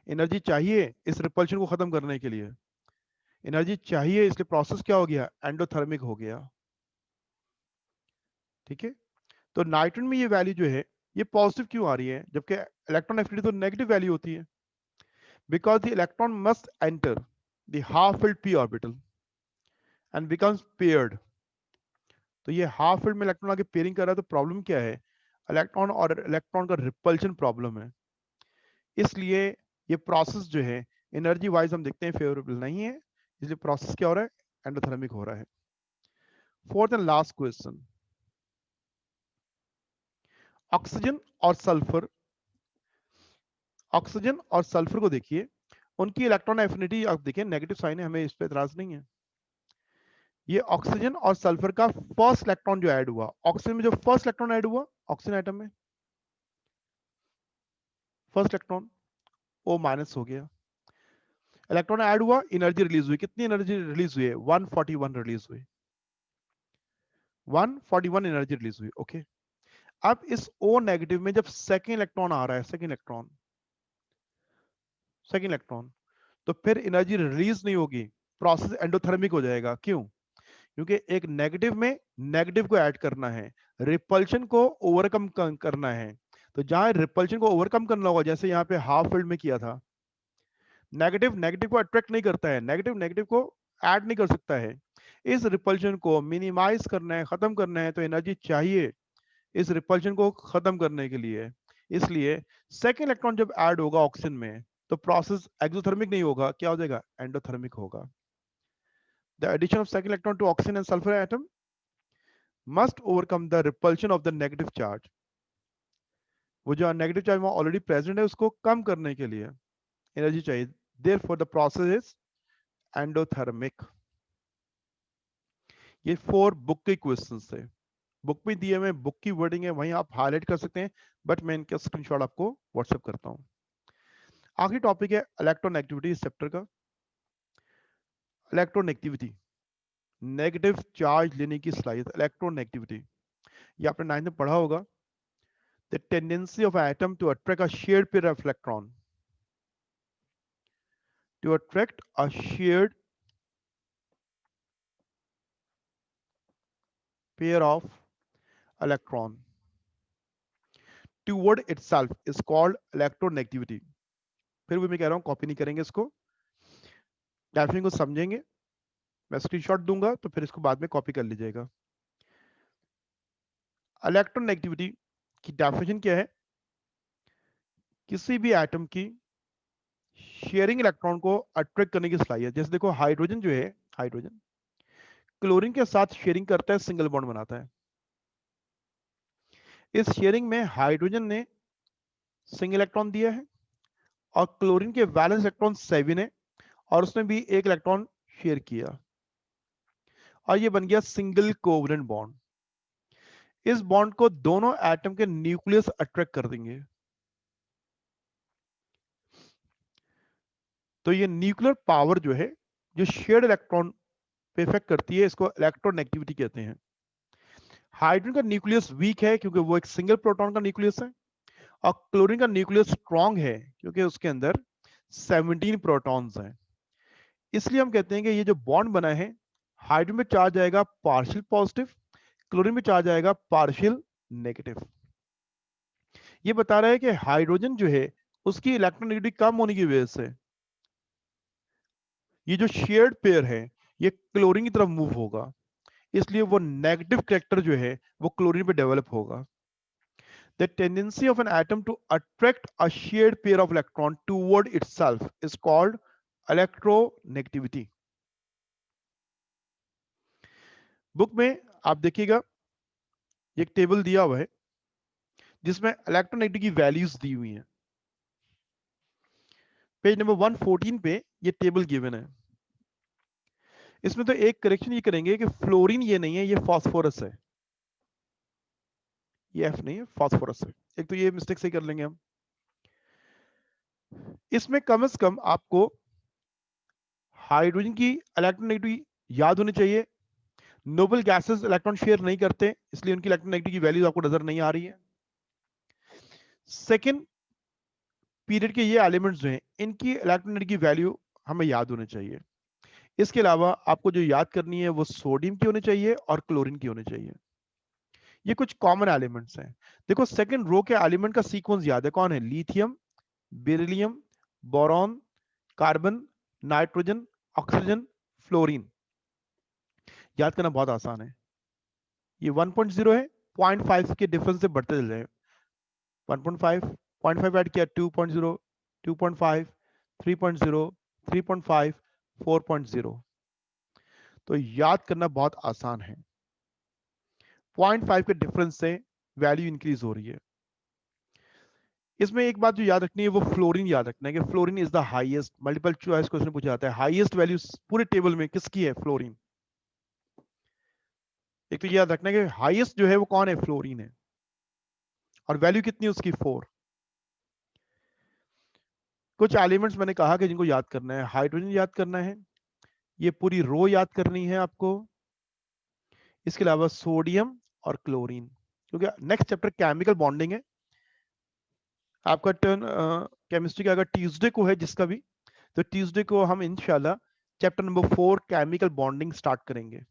एनर्जी चाहिए इस रिपल्शन को खत्म करने के लिए, एनर्जी चाहिए, इसलिए प्रोसेस क्या हो गया, एंडोथर्मिक हो गया। ठीक है, तो नाइट्रोजन में ये वैल्यू जो है ये पॉजिटिव क्यों आ रही है, जबकि इलेक्ट्रॉन एफिनिटी तो नेगेटिव वैल्यू होती है। Because the electron must enter the half filled p orbital and becomes paired. तो ये हाफ फील्ड में इलेक्ट्रॉन आके पेयरिंग कर रहा है, तो प्रॉब्लम क्या है, इलेक्ट्रॉन और इलेक्ट्रॉन का रिपल्शन प्रॉब्लम है। इसलिए ये प्रोसेस जो है एनर्जी वाइज हम देखते हैं फेवरेबल नहीं है, इसलिए प्रोसेस क्या हो रहा है, एंडोथर्मिक हो रहा है। Fourth and last question, oxygen और सल्फर। ऑक्सीजन और सल्फर को देखिए, उनकी इलेक्ट्रॉन एफिनिटी आप देखिए नेगेटिव साइन है, हमें इस पर इतराज नहीं है। ये ऑक्सीजन और सल्फर का फर्स्ट इलेक्ट्रॉन जो ऐड हुआ, ऑक्सीजन में जो फर्स्ट इलेक्ट्रॉन ऐड हुआ, ऑक्सीजन एटम में फर्स्ट इलेक्ट्रॉन O माइनस हो गया। इलेक्ट्रॉन ऐड हुआ, एनर्जी रिलीज हुई, कितनी एनर्जी रिलीज हुई है, 141 रिलीज हुई, 141 एनर्जी रिलीज हुई। ओके, अब इस O नेगेटिव में जब सेकेंड इलेक्ट्रॉन आ रहा है, सेकेंड इलेक्ट्रॉन, तो फिर एनर्जी रिलीज नहीं होगी, प्रोसेस एंडोथर्मिक हो जाएगा। क्यों, क्योंकि एक नेगेटिव में नेगेटिव को ऐड करना है, रिपल्शन को ओवरकम करना है। तो जहां रिपल्शन को ओवरकम करना होगा, जैसे यहाँ पे हाफ फील्ड में किया था, नेगेटिव नेगेटिव को अट्रैक्ट नहीं करता है, नेगेटिव नेगेटिव को ऐड नहीं कर सकता है, इस रिपल्शन को मिनिमाइज करना है, खत्म करना है, तो एनर्जी चाहिए इस रिपल्शन को खत्म करने के लिए। इसलिए सेकेंड इलेक्ट्रॉन जब ऐड होगा ऑक्सीजन में तो प्रोसेस एक्सोथर्मिक नहीं होगा, क्या हो जाएगा, एंडोथर्मिक होगा। The addition of second electron to oxygen and sulphur atom must overcome the repulsion of the negative charge. वो जो नेगेटिव चार्ज वहां ऑलरेडी प्रेजेंट है उसको कम करने के लिए एनर्जी चाहिए, therefore the process is endothermic. ये 4 बुक के क्वेश्चन थे, बुक में दिए हुए बुक की वर्डिंग है, वहीं आप हाईलाइट कर सकते हैं, बट मैं इनका स्क्रीनशॉट आपको व्हाट्सएप करता हूं। आखिरी टॉपिक है इलेक्ट्रोनेगेटिविटी इस चैप्टर का। इलेक्ट्रोनेगेटिविटी, नेगेटिव चार्ज लेने की सलाहियत, इलेक्ट्रोनेगेटिविटी, ये आपने 9th में पढ़ा होगा। The tendency of atom to attract a shared pair of electron, to attract a shared pair of electron toward itself is called electronegativity. फिर भी मैं कह रहा हूं कॉपी नहीं करेंगे इसको, डेफिनेशन को समझेंगे, मैं स्क्रीनशॉट दूंगा तो फिर इसको बाद में कॉपी कर लीजिएगा। इलेक्ट्रोनेगेटिविटी की डेफिनेशन क्या है, किसी भी एटम की शेयरिंग इलेक्ट्रॉन को अट्रैक्ट करने की सलाहियत। जैसे देखो हाइड्रोजन जो है, हाइड्रोजन क्लोरीन के साथ शेयरिंग करता है, सिंगल बॉन्ड बनाता है। इस शेयरिंग में हाइड्रोजन ने सिंगल इलेक्ट्रॉन दिया है और क्लोरीन के वैलेंस इलेक्ट्रॉन 7 है और उसने भी एक इलेक्ट्रॉन शेयर किया और ये बन गया सिंगल कोवलेंट बॉन्ड। इस बॉन्ड को दोनों एटम के न्यूक्लियस अट्रैक्ट कर देंगे। तो ये न्यूक्लियर पावर जो है, जो शेयर्ड इलेक्ट्रॉन पे इफेक्ट करती है, इसको इलेक्ट्रोनेगेटिविटी कहते हैं। हाइड्रोजन का न्यूक्लियस वीक है क्योंकि वो एक सिंगल प्रोटॉन का न्यूक्लियस है और क्लोरीन का न्यूक्लियस स्ट्रॉन्ग है क्योंकि उसके अंदर 17 प्रोटॉन्स हैं। इसलिए हम कहते हैं कि ये जो बॉन्ड बना है, हाइड्रोजन में चार्ज आएगा पार्शियल पॉजिटिव, क्लोरीन में चार्ज आएगा पार्शियल नेगेटिव। ये बता रहा है कि हाइड्रोजन जो है उसकी इलेक्ट्रोनेगेटिविटी कम होने की वजह से ये जो शेयर्ड पेयर है ये क्लोरीन की तरफ मूव होगा, इसलिए वो नेगेटिव कैरेक्टर जो है वो क्लोरीन पे डेवलप होगा। The tendency of an atom to attract a shared pair of electron toward itself is called electronegativity. Book में आप देखिएगा एक टेबल दिया हुआ है जिसमें इलेक्ट्रोनेगेटिविटी की वैल्यूज दी हुई हैं। पेज नंबर 114 पे ये टेबल गिवन है। इसमें तो एक करेक्शन ये करेंगे कि फ्लोरीन ये नहीं है, ये फास्फोरस है, ये एफ नहीं है, फास्फोरस है। एक तो ये मिस्टेक सही कर लेंगे हम। इसमें कम से कम आपको हाइड्रोजन की इलेक्ट्रोनेगेटिविटी याद होनी चाहिए। नोबल गैसेस इलेक्ट्रॉन शेयर नहीं करते, इसलिए उनकी इलेक्ट्रोनेगेटिविटी की वैल्यूज आपको नजर नहीं आ रही है। सेकेंड पीरियड के ये एलिमेंट्स जो हैं इनकी इलेक्ट्रोनेगेटिविटी की वैल्यू हमें याद होनी चाहिए। इसके अलावा आपको जो याद करनी है वो सोडियम की होनी चाहिए और क्लोरीन की होनी चाहिए। ये कुछ कॉमन एलिमेंट्स हैं। देखो सेकंड रो के एलिमेंट का सीक्वेंस याद है, कौन है, lithium, beryllium, boron, carbon, nitrogen, oxygen, fluorine. याद करना बहुत आसान है। ये 1.0 है, 0.5 के डिफरेंस से बढ़ते चल रहे हैं। 1.5, 0.5 ऐड किया 2.0, 2.5, 3.0, 3.5, 4.0। तो याद करना बहुत आसान है। 0.5 के डिफरेंस से वैल्यू इंक्रीज हो रही है। इसमें एक बात जो याद रखनी है वो फ्लोरीन याद रखना है कि fluorine is the highest, multiple choice question पूछा जाता है, हाईएस्ट वैल्यू पूरे टेबल में किसकी है, फ्लोरीन। एक तो याद रखना है कि हाईएस्ट जो है वो कौन है, फ्लोरीन है, और वैल्यू कितनी है उसकी, 4। कुछ एलिमेंट्स मैंने कहा कि जिनको याद करना है, हाइड्रोजन याद करना है, ये पूरी रो याद करनी है आपको। इसके अलावा सोडियम और क्लोरीन, क्योंकि नेक्स्ट चैप्टर केमिकल बॉन्डिंग है। आपका टर्न केमिस्ट्री का अगर ट्यूसडे को है जिसका भी, तो ट्यूसडे को हम इंशाल्लाह chapter number 4 chemical bonding start करेंगे।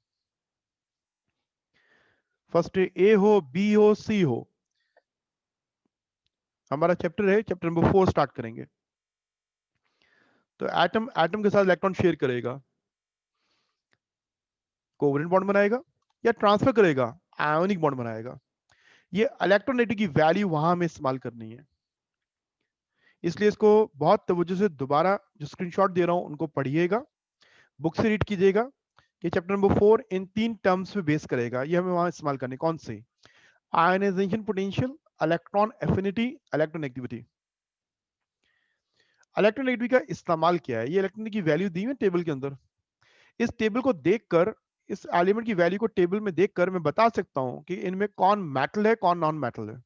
फर्स्ट ए हो, बी हो, सी हो, हमारा चैप्टर है, चैप्टर नंबर 4 स्टार्ट करेंगे। तो एटम एटम के साथ इलेक्ट्रॉन शेयर करेगा। कोवलेंट बॉन्ड बनाएगा या ट्रांसफर करेगा, आयोनिक बॉन्ड बनाएगा। ये इलेक्ट्रोनेगेटिविटी की वैल्यू वहां हमें इस्तेमाल करनी है, इसलिए इसको बहुत तवज्जो से दोबारा जो स्क्रीनशॉट दे रहा हूं उनको पढ़िएगा, बुक से रीड कीजिएगा कि चैप्टर नंबर 4 इन 3 टर्म्स पे बेस करेगा। ये हमें वहां इस्तेमाल करनी, कौन से? Ionization potential, electron affinity, electronegativity. Electronegativity का इस्तेमाल क्या है? ये इलेक्ट्रॉन की वैल्यू दी है टेबल के अंदर। इस टेबल को देखकर, इस एलिमेंट की वैल्यू को टेबल में देखकर मैं बता सकता हूं कि इनमें कौन मेटल है, कौन नॉन मेटल है।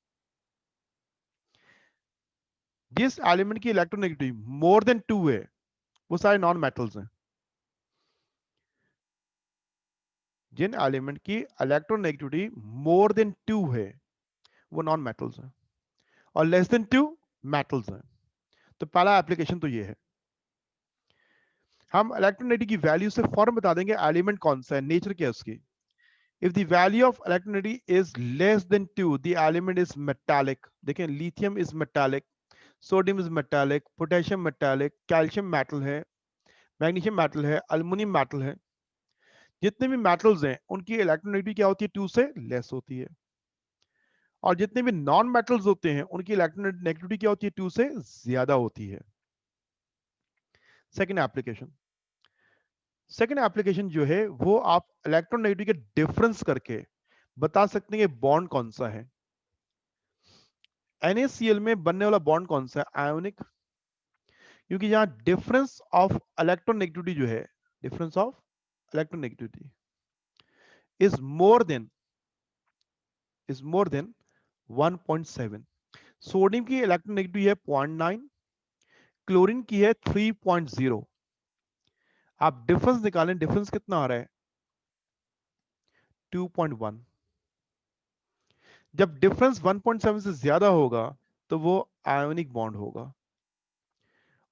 जिस एलिमेंट की इलेक्ट्रोनेगेटिविटी मोर देन 2 है वो सारे नॉन मेटल्स हैं। जिन एलिमेंट की इलेक्ट्रोनेगेटिविटी मोर देन 2 है वो नॉन मेटल्स हैं, और लेस देन 2 मेटल्स हैं। तो पहला एप्लीकेशन तो ये है। हम इलेक्ट्रोनेगेटिविटी की वैल्यू से फौरन बता देंगे एलिमेंट कौन सा है, नेचर क्या है उसकी। If the value of electronegativity is less than 2, the element is metallic. देखें, lithium is metallic, sodium is metallic, potassium metallic, calcium metal है, magnesium metal है, aluminum metal है। जितने भी metals हैं उनकी इलेक्ट्रोनेगेटिविटी क्या होती है? 2 से लेस होती है। और जितने भी नॉन मेटल्स होते हैं उनकी इलेक्ट्रोनेगेटिविटी क्या होती है? 2 से ज्यादा होती है। सेकेंड एप्लीकेशन, सेकेंड एप्लीकेशन जो है वो आप इलेक्ट्रोनेगेटिविटी के डिफरेंस करके बता सकते हैं कि बॉन्ड कौन सा है। NaCl में बनने वाला बॉन्ड कौन सा है? आयोनिक। क्योंकि यहां डिफरेंस ऑफ इलेक्ट्रोनेगेटिविटी जो है, difference of electronegativity is more than 1.7। Sodium की इलेक्ट्रोनेगेटिविटी है 0.9, क्लोरीन की है 3.0। आप डिफरेंस निकालें, डिफरेंस कितना आ रहा है? 2.1। जब डिफरेंस 1.7 से ज्यादा होगा तो वो आयोनिक बॉन्ड होगा,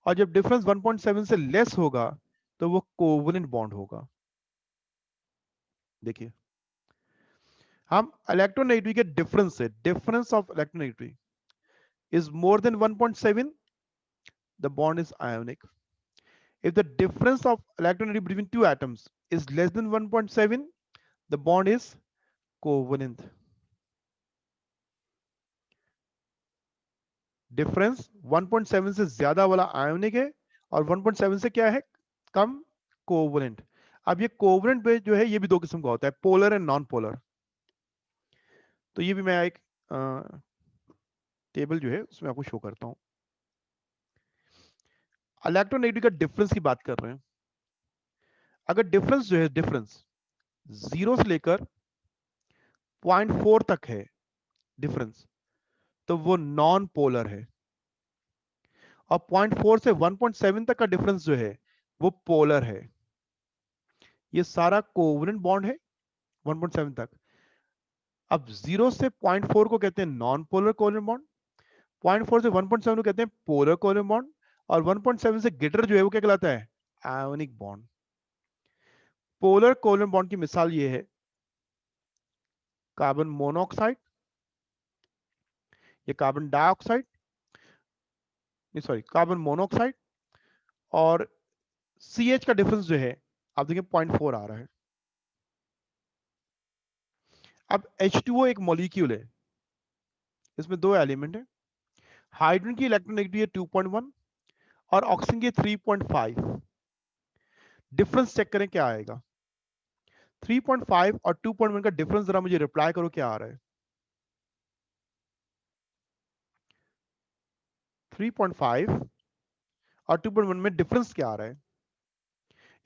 और जब डिफरेंस 1.7 से लेस होगा तो वो कोवलेंट बॉन्ड होगा। देखिए, हम इलेक्ट्रोनेगेटिविटी के डिफरेंस से, difference of electronegativity is more than 1.7, the bond is ionic. If the difference of electronegativity between two atoms is less than 1.7, the bond is covalent. Difference 1.7 से ज्यादा वाला आयोनिक है, और 1.7 से क्या है? कम, कोवलेंट। अब ये कोवलेंट पे जो है ये भी दो किस्म का होता है, पोलर एंड नॉन पोलर। तो ये भी मैं एक टेबल जो है उसमें आपको शो करता हूं। इलेक्ट्रोनेगेटिविटी का डिफरेंस की बात कर रहे हैं। अगर डिफरेंस जो है, डिफरेंस 0 से लेकर 0.4 तक है डिफरेंस, तो वो नॉन पोलर है। और 0.4 से 1.7 तक का डिफरेंस जो है वो पोलर है। ये सारा कोवलेंट बॉन्ड है 1.7 तक। अब 0 से 0.4 को कहते हैं नॉन पोलर कोवलेंट बॉन्ड, 0.4 से 1.7 को कहते हैं पोलर कोवलेंट बॉन्ड, और 1.7 से ग्रेटर जो है वो क्या कहलाता है? Ionic bond. Polar covalent bond की मिसाल ये है, कार्बन मोनोऑक्साइड, ये carbon dioxide, sorry carbon monoxide, और CH का डिफरेंस जो है आप देखिए 0.4 आ रहा है। अब H2O एक मॉलिक्यूल है, इसमें दो एलिमेंट है। हाइड्रोजन की इलेक्ट्रोनेगेटिविटी है 2.1 और ऑक्सीजन की 3.5। डिफरेंस चेक करें क्या आएगा। 3.5 और 2.1 का डिफरेंस जरा मुझे रिप्लाई करो क्या आ रहा है। 3.5 और 2.1 में डिफरेंस क्या आ रहा है?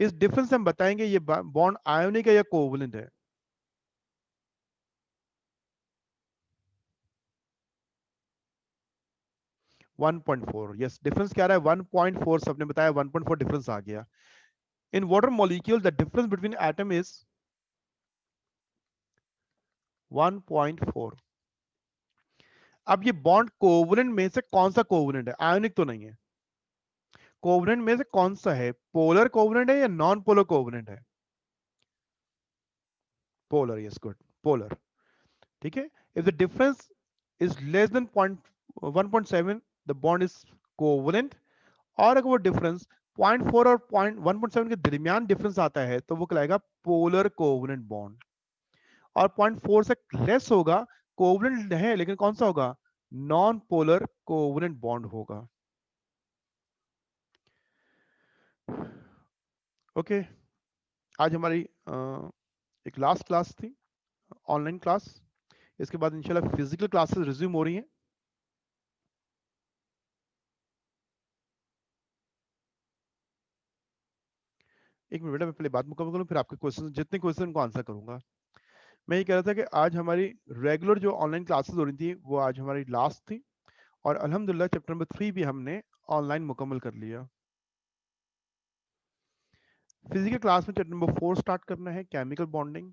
इस डिफरेंस से हम बताएंगे ये बॉन्ड आयोनिक है या कोवलेंट है। One point four, yes, difference क्या आ रहा है? 1.4। सबने बताया 1.4 डिफरेंस आ गया। In water molecule the difference between atom is 1.4। अब ये बॉन्ड कोवलेंट में से कौन सा कोवलेंट है? आयोनिक तो नहीं है। कोवलेंट में से कौन सा है? पोलर कोवलेंट है या नॉन पोलर कोवलेंट है? Polar, yes, good, polar. ठीक है। If the difference is less than 1.7, the bond is covalent. और अगर वो डिफरेंस 0.4 और 1.7 के दरमियान डिफरेंस आता है तो वो कहलाएगा पोलर कोवलेंट बॉन्ड, और 0.4 से लेस होगा, कोवलेंट है लेकिन कौन सा होगा, नॉन पोलर कोवलेंट बॉन्ड होगा। ओके, आज हमारी एक लास्ट क्लास थी, ऑनलाइन क्लास। इसके बाद इंशाल्लाह फिजिकल क्लासेस रिज्यूम हो रही हैं। एक मिनट बेटा, मैं पहले बात मुकम्मल करूं, फिर आपके क्वेश्चन, जितने क्वेश्चन को आंसर करूंगा। मैं ये कह रहा था कि आज हमारी रेगुलर जो ऑनलाइन क्लासेस हो रही थी वो आज हमारी लास्ट थी, और अल्हम्दुलिल्लाह चैप्टर नंबर 3 भी हमने ऑनलाइन मुकम्मल कर लिया। फिजिकल क्लास में चैप्टर नंबर 4 स्टार्ट करना है, केमिकल बॉन्डिंग।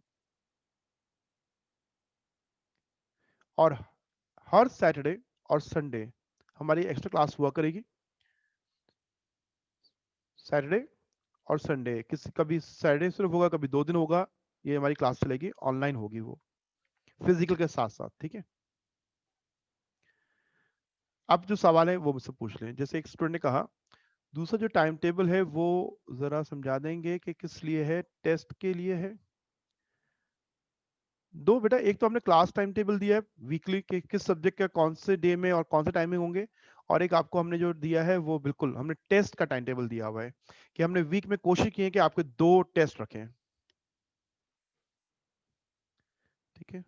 और हर सैटरडे और संडे हमारी एक्स्ट्रा क्लास हुआ करेगी। सैटरडे और संडे, किसी कभी सैटरडे सिर्फ होगा, कभी 2 दिन होगा, ये हमारी क्लास चलेगी, ऑनलाइन होगी वो, फिजिकल के साथ साथ। ठीक है, अब जो सवाल है वो मुझसे पूछ लें। जैसे एक स्टूडेंट ने कहा, दूसरा जो टाइम टेबल है वो जरा समझा देंगे कि किस लिए है, टेस्ट के लिए है। दो बेटा, एक तो हमने क्लास टाइम टेबल दिया है वीकली के किस सब्जेक्ट का कौन से डे में और कौन से टाइमिंग होंगे, और एक आपको हमने जो दिया है वो बिल्कुल हमने टेस्ट का टाइम टेबल दिया हुआ है कि हमने वीक में कोशिश की है कि आपके 2 टेस्ट रखें। ठीक है,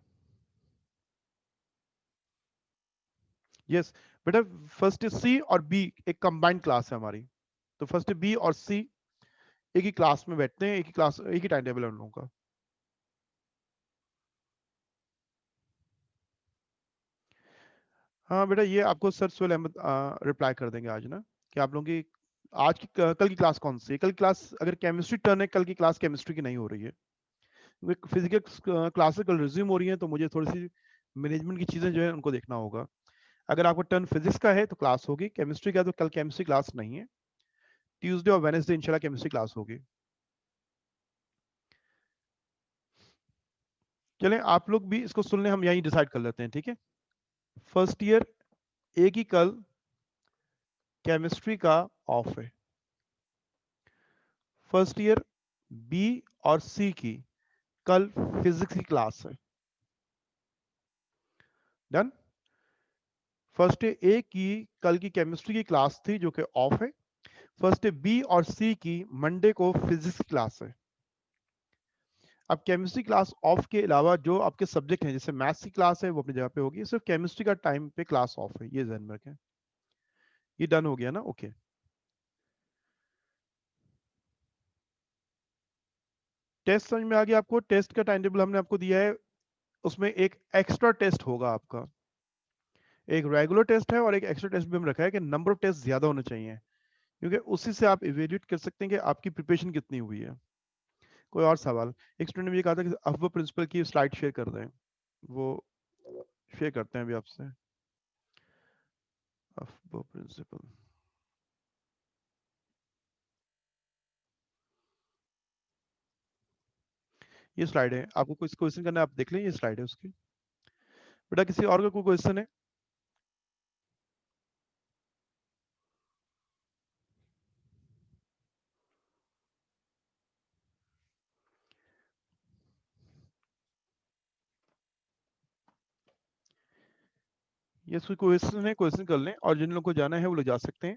यस बेटा, फर्स्ट सी और बी एक कंबाइंड क्लास है हमारी, तो फर्स्ट बी और सी एक ही क्लास में बैठते हैं, एक ही क्लास, एक ही टाइम टेबल है उन लोगों का। हाँ बेटा, ये आपको सर सुहेल अहमद रिप्लाई कर देंगे आज ना, कि आप लोगों की आज की कल की क्लास कौन सी है। कल की क्लास अगर केमिस्ट्री टर्न है, कल की क्लास केमिस्ट्री की नहीं हो रही है, फिजिकल क्लासेस कल रिज्यूम हो रही है, तो मुझे थोड़ी सी मैनेजमेंट की चीज़ें जो है उनको देखना होगा। अगर आपको टर्न फिजिक्स का है तो क्लास होगी, केमिस्ट्री का तो कल केमिस्ट्री क्लास नहीं है। ट्यूसडे और वेनेसडे इंशाल्लाह केमिस्ट्री क्लास होगी। चलें, आप लोग भी इसको सुन लें, हम यहीं डिसाइड कर लेते हैं। ठीक है, फर्स्ट ईयर ए की कल केमिस्ट्री का ऑफ है, फर्स्ट ईयर बी और सी की कल फिजिक्स की क्लास है। डन। फर्स्ट ए की कल की केमिस्ट्री की क्लास थी जो कि ऑफ है, फर्स्ट बी और सी की मंडे को फिजिक्स की क्लास है। अब केमिस्ट्री क्लास ऑफ के अलावा जो आपके सब्जेक्ट हैं, जैसे मैथ्स की क्लास है वो अपनी जगह पे होगी, सिर्फ केमिस्ट्री का टाइम पे क्लास ऑफ है, ये ध्यान में रखें। ये डन हो गया ना, ओके। टेस्ट समझ में आ गया आपको, टेस्ट का टाइम टेबल हमने आपको दिया है, उसमें एक एक्स्ट्रा टेस्ट होगा आपका, एक रेगुलर टेस्ट है और एक एक्स्ट्रा टेस्ट भी हम रखा है कि नंबर ऑफ टेस्ट ज्यादा होने चाहिए, क्योंकि उसी से आप इवेल्यूएट कर सकते हैं कि आपकी प्रिपरेशन कितनी हुई है। कोई और सवाल? एक स्टूडेंट ने मुझे कहा था कि अफवा प्रिंसिपल की स्लाइड शेयर कर दें, वो शेयर करते हैं अभी आपसे। अफवा प्रिंसिपल, ये स्लाइड है, आपको कुछ क्वेश्चन करना है आप देख लें, ये स्लाइड है उसकी। बेटा किसी और का कोई क्वेश्चन है? ये कोई क्वेश्चन है, क्वेश्चन कर लें, और जिन लोगों को जाना है वो लोग जा सकते हैं।